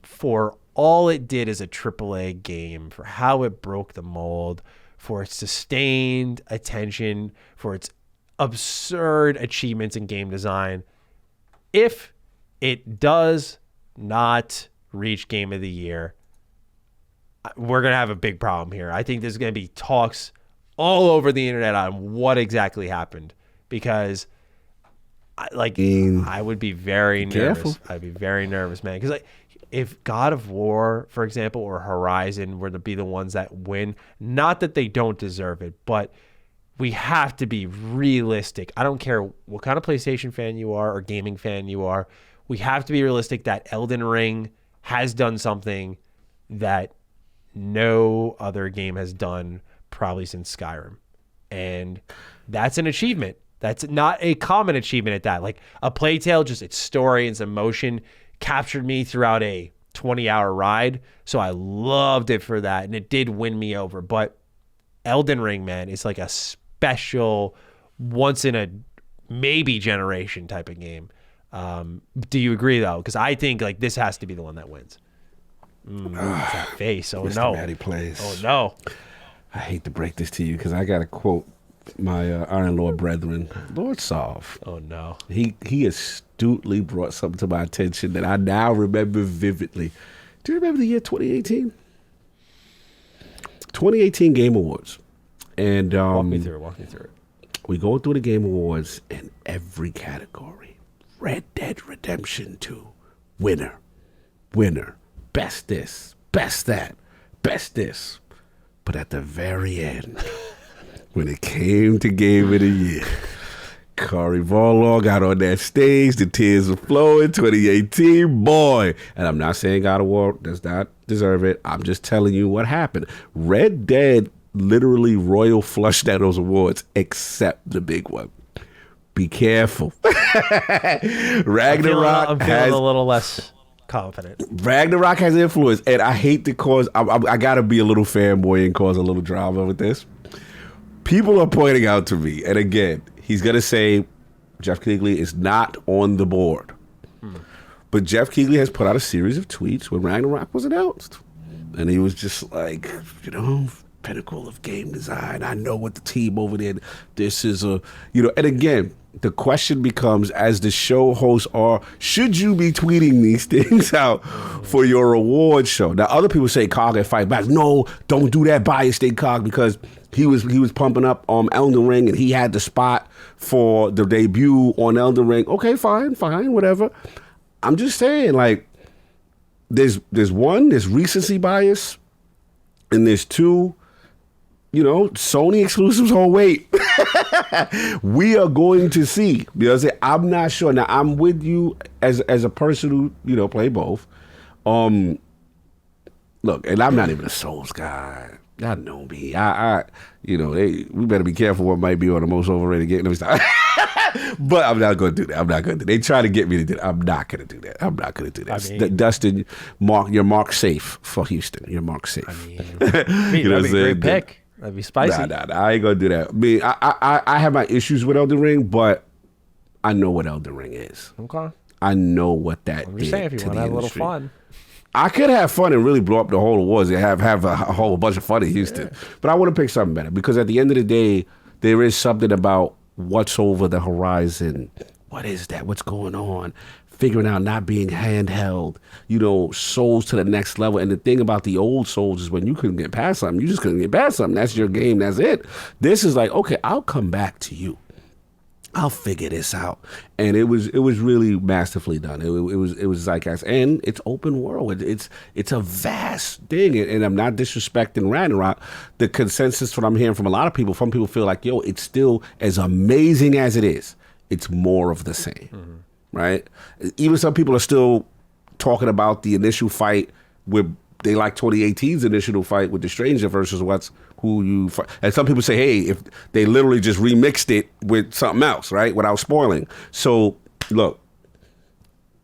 Speaker 1: for all it did as a AAA game, for how it broke the mold, for its sustained attention, for its absurd achievements in game design, if it does not reach Game of the Year, we're going to have a big problem here. I think there's going to be talks all over the internet on what exactly happened, because I would be very nervous. I'd be very nervous, man. Because like, if God of War, for example, or Horizon were to be the ones that win, not that they don't deserve it, but we have to be realistic. I don't care what kind of PlayStation fan you are or gaming fan you are. We have to be realistic that Elden Ring has done something that no other game has done probably since Skyrim. And that's an achievement. That's not a common achievement at that. Like a Plague Tale, just its story and its emotion captured me throughout a 20-hour ride. So I loved it for that. And it did win me over. But Elden Ring, man, is like a special, once in a maybe generation type of game. Do you agree, though? Because I think like this has to be the one that wins. That face. Oh,
Speaker 2: Mr.
Speaker 1: no.
Speaker 2: Matty plays.
Speaker 1: Oh, no.
Speaker 2: I hate to break this to you because I got to quote my Iron Lord brethren, Lord Solve.
Speaker 1: Oh, no.
Speaker 2: He astutely brought something to my attention that I now remember vividly. Do you remember the year 2018? 2018 Game Awards. And
Speaker 1: Walk me through it.
Speaker 2: We go through the Game Awards in every category. Red Dead Redemption 2, winner. Best this, best that, best this. But at the very end, when it came to Game of the Year, Cory Barlog got on that stage, the tears were flowing, 2018, boy. And I'm not saying God of War does not deserve it. I'm just telling you what happened. Red Dead literally royal flushed out those awards, except the big one. Be careful. Ragnarok
Speaker 1: I'm feeling a little less confident.
Speaker 2: Ragnarok has influence, and I hate to cause. I gotta be a little fanboy and cause a little drama with this. People are pointing out to me, and again, he's gonna say Jeff Keighley is not on the board, but Jeff Keighley has put out a series of tweets when Ragnarok was announced, and he was just like, pinnacle of game design. I know what the team over there. This is and again. The question becomes, as the show hosts are, should you be tweeting these things out for your award show? Now, other people say Cog and fight back. No, don't do that bias thing, Cog, because he was pumping up Elden Ring and he had the spot for the debut on Elden Ring. Okay, fine, whatever. I'm just saying, like, there's recency bias, and there's two, Sony exclusives. Oh, wait. We are going to see. I'm not sure. Now, I'm with you as a person who, play both. Look, and I'm not even a Souls guy. Y'all know me. We better be careful what might be on the most overrated game. But I'm not going to do that. They try to get me to do that. I'm not going to do that. I mean, Dustin, you're marked safe for Houston. You're marked safe.
Speaker 1: I mean, that'd be a great pick. That'd be spicy.
Speaker 2: Nah, I ain't gonna do that. I mean, I have my issues with Elden Ring, but I know what Elden Ring is.
Speaker 1: Okay.
Speaker 2: I know what that
Speaker 1: I'm
Speaker 2: did
Speaker 1: just saying, if you
Speaker 2: to
Speaker 1: want
Speaker 2: the
Speaker 1: to have a little
Speaker 2: industry.
Speaker 1: fun.
Speaker 2: I could have fun and really blow up the whole awards and have a whole bunch of fun in Houston. Yeah. But I want to pick something better, because at the end of the day, there is something about what's over the horizon. What is that? What's going on? Figuring out not being handheld, Souls to the next level. And the thing about the old Souls is when you couldn't get past something, you just couldn't get past something. That's your game. That's it. This is like, okay, I'll come back to you. I'll figure this out. And it was really masterfully done. It was zeitgeist, and it's open world. It's a vast thing. And I'm not disrespecting Ragnarok. The consensus, what I'm hearing from a lot of people, some people feel like, it's still as amazing as it is. It's more of the same. Mm-hmm. Right? Even some people are still talking about the initial fight with, they like 2018's initial fight with the Stranger versus who you fight. And some people say, hey, if they literally just remixed it with something else, right? Without spoiling. So, look,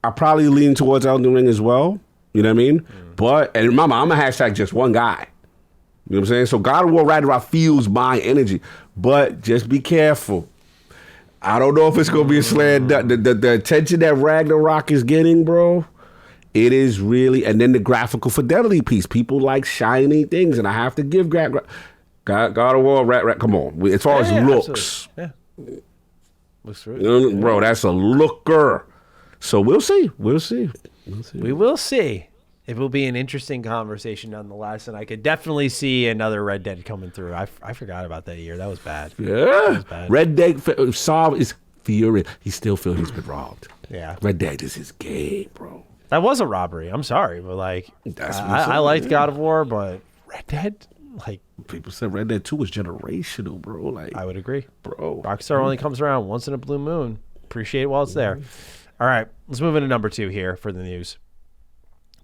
Speaker 2: I probably lean towards Elden Ring as well. You know what I mean? But, and remember, I'm a hashtag just one guy. You know what I'm saying? So God of War Ragnarok feels my energy. But just be careful. I don't know if it's going to be a slam dunk. The attention that Ragnarok is getting, bro, it is really, and then the graphical fidelity piece. People like shiny things, and I have to give God of War, come on. As far as looks.
Speaker 1: Absolutely. Yeah. Looks through it.
Speaker 2: You know, bro, that's a looker. So we'll see. We'll see.
Speaker 1: We will see. It will be an interesting conversation nonetheless, and I could definitely see another Red Dead coming through. I forgot about that year. That was bad.
Speaker 2: Yeah.
Speaker 1: Was bad.
Speaker 2: Red Dead, Saul is furious. He still feels he's been robbed.
Speaker 1: Yeah.
Speaker 2: Red Dead is his game, bro.
Speaker 1: That was a robbery. I'm sorry, but like, I liked God of War, but Red Dead, like,
Speaker 2: people said Red Dead 2 was generational, bro. Like,
Speaker 1: I would agree,
Speaker 2: bro.
Speaker 1: Rockstar only comes around once in a blue moon. Appreciate it while it's there. All right, let's move into number 2 here for the news.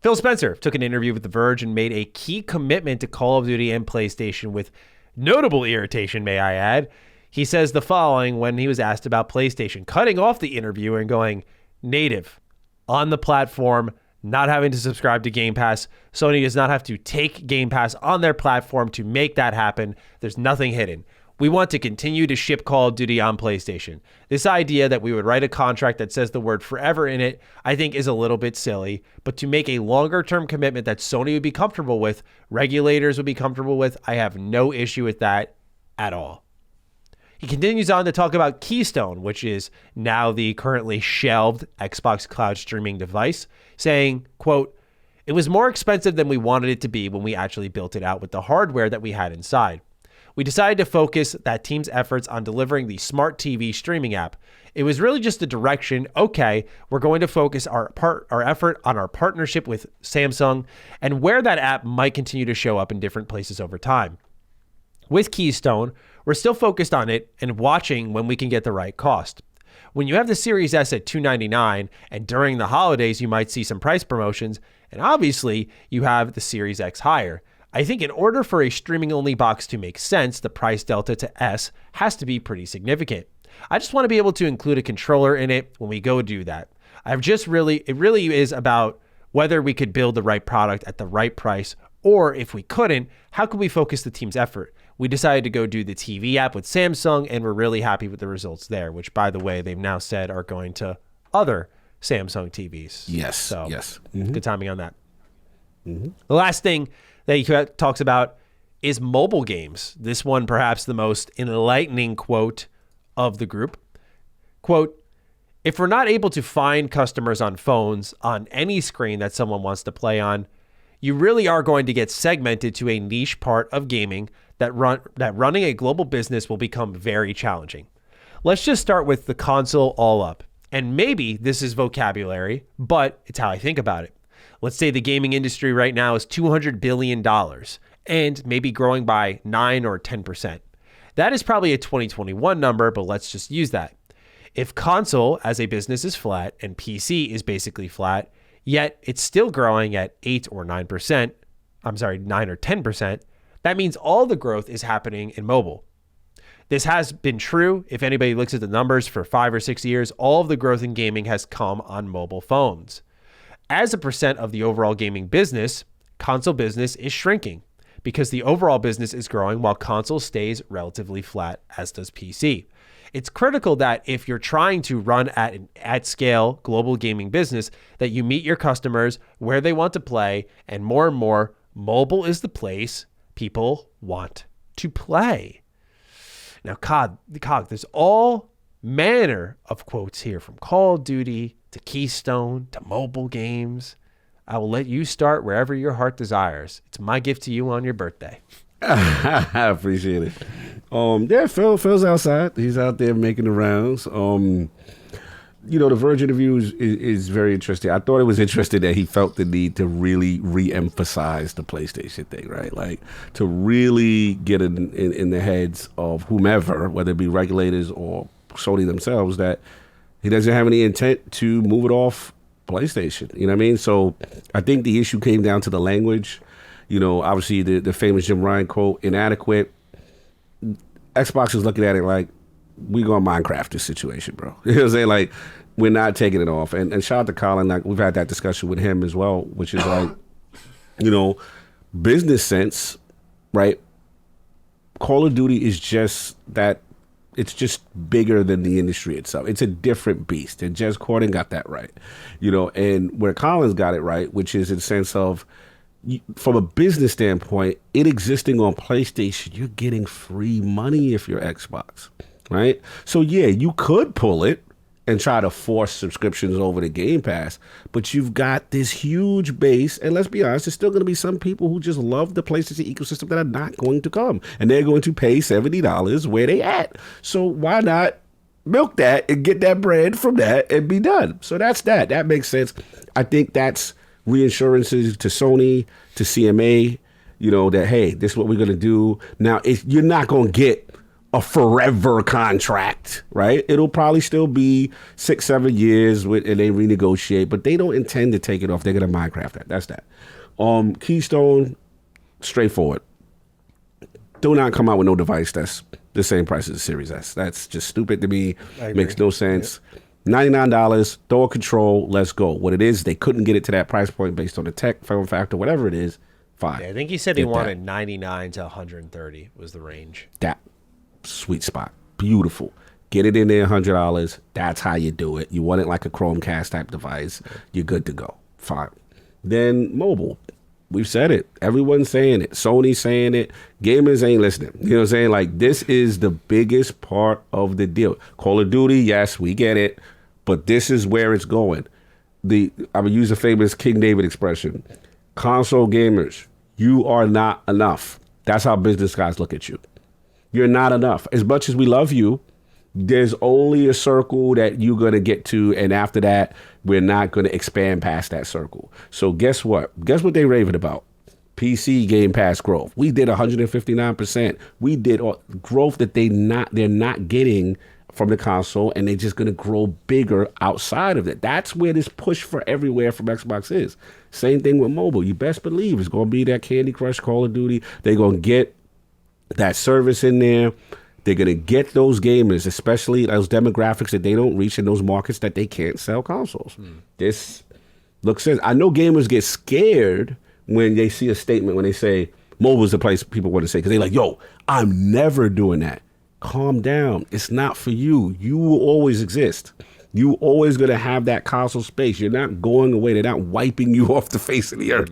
Speaker 1: Phil Spencer took an interview with The Verge and made a key commitment to Call of Duty and PlayStation with notable irritation, may I add. He says the following when he was asked about PlayStation, cutting off the interview and going, native, on the platform, not having to subscribe to Game Pass. Sony does not have to take Game Pass on their platform to make that happen. There's nothing hidden. We want to continue to ship Call of Duty on PlayStation. This idea that we would write a contract that says the word forever in it, I think is a little bit silly, but to make a longer term commitment that Sony would be comfortable with, regulators would be comfortable with, I have no issue with that at all. He continues on to talk about Keystone, which is now the currently shelved Xbox cloud streaming device, saying, quote, it was more expensive than we wanted it to be when we actually built it out with the hardware that we had inside. We decided to focus that team's efforts on delivering the smart TV streaming app. It was really just a direction. Okay, we're going to focus our effort on our partnership with Samsung and where that app might continue to show up in different places over time. With Keystone, we're still focused on it and watching when we can get the right cost. When you have the Series S at $299 and during the holidays you might see some price promotions, and obviously you have the Series X higher. I think in order for a streaming-only box to make sense, the price delta to S has to be pretty significant. I just want to be able to include a controller in it when we go do that. It really is about whether we could build the right product at the right price, or if we couldn't, how could we focus the team's effort? We decided to go do the TV app with Samsung, and we're really happy with the results there, which, by the way, they've now said are going to other Samsung TVs.
Speaker 2: Yes,
Speaker 1: so,
Speaker 2: yes.
Speaker 1: Good timing on that. The last thing that he talks about is mobile games. This one, perhaps the most enlightening quote of the group. Quote, if we're not able to find customers on phones on any screen that someone wants to play on, you really are going to get segmented to a niche part of gaming that running a global business will become very challenging. Let's just start with the console all up. And maybe this is vocabulary, but it's how I think about it. Let's say the gaming industry right now is $200 billion and maybe growing by 9 or 10%. That is probably a 2021 number, but let's just use that. If console as a business is flat and PC is basically flat, yet it's still growing at 8 or 9%, 9 or 10%, that means all the growth is happening in mobile. This has been true. If anybody looks at the numbers for 5 or 6 years, all of the growth in gaming has come on mobile phones. As a percent of the overall gaming business, console business is shrinking because the overall business is growing while console stays relatively flat, as does PC. It's critical that if you're trying to run at scale global gaming business, that you meet your customers where they want to play, and more, mobile is the place people want to play. Now, Cog, there's all manner of quotes here, from Call of Duty to Keystone to mobile games. I will let you start wherever your heart desires. It's my gift to you on your birthday.
Speaker 2: I appreciate it. Yeah, Phil's outside. He's out there making the rounds. The Verge interview is very interesting. I thought it was interesting that he felt the need to really re-emphasize the PlayStation thing, right? Like, to really get in the heads of whomever, whether it be regulators or Sony themselves, that he doesn't have any intent to move it off PlayStation. You know what I mean? So I think the issue came down to the language. Obviously the famous Jim Ryan quote, inadequate. Xbox is looking at it like, we gonna Minecraft this situation, bro. You know what I'm saying? Like, We're not taking it off. And shout out to Colin. Like, we've had that discussion with him as well, which is like, business sense, right? Call of Duty is just that. It's just bigger than the industry itself. It's a different beast. And Jez Corden got that right, and where Colin's got it right, which is in the sense of, from a business standpoint, it existing on PlayStation, you're getting free money if you're Xbox, right? So yeah, you could pull it and try to force subscriptions over to Game Pass, but you've got this huge base, and let's be honest, there's still going to be some people who just love the PlayStation ecosystem that are not going to come, and they're going to pay $70 where they at. So why not milk that and get that bread from that and be done? So that's that. That makes sense. I think that's reassurances to Sony, to CMA, that, hey, this is what we're going to do. Now, you're not going to get a forever contract, right? It'll probably still be 6-7 years and they renegotiate, but they don't intend to take it off. They're gonna Minecraft that. That's that. Keystone, straightforward. Do not come out with no device that's the same price as the Series S. That's just stupid to me. Makes no sense. Yep. $99, throw a control, let's go. What it is, they couldn't get it to that price point based on the tech, form factor, whatever it is. Fine.
Speaker 1: Yeah, I think he said he wanted 99 to 130 was the range.
Speaker 2: That sweet spot. Beautiful. Get it in there, $100. That's how you do it. You want it like a Chromecast type device. You're good to go. Fine. Then mobile. We've said it. Everyone's saying it. Sony's saying it. Gamers ain't listening. You know what I'm saying? Like, this is the biggest part of the deal. Call of Duty, yes, we get it. But this is where it's going. I'm going to use a famous King David expression. Console gamers, you are not enough. That's how business guys look at you. You're not enough. As much as we love you, there's only a circle that you're going to get to. And after that, we're not going to expand past that circle. So guess what? Guess what they raving about? PC Game Pass growth. We did 159%. We did growth that they're not getting from the console, and they're just going to grow bigger outside of it. That's where this push for everywhere from Xbox is. Same thing with mobile. You best believe it's going to be that Candy Crush, Call of Duty. They're going to get that service in there. They're going to get those gamers, especially those demographics that they don't reach in those markets that they can't sell consoles. This looks sense. I know gamers get scared when they see a statement, when they say mobile is the place people want to say, because they're like, yo, I'm never doing that. Calm down. It's not for you. You will always exist. You always going to have that console space. You're not going away. They're not wiping you off the face of the earth.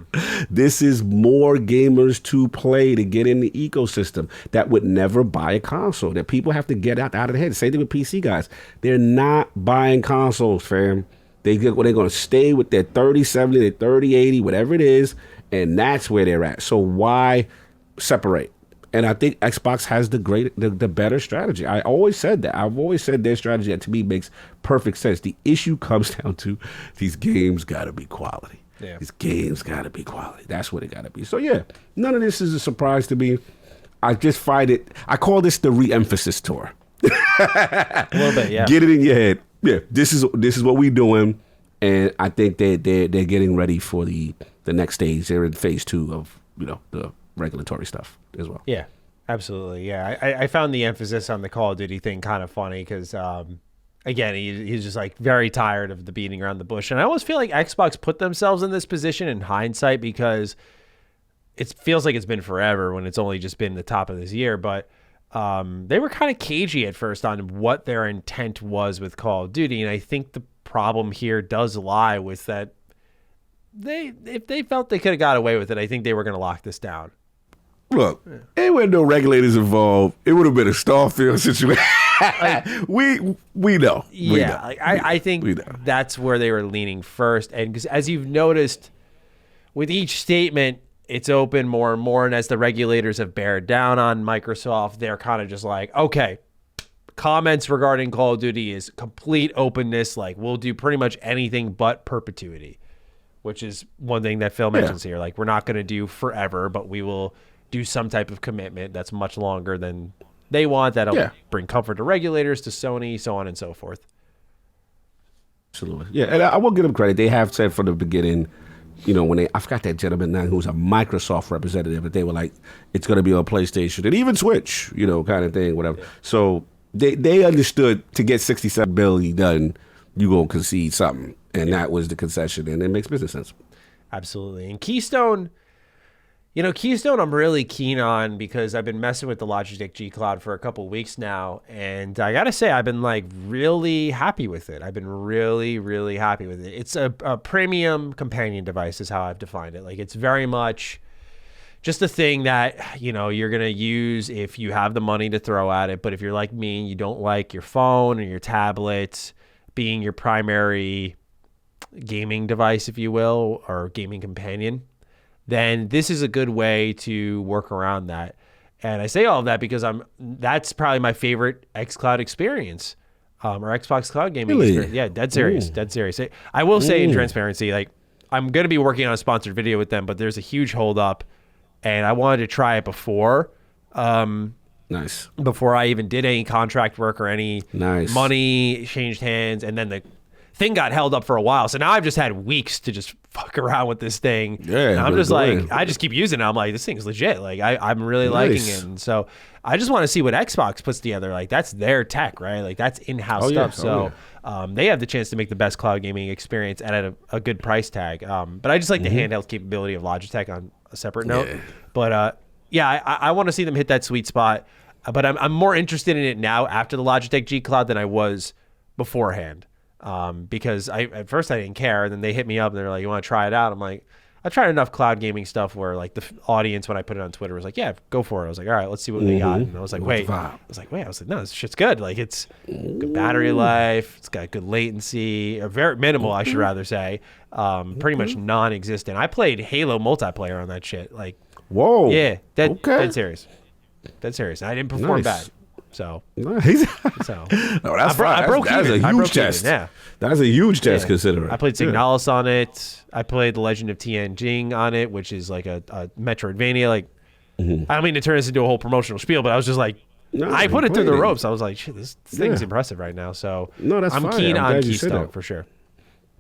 Speaker 2: This is more gamers to play, to get in the ecosystem that would never buy a console, that people have to get out of the head. Same thing with PC guys. They're not buying consoles, fam. They're going to stay with their 3070, their 3080, whatever it is, and that's where they're at. So why separate? And I think Xbox has the better strategy. I always said that. I've always said their strategy, that to me makes perfect sense. The issue comes down to these games got to be quality. Yeah. These games got to be quality. That's what it got to be. So yeah, none of this is a surprise to me. I just find it. I call this the re-emphasis tour.
Speaker 1: A little bit, yeah.
Speaker 2: Get it in your head. Yeah, this is what we're doing, and I think they're getting ready for the next stage. They're in phase 2 of the regulatory stuff as well.
Speaker 1: Yeah, absolutely. Yeah, I found the emphasis on the Call of Duty thing kind of funny because, again, he's just like very tired of the beating around the bush. And I always feel like Xbox put themselves in this position in hindsight because it feels like it's been forever when it's only just been the top of this year. But they were kind of cagey at first on what their intent was with Call of Duty. And I think the problem here does lie with that if they felt they could have got away with it, I think they were going to lock this down.
Speaker 2: Look, there were no regulators involved. It would have been a Starfield situation. We know.
Speaker 1: I think that's where they were leaning first. And because as you've noticed, with each statement, it's open more and more. And as the regulators have bared down on Microsoft, they're kind of just like, okay, comments regarding Call of Duty is complete openness. Like, we'll do pretty much anything but perpetuity, which is one thing that Phil mentions here. Like, we're not going to do forever, but we will do some type of commitment that's much longer than they want. That'll bring comfort to regulators, to Sony, so on and so forth.
Speaker 2: Absolutely. Yeah, and I will give them credit. They have said from the beginning, I forgot that gentleman now who was a Microsoft representative, but they were like, it's going to be on PlayStation and even Switch, kind of thing, whatever. Yeah. So they understood to get $67 billion done, you gonna concede something, and that was the concession, and it makes business sense.
Speaker 1: Absolutely. And Keystone, Keystone I'm really keen on because I've been messing with the Logitech G Cloud for a couple weeks now, and I gotta say I've been like really happy with it. I've been really, really happy with it. It's a premium companion device is how I've defined it. Like it's very much just a thing that, you're going to use if you have the money to throw at it. But if you're like me and you don't like your phone or your tablet being your primary gaming device, if you will, or gaming companion, then this is a good way to work around that. And I say all of that because that's probably my favorite xCloud experience, or Xbox Cloud gaming experience. Yeah, dead serious, dead serious. I will say in transparency, like I'm going to be working on a sponsored video with them, but there's a huge hold up. And I wanted to try it before.
Speaker 2: Nice.
Speaker 1: Before I even did any contract work or any money changed hands. And then the thing got held up for a while. So now I've just had weeks to just fuck around with this thing.
Speaker 2: Yeah.
Speaker 1: And I'm just like, I just keep using it. I'm like, this thing's legit. Like I'm really liking it. And so I just want to see what Xbox puts together. Like that's their tech, right? Like that's in-house stuff. So they have the chance to make the best cloud gaming experience at a good price tag. But I just like the handheld capability of Logitech on a separate note. But I want to see them hit that sweet spot. But I'm more interested in it now after the Logitech G Cloud than I was beforehand. Because at first I didn't care. And then they hit me up and they're like, you want to try it out? I'm like, I tried enough cloud gaming stuff where like the audience, when I put it on Twitter, was like, yeah, go for it. I was like, all right, let's see what they got. And I was like, wait, no, this shit's good. Like it's good battery life. It's got good latency, or very minimal, I should rather say. Pretty much non-existent. I played Halo multiplayer on that shit. Like,
Speaker 2: whoa.
Speaker 1: Yeah. Dead serious. Dead serious. I didn't perform bad. So,
Speaker 2: nice.
Speaker 1: So
Speaker 2: no, that's fine. That's a huge test.
Speaker 1: Yeah.
Speaker 2: That's a huge test considering.
Speaker 1: I played Signalis on it. I played The Legend of Tianjin on it, which is like a Metroidvania. Like, I don't mean to turn this into a whole promotional spiel, but I was just like, I put it through the ropes. I was like, shit, this thing's impressive right now. So I'm keen on Keystone for sure.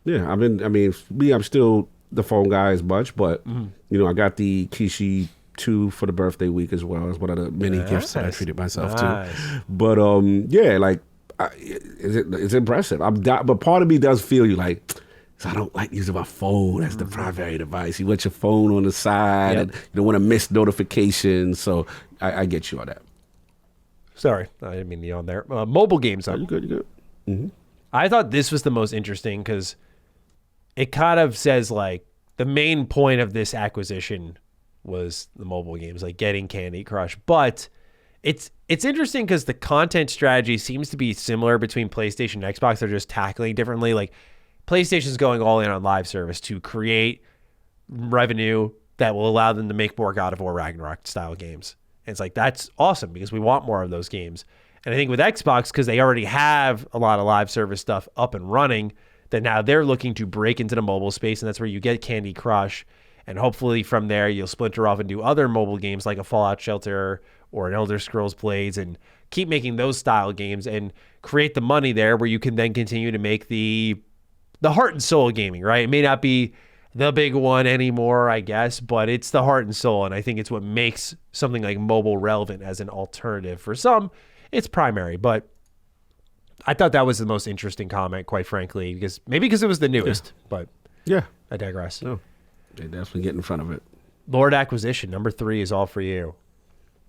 Speaker 2: Yeah, I'm still the phone guy as much, but I got the Kishi 2 for the birthday week as well as one of the many gifts that I treated myself to. But it's impressive. But part of me does feel you like, I don't like using my phone as the primary device. You want your phone on the side, and you don't want to miss notifications. So I get you on that.
Speaker 1: Sorry, I didn't mean to yawn there. Mobile games.
Speaker 2: You good.
Speaker 1: I thought this was the most interesting because it kind of says like the main point of this acquisition was the mobile games, like getting Candy Crush. But it's interesting because the content strategy seems to be similar between PlayStation and Xbox. They're just tackling differently. Like PlayStation's going all in on live service to create revenue that will allow them to make more God of War Ragnarok style games. And it's like, that's awesome because we want more of those games. And I think with Xbox, because they already have a lot of live service stuff up and running, that now they're looking to break into the mobile space, and that's where you get Candy Crush. And hopefully from there, you'll splinter off and do other mobile games like a Fallout Shelter or an Elder Scrolls Blades and keep making those style games and create the money there where you can then continue to make the heart and soul of gaming, right? It may not be the big one anymore, I guess, but it's the heart and soul. And I think it's what makes something like mobile relevant as an alternative. For some, it's primary, but I thought that was the most interesting comment, quite frankly, because it was the newest, but I digress.
Speaker 2: No. They definitely get in front of it.
Speaker 1: Lord Acquisition, number 3 is all for you.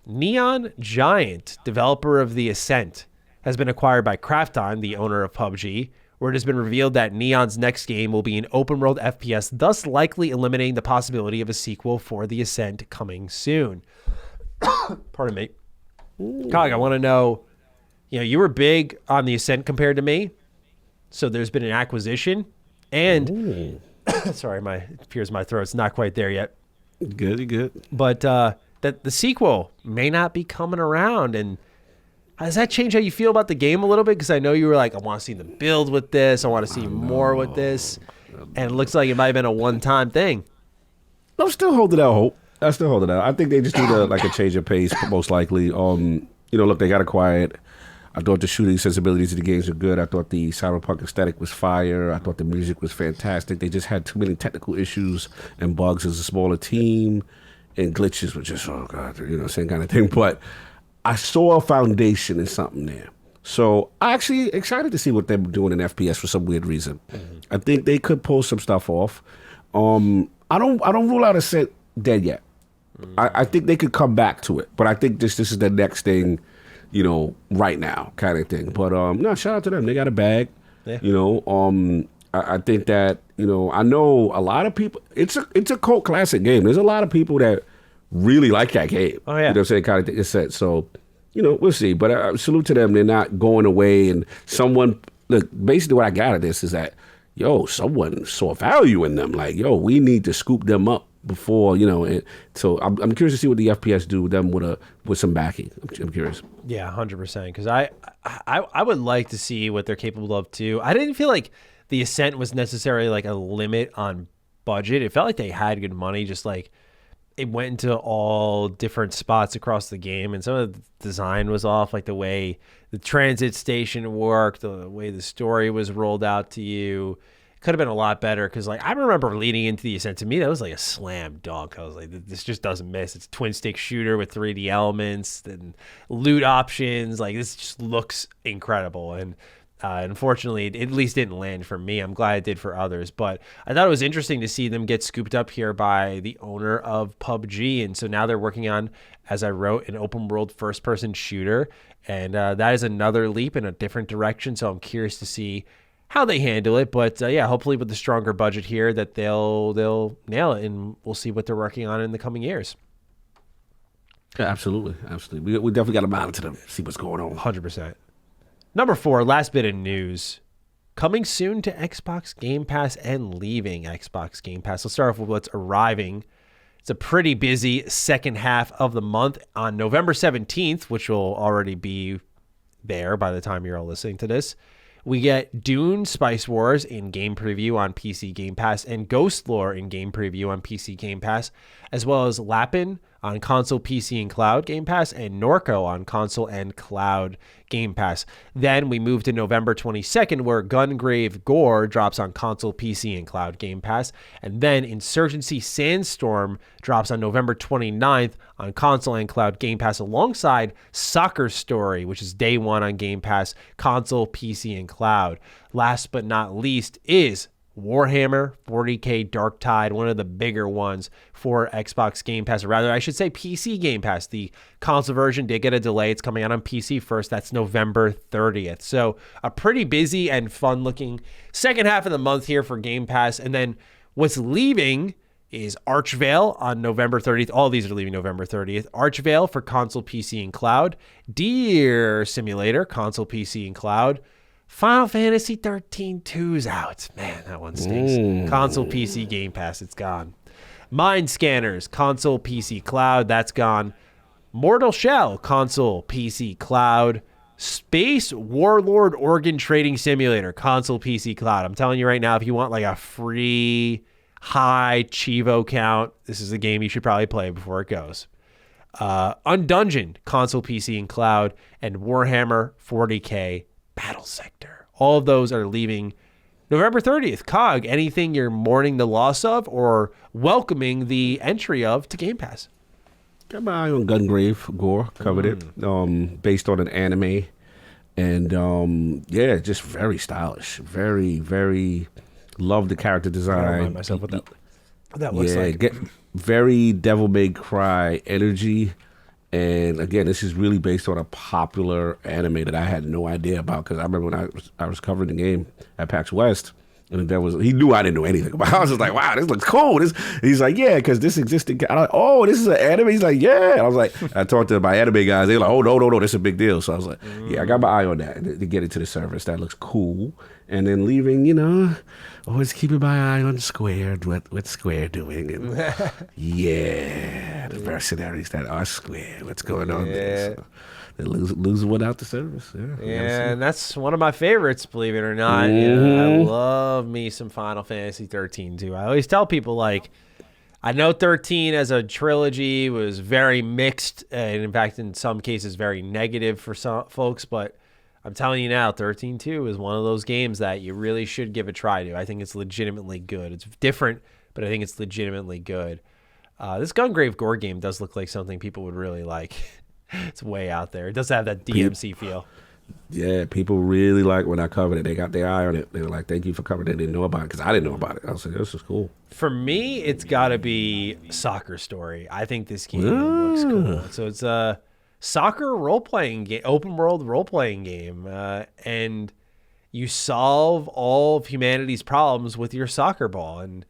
Speaker 1: Neon Giant, developer of The Ascent, has been acquired by Krafton, the owner of PUBG, where it has been revealed that Neon's next game will be an open-world FPS, thus likely eliminating the possibility of a sequel for The Ascent coming soon. Pardon me. Cog, I want to know, you were big on The Ascent compared to me, so there's been an acquisition, and... Sorry, it appears my throat's not quite there yet.
Speaker 2: Good.
Speaker 1: But that the sequel may not be coming around. And does that change how you feel about the game a little bit? Because I know you were like, I want to see them build with this. I want to see more with this. And it looks like it might have been a one-time thing.
Speaker 2: I'm still holding out hope. I think they just need a change of pace, most likely. Look, they got acquired. I thought the shooting sensibilities of the games were good. I thought the cyberpunk aesthetic was fire. I thought the music was fantastic. They just had too many technical issues and bugs as a smaller team, and glitches were just, same kind of thing. But I saw a foundation in something there. So I actually excited to see what they're doing in FPS for some weird reason. I think they could pull some stuff off. I don't rule out Ascent dead yet. I think they could come back to it, but I think this is the next thing, right now kind of thing. But no, shout out to them. They got a bag.
Speaker 1: Yeah.
Speaker 2: I think that I know a lot of people. It's a cult classic game. There's a lot of people that really like that game.
Speaker 1: Oh yeah.
Speaker 2: Kind of thing. It's set. So we'll see. But salute to them. They're not going away. And someone look. Basically, what I got of this is that someone saw value in them. Like we need to scoop them up before And so I'm curious to see what the FPS do with them with some backing. I'm curious.
Speaker 1: Yeah, 100%. Because I would like to see what they're capable of too. I didn't feel like the Ascent was necessarily like a limit on budget. It felt like they had good money, just like it went into all different spots across the game, and some of the design was off, like the way the transit station worked, the way the story was rolled out to you. Could have been a lot better, because like I remember leading into the Ascent, to me that was like a slam dunk. I was like, this just doesn't miss. It's a twin stick shooter with 3D elements and loot options. Like this just looks incredible, and unfortunately it at least didn't land for me. I'm glad it did for others, but I thought it was interesting to see them get scooped up here by the owner of PUBG, and so now they're working on, as I wrote, an open world first person shooter, and that is another leap in a different direction. So I'm curious to see how they handle it, but hopefully with the stronger budget here that they'll nail it, and we'll see what they're working on in the coming years.
Speaker 2: Yeah, absolutely. We definitely got to monitor them, see what's going on.
Speaker 1: 100%. Number 4, last bit of news. Coming soon to Xbox Game Pass and leaving Xbox Game Pass. Let's start off with what's arriving. It's a pretty busy second half of the month. On November 17th, which will already be there by the time you're all listening to this, we get Dune Spice Wars in game preview on PC Game Pass and Ghost Lore in game preview on PC Game Pass, as well as Lapin on console, PC, and cloud Game Pass, and Norco on console and cloud Game Pass. Then we move to November 22nd, where Gungrave Gore drops on console, PC, and cloud Game Pass. And then Insurgency Sandstorm drops on November 29th on console and cloud Game Pass, alongside Soccer Story, which is day one on Game Pass, console, PC, and cloud. Last but not least is Warhammer 40K Dark Tide, one of the bigger ones for Xbox Game Pass, or rather I should say PC Game Pass. The console version did get a delay. It's coming out on PC first. That's November 30th. So a pretty busy and fun looking second half of the month here for Game Pass. And then what's leaving is Archvale on November 30th. All of these are leaving November 30th. Archvale for console, PC, and cloud. Deer Simulator, console, PC, and cloud. Final Fantasy 13 2's out. Man, that one stinks. Console, PC, Game Pass, it's gone. Mind Scanners, console, PC, cloud, that's gone. Mortal Shell, console, PC, cloud. Space Warlord Organ Trading Simulator, console, PC, cloud. I'm telling you right now, if you want like a free high Chivo count, this is a game you should probably play before it goes. Undungeon, console, PC, and cloud. And Warhammer 40K Battle Sector. All of those are leaving November 30th. Cog, anything you're mourning the loss of or welcoming the entry of to Game Pass?
Speaker 2: Got my eye on Gungrave Gore, covered it, based on an anime. And just very stylish. Very, very love the character design.
Speaker 1: I remind myself what that looks like.
Speaker 2: Get very Devil May Cry energy. And again, this is really based on a popular anime that I had no idea about, because I remember when I was covering the game at PAX West, and he knew I didn't know anything about it. I was just like, wow, this looks cool. He's like, yeah, because this existed. I'm like, oh, this is an anime? He's like, yeah. And I was like, I talked to my anime guys. They were like, oh, no, this is a big deal. So I was like, yeah, I got my eye on that to get into the service. That looks cool. And then leaving, always keeping my eye on Square, what Square doing. And the mercenaries that are Square. What's going on there? So they lose one out the service.
Speaker 1: Yeah, and that's one of my favorites, believe it or not. I love me some Final Fantasy 13 too. I always tell people, like, I know 13 as a trilogy was very mixed, and in fact, in some cases, very negative for some folks, but I'm telling you now, 13-2 is one of those games that you really should give a try to. I think it's legitimately good. It's different, but I think it's legitimately good. This Gungrave Gore game does look like something people would really like. It's way out there. It does have that DMC feel.
Speaker 2: Yeah, people really like when I covered it. They got their eye on it. They were like, "Thank you for covering it." They didn't know about it because I didn't know about it. I was like, "This is cool."
Speaker 1: For me, it's got to be Soccer Story. I think this game looks cool. So it's a soccer role-playing game, open world role-playing game, and you solve all of humanity's problems with your soccer ball, and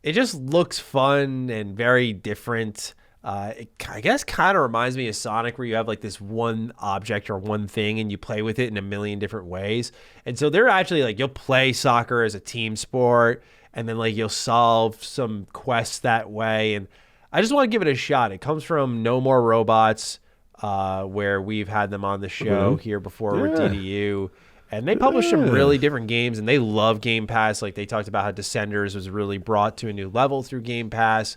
Speaker 1: it just looks fun and very different. I guess kind of reminds me of Sonic, where you have like this one object or one thing and you play with it in a million different ways. And so they're actually like, you'll play soccer as a team sport, and then like you'll solve some quests that way. And I just want to give it a shot. It comes from No More Robots, where we've had them on the show here before with DDU. And they publish some really different games, and they love Game Pass. Like they talked about how Descenders was really brought to a new level through Game Pass.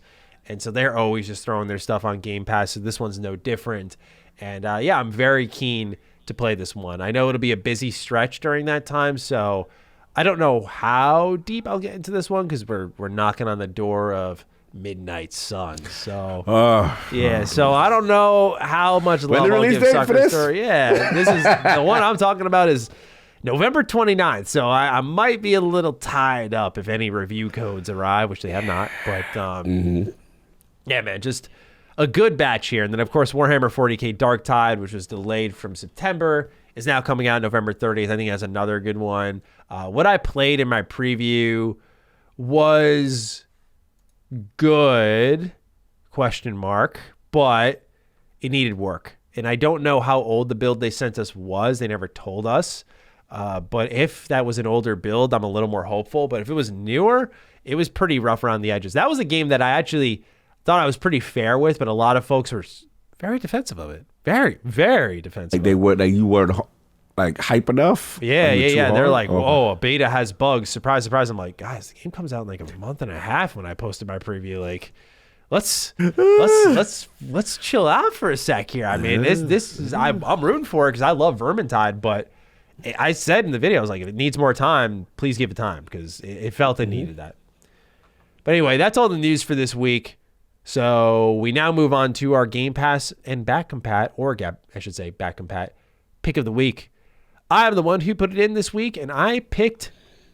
Speaker 1: And so they're always just throwing their stuff on Game Pass. So this one's no different. And yeah, I'm very keen to play this one. I know it'll be a busy stretch during that time. So I don't know how deep I'll get into this one because we're knocking on the door of Midnight Sun. So so I don't know how much love I'll give Soccer Story. Yeah, this is the one I'm talking about is November 29th. So I might be a little tied up if any review codes arrive, which they have not. But yeah, man, just a good batch here. And then, of course, Warhammer 40K Dark Tide, which was delayed from September, is now coming out November 30th. I think that's another good one. What I played in my preview was good, but it needed work. And I don't know how old the build they sent us was. They never told us. But if that was an older build, I'm a little more hopeful. But if it was newer, it was pretty rough around the edges. That was a game that I actually thought I was pretty fair with, but a lot of folks were very defensive of it. Very, very defensive.
Speaker 2: Like you weren't like hype enough.
Speaker 1: Yeah. They're like, "Whoa, a beta has bugs." Surprise, surprise. I'm like, guys, the game comes out in like a month and a half. When I posted my preview, like, let's chill out for a sec here. I mean, this is I'm rooting for it because I love Vermintide, but I said in the video, I was like, if it needs more time, please give it time because it felt it needed that. But anyway, that's all the news for this week. So we now move on to our Game Pass and back compat pick of the week. I am the one who put it in this week, and I picked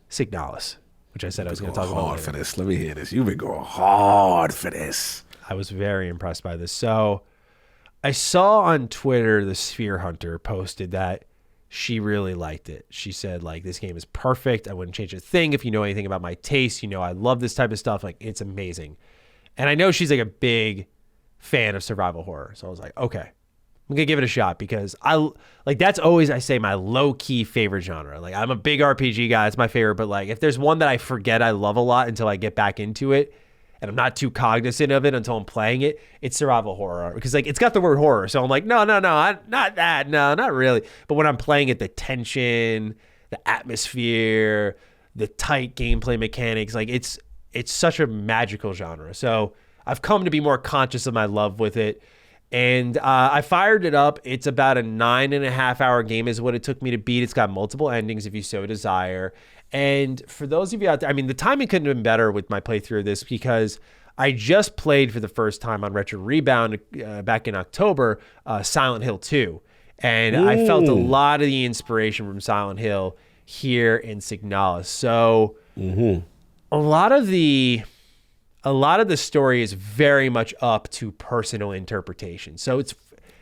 Speaker 1: Signalis, which I said I was going to talk about
Speaker 2: hard for this. Let me hear this. You've been going hard for this.
Speaker 1: I was very impressed by this. So I saw on Twitter the Sphere Hunter posted that she really liked it. She said, like, this game is perfect. I wouldn't change a thing. If you know anything about my taste, you know I love this type of stuff. Like, it's amazing. And I know she's like a big fan of survival horror. So I was like, okay, I'm going to give it a shot because that's always, I say, my low-key favorite genre. Like, I'm a big RPG guy. It's my favorite. But like, if there's one that I forget I love a lot until I get back into it, and I'm not too cognizant of it until I'm playing it, it's survival horror. Because like, it's got the word horror. So I'm like, no, not that. No, not really. But when I'm playing it, the tension, the atmosphere, the tight gameplay mechanics, like it's such a magical genre. So I've come to be more conscious of my love with it. And I fired it up. It's about a 9.5 hour game is what it took me to beat. It's got multiple endings if you so desire. And for those of you out there, I mean, the timing couldn't have been better with my playthrough of this because I just played for the first time on Retro Rebound back in October, Silent Hill 2. And I felt a lot of the inspiration from Silent Hill here in Signalis. So a lot of the story is very much up to personal interpretation. So it's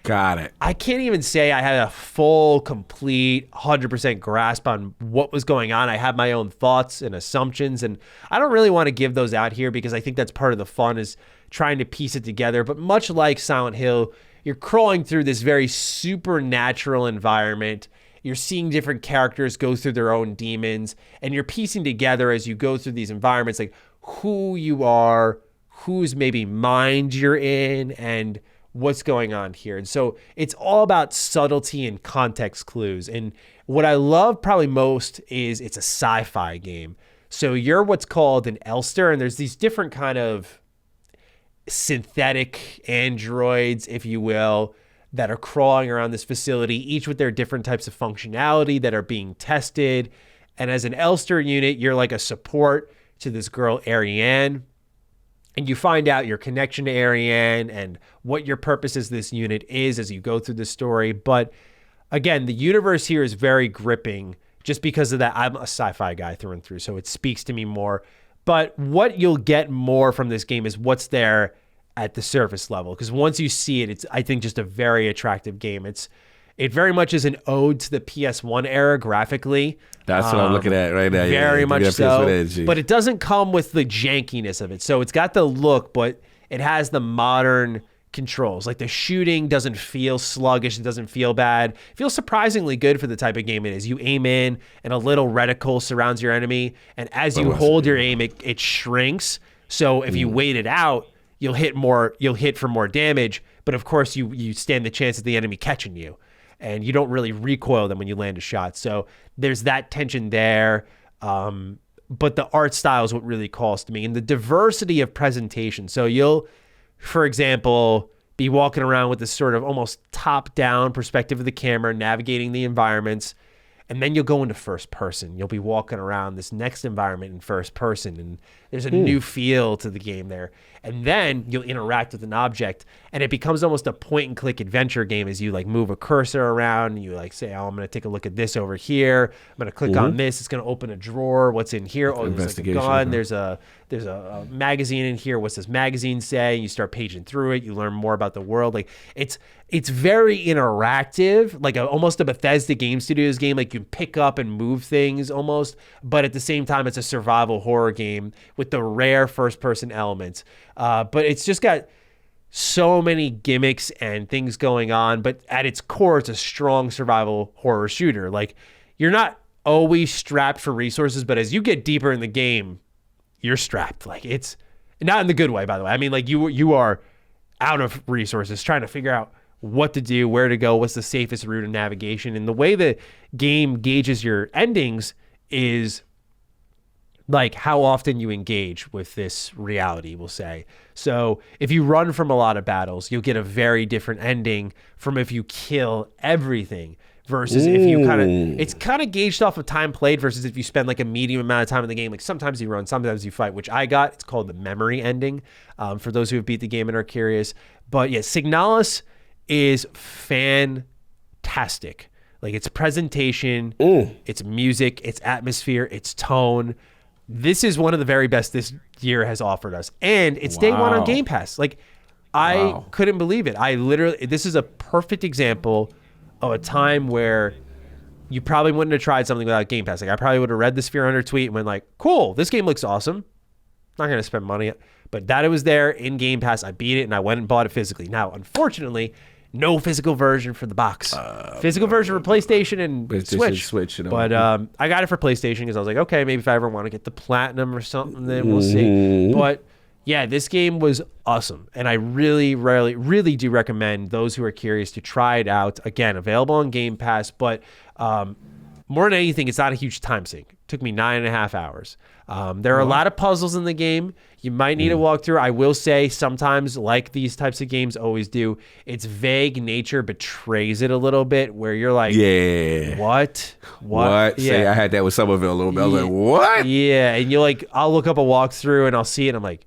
Speaker 2: got it.
Speaker 1: I can't even say I had a full, complete, 100% grasp on what was going on. I have my own thoughts and assumptions, and I don't really want to give those out here because I think that's part of the fun is trying to piece it together. But much like Silent Hill, you're crawling through this very supernatural environment. You're seeing different characters go through their own demons, and you're piecing together as you go through these environments, like who you are, whose maybe mind you're in, and what's going on here. And so it's all about subtlety and context clues. And what I love probably most is it's a sci-fi game. So you're what's called an Elster, and there's these different kind of synthetic androids, if you will, that are crawling around this facility, each with their different types of functionality that are being tested. And as an Elster unit, you're like a support to this girl, Ariane. And you find out your connection to Ariane and what your purpose as this unit is as you go through the story. But again, the universe here is very gripping just because of that. I'm a sci-fi guy through and through, so it speaks to me more. But what you'll get more from this game is what's there at the surface level. Because once you see it, it's, I think, just a very attractive game. It very much is an ode to the PS1 era graphically.
Speaker 2: That's what I'm looking at right now.
Speaker 1: Very much so. But it doesn't come with the jankiness of it. So it's got the look, but it has the modern controls. Like the shooting doesn't feel sluggish. It doesn't feel bad. It feels surprisingly good for the type of game it is. You aim in and a little reticle surrounds your enemy. And as you hold your aim, it shrinks. So if you wait it out, you'll hit for more damage. But of course you stand the chance of the enemy catching you. And you don't really recoil them when you land a shot. So there's that tension there. But the art style is what really calls to me. And the diversity of presentation. So you'll, for example, be walking around with this sort of almost top-down perspective of the camera, navigating the environments. And then you'll go into first person. You'll be walking around this next environment in first person. And there's a new feel to the game there. And then you'll interact with an object. And it becomes almost a point-and-click adventure game as you like move a cursor around. And you like say, oh, I'm going to take a look at this over here. I'm going to click on this. It's going to open a drawer. What's in here? Oh, there's like a gun. There's a magazine in here. What's this magazine say? You start paging through it. You learn more about the world. Like it's very interactive, like almost a Bethesda Game Studios game. Like you can pick up and move things almost, but at the same time, it's a survival horror game with the rare first-person elements. But it's just got so many gimmicks and things going on. But at its core, it's a strong survival horror shooter. Like you're not always strapped for resources, but as you get deeper in the game, you're strapped. Like it's not in the good way, by the way. I mean, like you are out of resources trying to figure out what to do, where to go, what's the safest route of navigation. And the way the game gauges your endings is like how often you engage with this reality, we'll say. So if you run from a lot of battles, you'll get a very different ending from if you kill everything versus if you it's kind of gauged off of time played versus if you spend like a medium amount of time in the game. Like sometimes you run, sometimes you fight, which I got. It's called the memory ending for those who have beat the game and are curious. But yeah, Signalis is fantastic. Like its presentation, its music, its atmosphere, its tone. This is one of the very best this year has offered us. And it's day one on Game Pass. Like I couldn't believe it. This is a perfect example of a time where you probably wouldn't have tried something without Game Pass. Like I probably would have read the Sphere Hunter tweet and went like, cool, this game looks awesome. Not going to spend money. But that it was there in Game Pass. I beat it and I went and bought it physically. Now, unfortunately, no physical version for the box. Physical version for PlayStation and Switch. But I got it for PlayStation because I was like, okay, maybe if I ever want to get the Platinum or something, then we'll see. But yeah, this game was awesome. And I really do recommend those who are curious to try it out. Again, available on Game Pass. But more than anything, it's not a huge time sink. It took me 9.5 hours. There are a lot of puzzles in the game. You might need to walk through. I will say sometimes, like these types of games always do, its vague nature betrays it a little bit where you're like, what? Yeah.
Speaker 2: Say I had that with Somerville a little bit. I was like, what?
Speaker 1: Yeah. And you're like, I'll look up a walkthrough and I'll see it. And I'm like,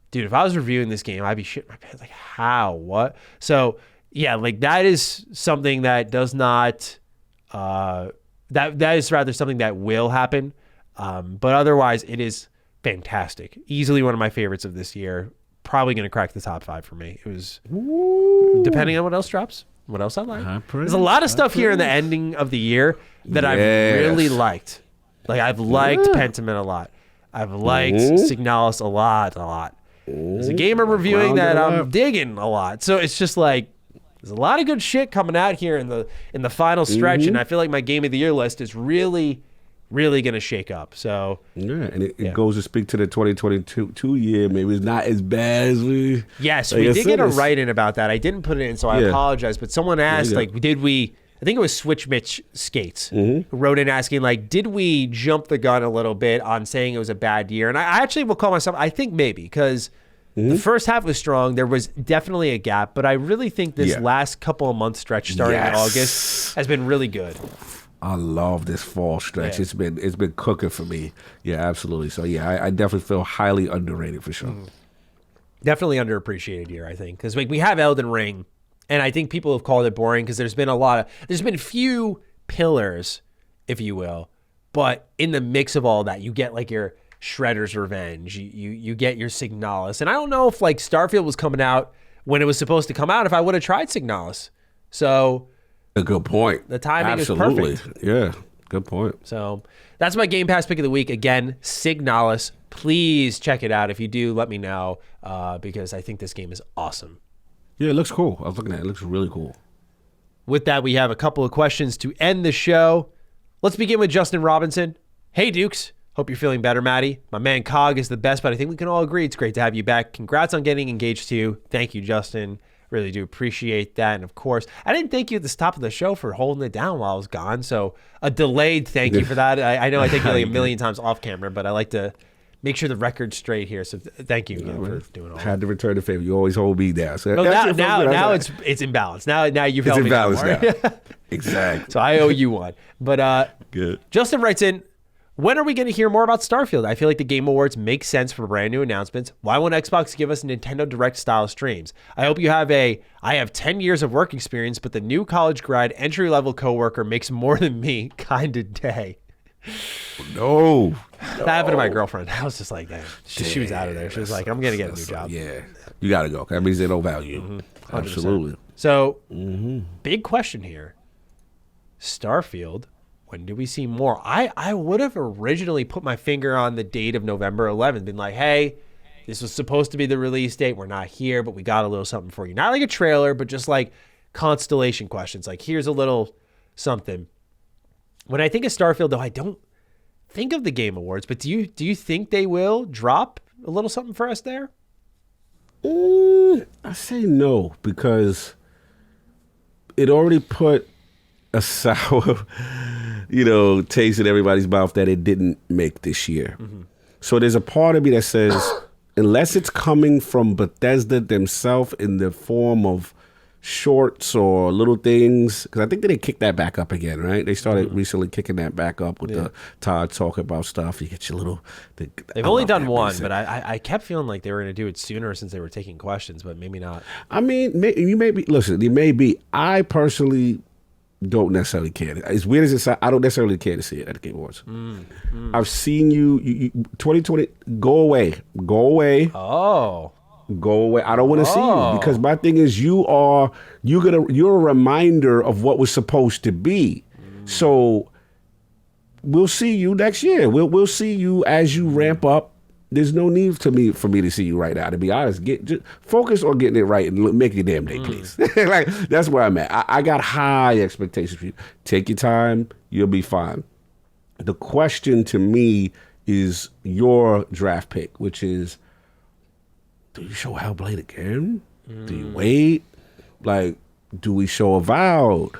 Speaker 1: dude, if I was reviewing this game, I'd be shitting my pants. Like, how? What? So yeah, like that is something that does not, that is rather something that will happen. But otherwise, it is fantastic. Easily one of my favorites of this year. Probably going to crack the top 5 for me. It was, depending on what else drops, what else I like. There's a lot of stuff here in the ending of the year that I've really liked. Like, I've liked Pentiment a lot. I've liked Signalis a lot. There's a game I'm reviewing that I'm digging a lot. So it's just like, there's a lot of good shit coming out here in the final stretch, and I feel like my game of the year list is really going to shake up. So
Speaker 2: and it goes to speak to the 2022 year. Maybe it's not as bad as we.
Speaker 1: Yes, we did get a write-in about that. I didn't put it in, so I apologize. But someone asked, like, did we? I think it was Switch Mitch Skates who wrote in asking, like, did we jump the gun a little bit on saying it was a bad year? And I actually will call myself. I think maybe because. The first half was strong. There was definitely a gap, but I really think this last couple of months stretch starting in August has been really good.
Speaker 2: I love this fall stretch. It's been cooking for me. Yeah, absolutely. So yeah, I definitely feel highly underrated for sure.
Speaker 1: Definitely underappreciated here, I think, because we have Elden Ring And I think people have called it boring because there's been few pillars, if you will, but in the mix of all that, you get like your Shredder's Revenge, you get your Signalis. And I don't know if like Starfield was coming out when it was supposed to come out, if I would have tried Signalis. So
Speaker 2: a good point.
Speaker 1: The timing
Speaker 2: Absolutely.
Speaker 1: is perfect.
Speaker 2: Yeah, good point.
Speaker 1: So that's my Game Pass pick of the week. Again, Signalis. Please check it out. If you do, let me know because I think this game is awesome.
Speaker 2: Yeah, it looks cool. I was looking at it. It looks really cool.
Speaker 1: With that, we have a couple of questions to end the show. Let's begin with Justin Robinson. Hey, Dukes. Hope you're feeling better, Maddie. My man Cog is the best, but I think we can all agree it's great to have you back. Congrats on getting engaged too. Thank you, Justin. Really do appreciate that. And of course, I didn't thank you at the top of the show for holding it down while I was gone. So a delayed thank you for that. I know I thank you like a million times off camera, but I like to make sure the record's straight here. So thank you again for doing all that.
Speaker 2: Had to return the favor. You always hold me down. So
Speaker 1: no, now it's imbalanced. Now you've helped me
Speaker 2: imbalanced now. Exactly.
Speaker 1: So I owe you one. But
Speaker 2: good.
Speaker 1: Justin writes in, when are we going to hear more about Starfield? I feel like the Game Awards make sense for brand new announcements. Why won't Xbox give us Nintendo Direct style streams? I hope you have I have 10 years of work experience, but the new college grad entry-level coworker makes more than me kind of day.
Speaker 2: No.
Speaker 1: That happened to my girlfriend. I was just like, damn. She was out of there. She was like, I'm going to get a new job.
Speaker 2: Yeah. You got to go. That means they don't value you. 100%. Absolutely.
Speaker 1: So, big question here. Starfield. When do we see more? I would have originally put my finger on the date of November 11th, been like, hey, this was supposed to be the release date. We're not here, but we got a little something for you. Not like a trailer, but just like constellation questions. Like, here's a little something. When I think of Starfield, though, I don't think of the Game Awards, but do you think they will drop a little something for us there?
Speaker 2: I say no, because it already put a sour taste in everybody's mouth that it didn't make this year. So there's a part of me that says, unless it's coming from Bethesda themselves in the form of shorts or little things, because I think they kicked that back up again, right? They started recently kicking that back up with the Todd talking about stuff. You get your little...
Speaker 1: They've only done one, but I kept feeling like they were going to do it sooner since they were taking questions, but maybe not.
Speaker 2: I mean, you may be... Listen, it may be... I personally... don't necessarily care. As weird as it sounds, I don't necessarily care to see it at the Game Awards. I've seen you 2020, go away.
Speaker 1: Oh.
Speaker 2: Go away. I don't want to see you, because my thing is you're a reminder of what was supposed to be. So we'll see you next year. We'll see you as you ramp up. There's no need for me to see you right now, to be honest. Just focus on getting it right and make your damn day, please. Like, that's where I'm at. I got high expectations for you. Take your time. You'll be fine. The question to me is your draft pick, which is, do you show Hellblade again? Do you wait? Like, do we show Avowed?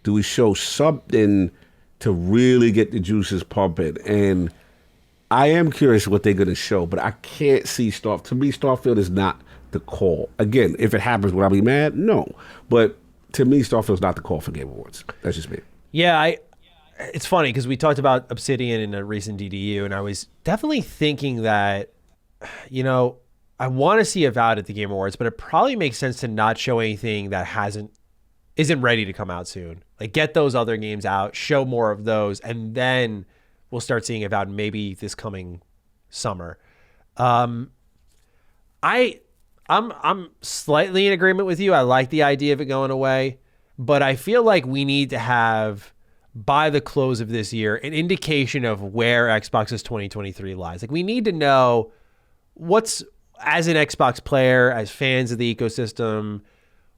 Speaker 2: Do we show something to really get the juices pumping? And I am curious what they're going to show, but I can't see to me, Starfield is not the call. Again, if it happens, will I be mad? No. But to me, Starfield's not the call for Game Awards. That's just me.
Speaker 1: Yeah, it's funny because we talked about Obsidian in a recent DDU, and I was definitely thinking that, I want to see Avowed at the Game Awards, but it probably makes sense to not show anything that isn't ready to come out soon. Like, get those other games out, show more of those, and then we'll start seeing Avowed maybe this coming summer. I'm slightly in agreement with you. I like the idea of it going away, but I feel like we need to have, by the close of this year, an indication of where Xbox's 2023 lies. Like, we need to know what's, as an Xbox player, as fans of the ecosystem,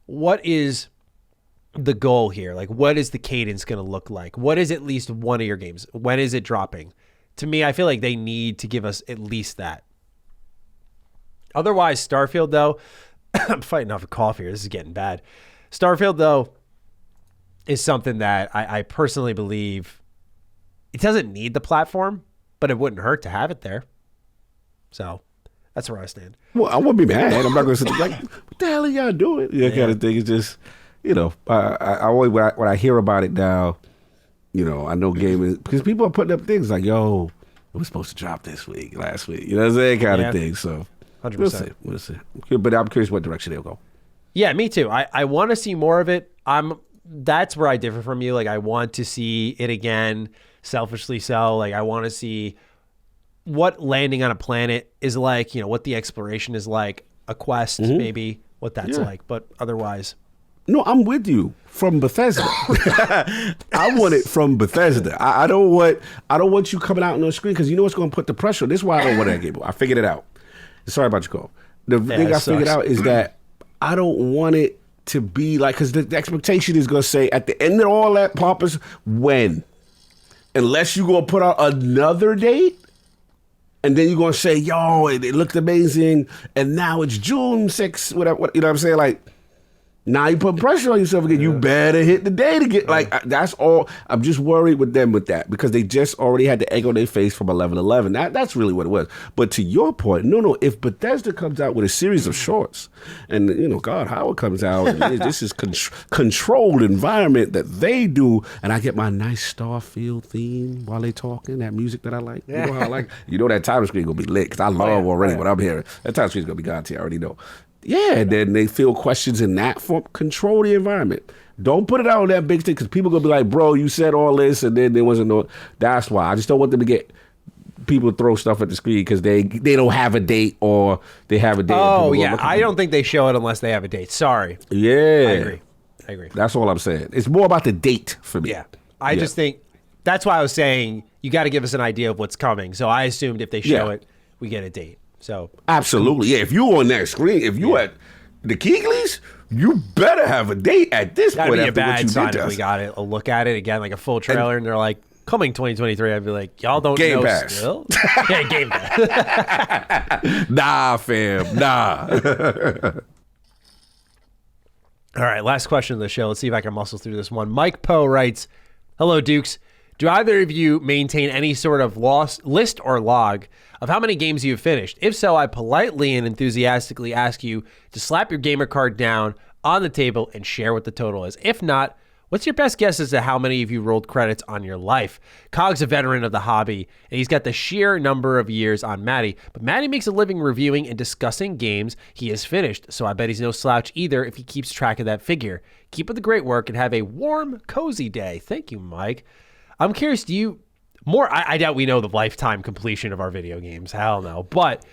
Speaker 1: what is the goal here? Like, what is the cadence going to look like? What is at least one of your games? When is it dropping? To me, I feel like they need to give us at least that. Otherwise, Starfield, though, I'm fighting off a cough here. This is getting bad. Starfield, though, is something that I personally believe it doesn't need the platform, but it wouldn't hurt to have it there. So that's where I stand.
Speaker 2: Well, I wouldn't be mad. I'm not going to sit like, what the hell are y'all doing? That kind of thing. It's just... I always, when I hear about it now, I know gaming, because people are putting up things like, yo, it was supposed to drop last week. You know what I'm saying? Kind of thing. So
Speaker 1: 100%.
Speaker 2: We'll see. But I'm curious what direction they'll go.
Speaker 1: Yeah, me too. I want to see more of it. That's where I differ from you. Like, I want to see it again, selfishly so. Like, I want to see what landing on a planet is like, what the exploration is like, a quest, maybe, what that's like. But otherwise...
Speaker 2: No, I'm with you from Bethesda. I want it from Bethesda. I don't want you coming out on the screen because you know what's going to put the pressure. This is why I don't want that game. I figured it out. Sorry about your call. The thing I figured out is that I don't want it to be like, because the expectation is going to say at the end of all that pompous, when? Unless you're going to put out another date, and then you're going to say, yo, it looked amazing, and now it's June 6th, whatever, you know what I'm saying? Like, now you put pressure on yourself again. You better hit the day to get, that's all. I'm just worried with them with that because they just already had the egg on their face from 11/11. That's really what it was. But to your point, no, if Bethesda comes out with a series of shorts and, God, Howard comes out, and this is controlled environment that they do, and I get my nice Starfield theme while they talking, that music that I like. You know how I like? You know that title screen going to be lit because I love already what I'm hearing. That title screen's going to be God tier, I already know. Yeah, and then they feel questions in that form. Control the environment. Don't put it out on that big stick because people are going to be like, bro, you said all this and then there wasn't no... That's why. I just don't want them to get people to throw stuff at the screen because they don't have a date or they have a date.
Speaker 1: Oh, yeah. I don't think they show it unless they have a date. Sorry.
Speaker 2: Yeah.
Speaker 1: I agree.
Speaker 2: That's all I'm saying. It's more about the date for me.
Speaker 1: Yeah. I just think... That's why I was saying you got to give us an idea of what's coming. So I assumed if they show it, we get a date. So
Speaker 2: absolutely, yeah. If you on that screen, if you at the Keighley's, you better have a date at this point.
Speaker 1: That'd be a bad sign if we got it. A look at it again, like a full trailer, and they're like, "Coming 2023." I'd be like, "Y'all don't know
Speaker 2: GamePass."
Speaker 1: Still? Yeah, Game Pass.
Speaker 2: Nah, fam, nah.
Speaker 1: All right, last question of the show. Let's see if I can muscle through this one. Mike Poe writes, "Hello, Dukes. Do either of you maintain any sort of list or log of how many games you've finished? If so, I politely and enthusiastically ask you to slap your gamer card down on the table and share what the total is. If not, what's your best guess as to how many of you rolled credits on your life? Cog's a veteran of the hobby, and he's got the sheer number of years on Maddie. But Maddie makes a living reviewing and discussing games he has finished, so I bet he's no slouch either if he keeps track of that figure. Keep up the great work and have a warm, cozy day." Thank you, Mike. I'm curious, do you... I doubt we know the lifetime completion of our video games. Hell no. But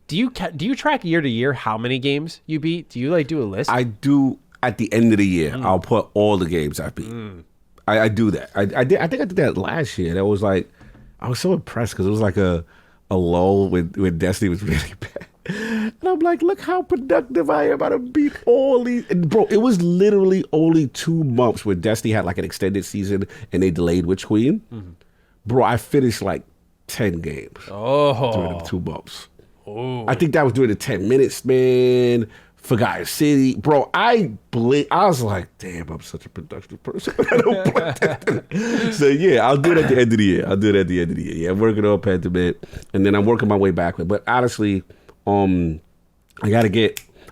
Speaker 1: do you track year to year how many games you beat? Do you do a list?
Speaker 2: I do at the end of the year. I'll put all the games I beat. I do that. I think I did that last year. That was I was so impressed because it was like a lull when Destiny was really bad. And I'm like, look how productive I am. I done beat all these. And bro, it was literally only 2 months where Destiny had an extended season and they delayed Witch Queen. Mm-hmm. Bro, I finished 10 games during the 2 months. Oh. I think that was during the 10-minute span. Forgotten City. Bro, I was like, damn, I'm such a productive person. I don't play that. So yeah, I'll do it at the end of the year. Yeah, I'm working on Pentiment and then I'm working my way backward. But honestly, I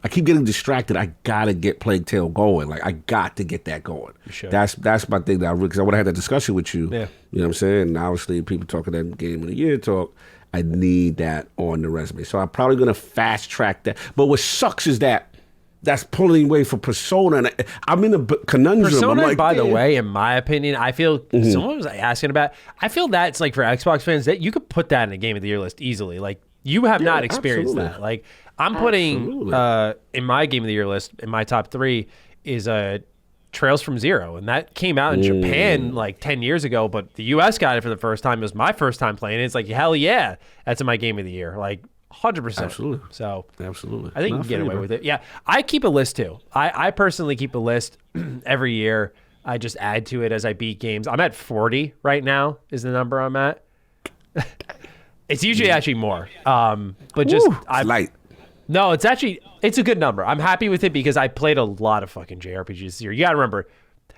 Speaker 2: keep getting distracted. I gotta get Plague Tale going. I got to get that going.
Speaker 1: Sure.
Speaker 2: That's my thing that because I want to have that discussion with you.
Speaker 1: Yeah.
Speaker 2: You know what I'm saying? And obviously, people talking that Game of the Year talk. I need that on the resume. So I'm probably gonna fast track that. But what sucks is that's pulling away for Persona. And I'm in a conundrum.
Speaker 1: Persona, by the way, in my opinion, I feel someone was asking about. I feel that's for Xbox fans that you could put that in a Game of the Year list easily. You have not experienced that. I'm putting in my Game of the Year list, in my top 3, is Trails from Zero. And that came out in Japan 10 years ago, but the US got it for the first time. It was my first time playing it. It's hell yeah, that's in my Game of the Year. 100%.
Speaker 2: Absolutely.
Speaker 1: So
Speaker 2: absolutely.
Speaker 1: I think you can get away with it. Yeah. I keep a list too. I personally keep a list every year. I just add to it as I beat games. I'm at 40 right now is the number I'm at. It's usually actually more. But just
Speaker 2: it's light.
Speaker 1: No, it's a good number. I'm happy with it because I played a lot of fucking JRPGs this year. You got to remember,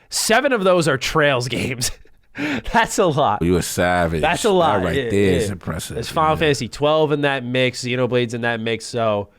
Speaker 1: 7 of those are Trails games. That's a lot.
Speaker 2: You a savage.
Speaker 1: That's a lot.
Speaker 2: That right there is impressive.
Speaker 1: There's Final Fantasy 12 in that mix, Xenoblade's in that mix. So,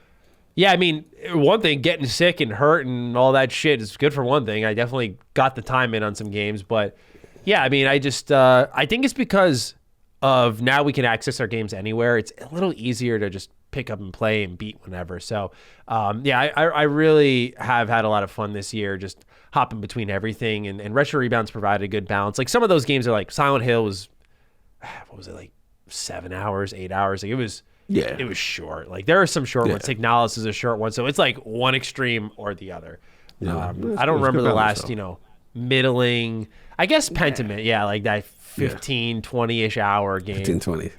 Speaker 1: yeah, I mean, one thing, getting sick and hurt and all that shit is good for one thing. I definitely got the time in on some games. But, yeah, I mean, I think it's because of now we can access our games anywhere. It's a little easier to just pick up and play and beat whenever. So, I really have had a lot of fun this year, just hopping between everything. And Retro Rebounds provided a good balance. Like some of those games are like Silent Hill was, what was it, like 7 hours, 8 hours? Like it was short. Like there are some short ones. Like Nihilus is a short one. So it's like one extreme or the other.
Speaker 2: Yeah.
Speaker 1: I don't remember the last, middling, I guess Pentiment. Yeah. Like that 15, 20-ish hour game.
Speaker 2: 15, 20.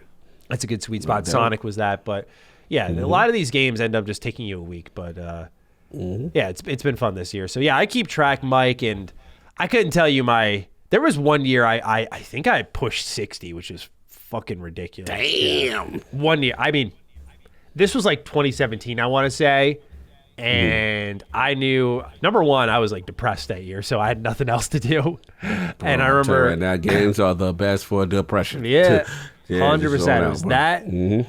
Speaker 1: That's a good sweet spot. Sonic was that. But yeah, a lot of these games end up just taking you a week. But it's been fun this year. So yeah, I keep track, Mike, and I couldn't tell you there was one year I think I pushed 60, which is fucking ridiculous.
Speaker 2: Damn.
Speaker 1: Yeah. 1 year. I mean, this was like 2017, I want to say. And I knew, number one, I was like depressed that year, so I had nothing else to do. And I remember
Speaker 2: right now, games are the best for depression.
Speaker 1: Yeah. 100%. It was that.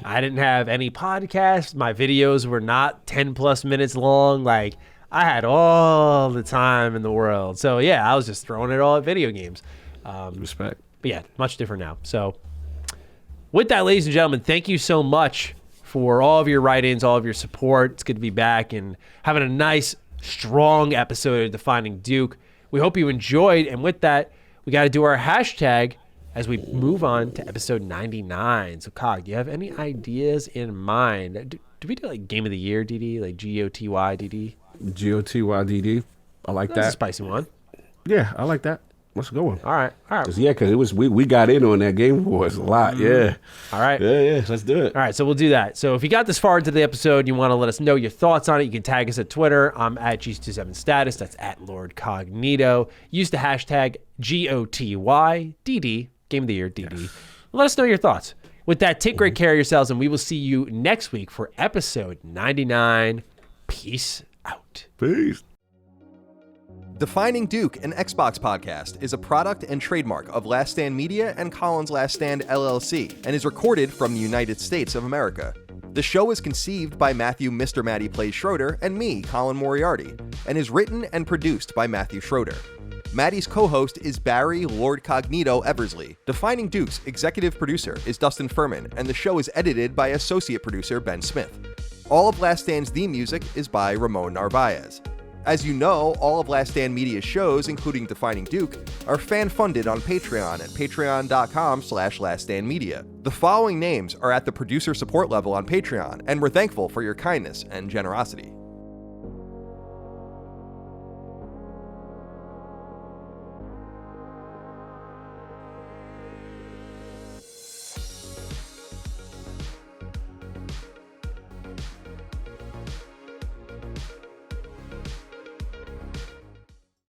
Speaker 1: I didn't have any podcasts. My videos were not 10 plus minutes long. Like I had all the time in the world. So yeah, I was just throwing it all at video games.
Speaker 2: Respect.
Speaker 1: But yeah, much different now. So with that, ladies and gentlemen, thank you so much for all of your write-ins, all of your support. It's good to be back and having a nice, strong episode of Defining Duke. We hope you enjoyed. And with that, we got to do our hashtag as we move on to episode 99. So, Cog, do you have any ideas in mind? Do we do like Game of the Year, DD? Like GOTY, DD?
Speaker 2: GOTY, I like that.
Speaker 1: That's a spicy one.
Speaker 2: Yeah, I like that. Let's go on.
Speaker 1: All right.
Speaker 2: Because it was we got in on that Game Wars a lot. Yeah.
Speaker 1: All right.
Speaker 2: Yeah. Let's do it.
Speaker 1: All right. So we'll do that. So if you got this far into the episode, and you want to let us know your thoughts on it, you can tag us at Twitter. I'm at G27status. That's at Lord Cognito. Use the hashtag GOTYDD, Game of the Year DD. Yes. Let us know your thoughts. With that, take great care of yourselves, and we will see you next week for episode 99. Peace out.
Speaker 2: Peace.
Speaker 3: Defining Duke, an Xbox podcast, is a product and trademark of Last Stand Media and Collins Last Stand LLC, and is recorded from the United States of America. The show is conceived by Matthew Mr. Matty Plays Schroeder and me, Colin Moriarty, and is written and produced by Matthew Schroeder. Matty's co-host is Barry Lord Cognito Eversley. Defining Duke's executive producer is Dustin Furman, and the show is edited by associate producer Ben Smith. All of Last Stand's theme music is by Ramon Narvaez. As you know, all of Last Stand Media's shows, including Defining Duke, are fan-funded on Patreon at patreon.com/laststandmedia. The following names are at the producer support level on Patreon, and we're thankful for your kindness and generosity.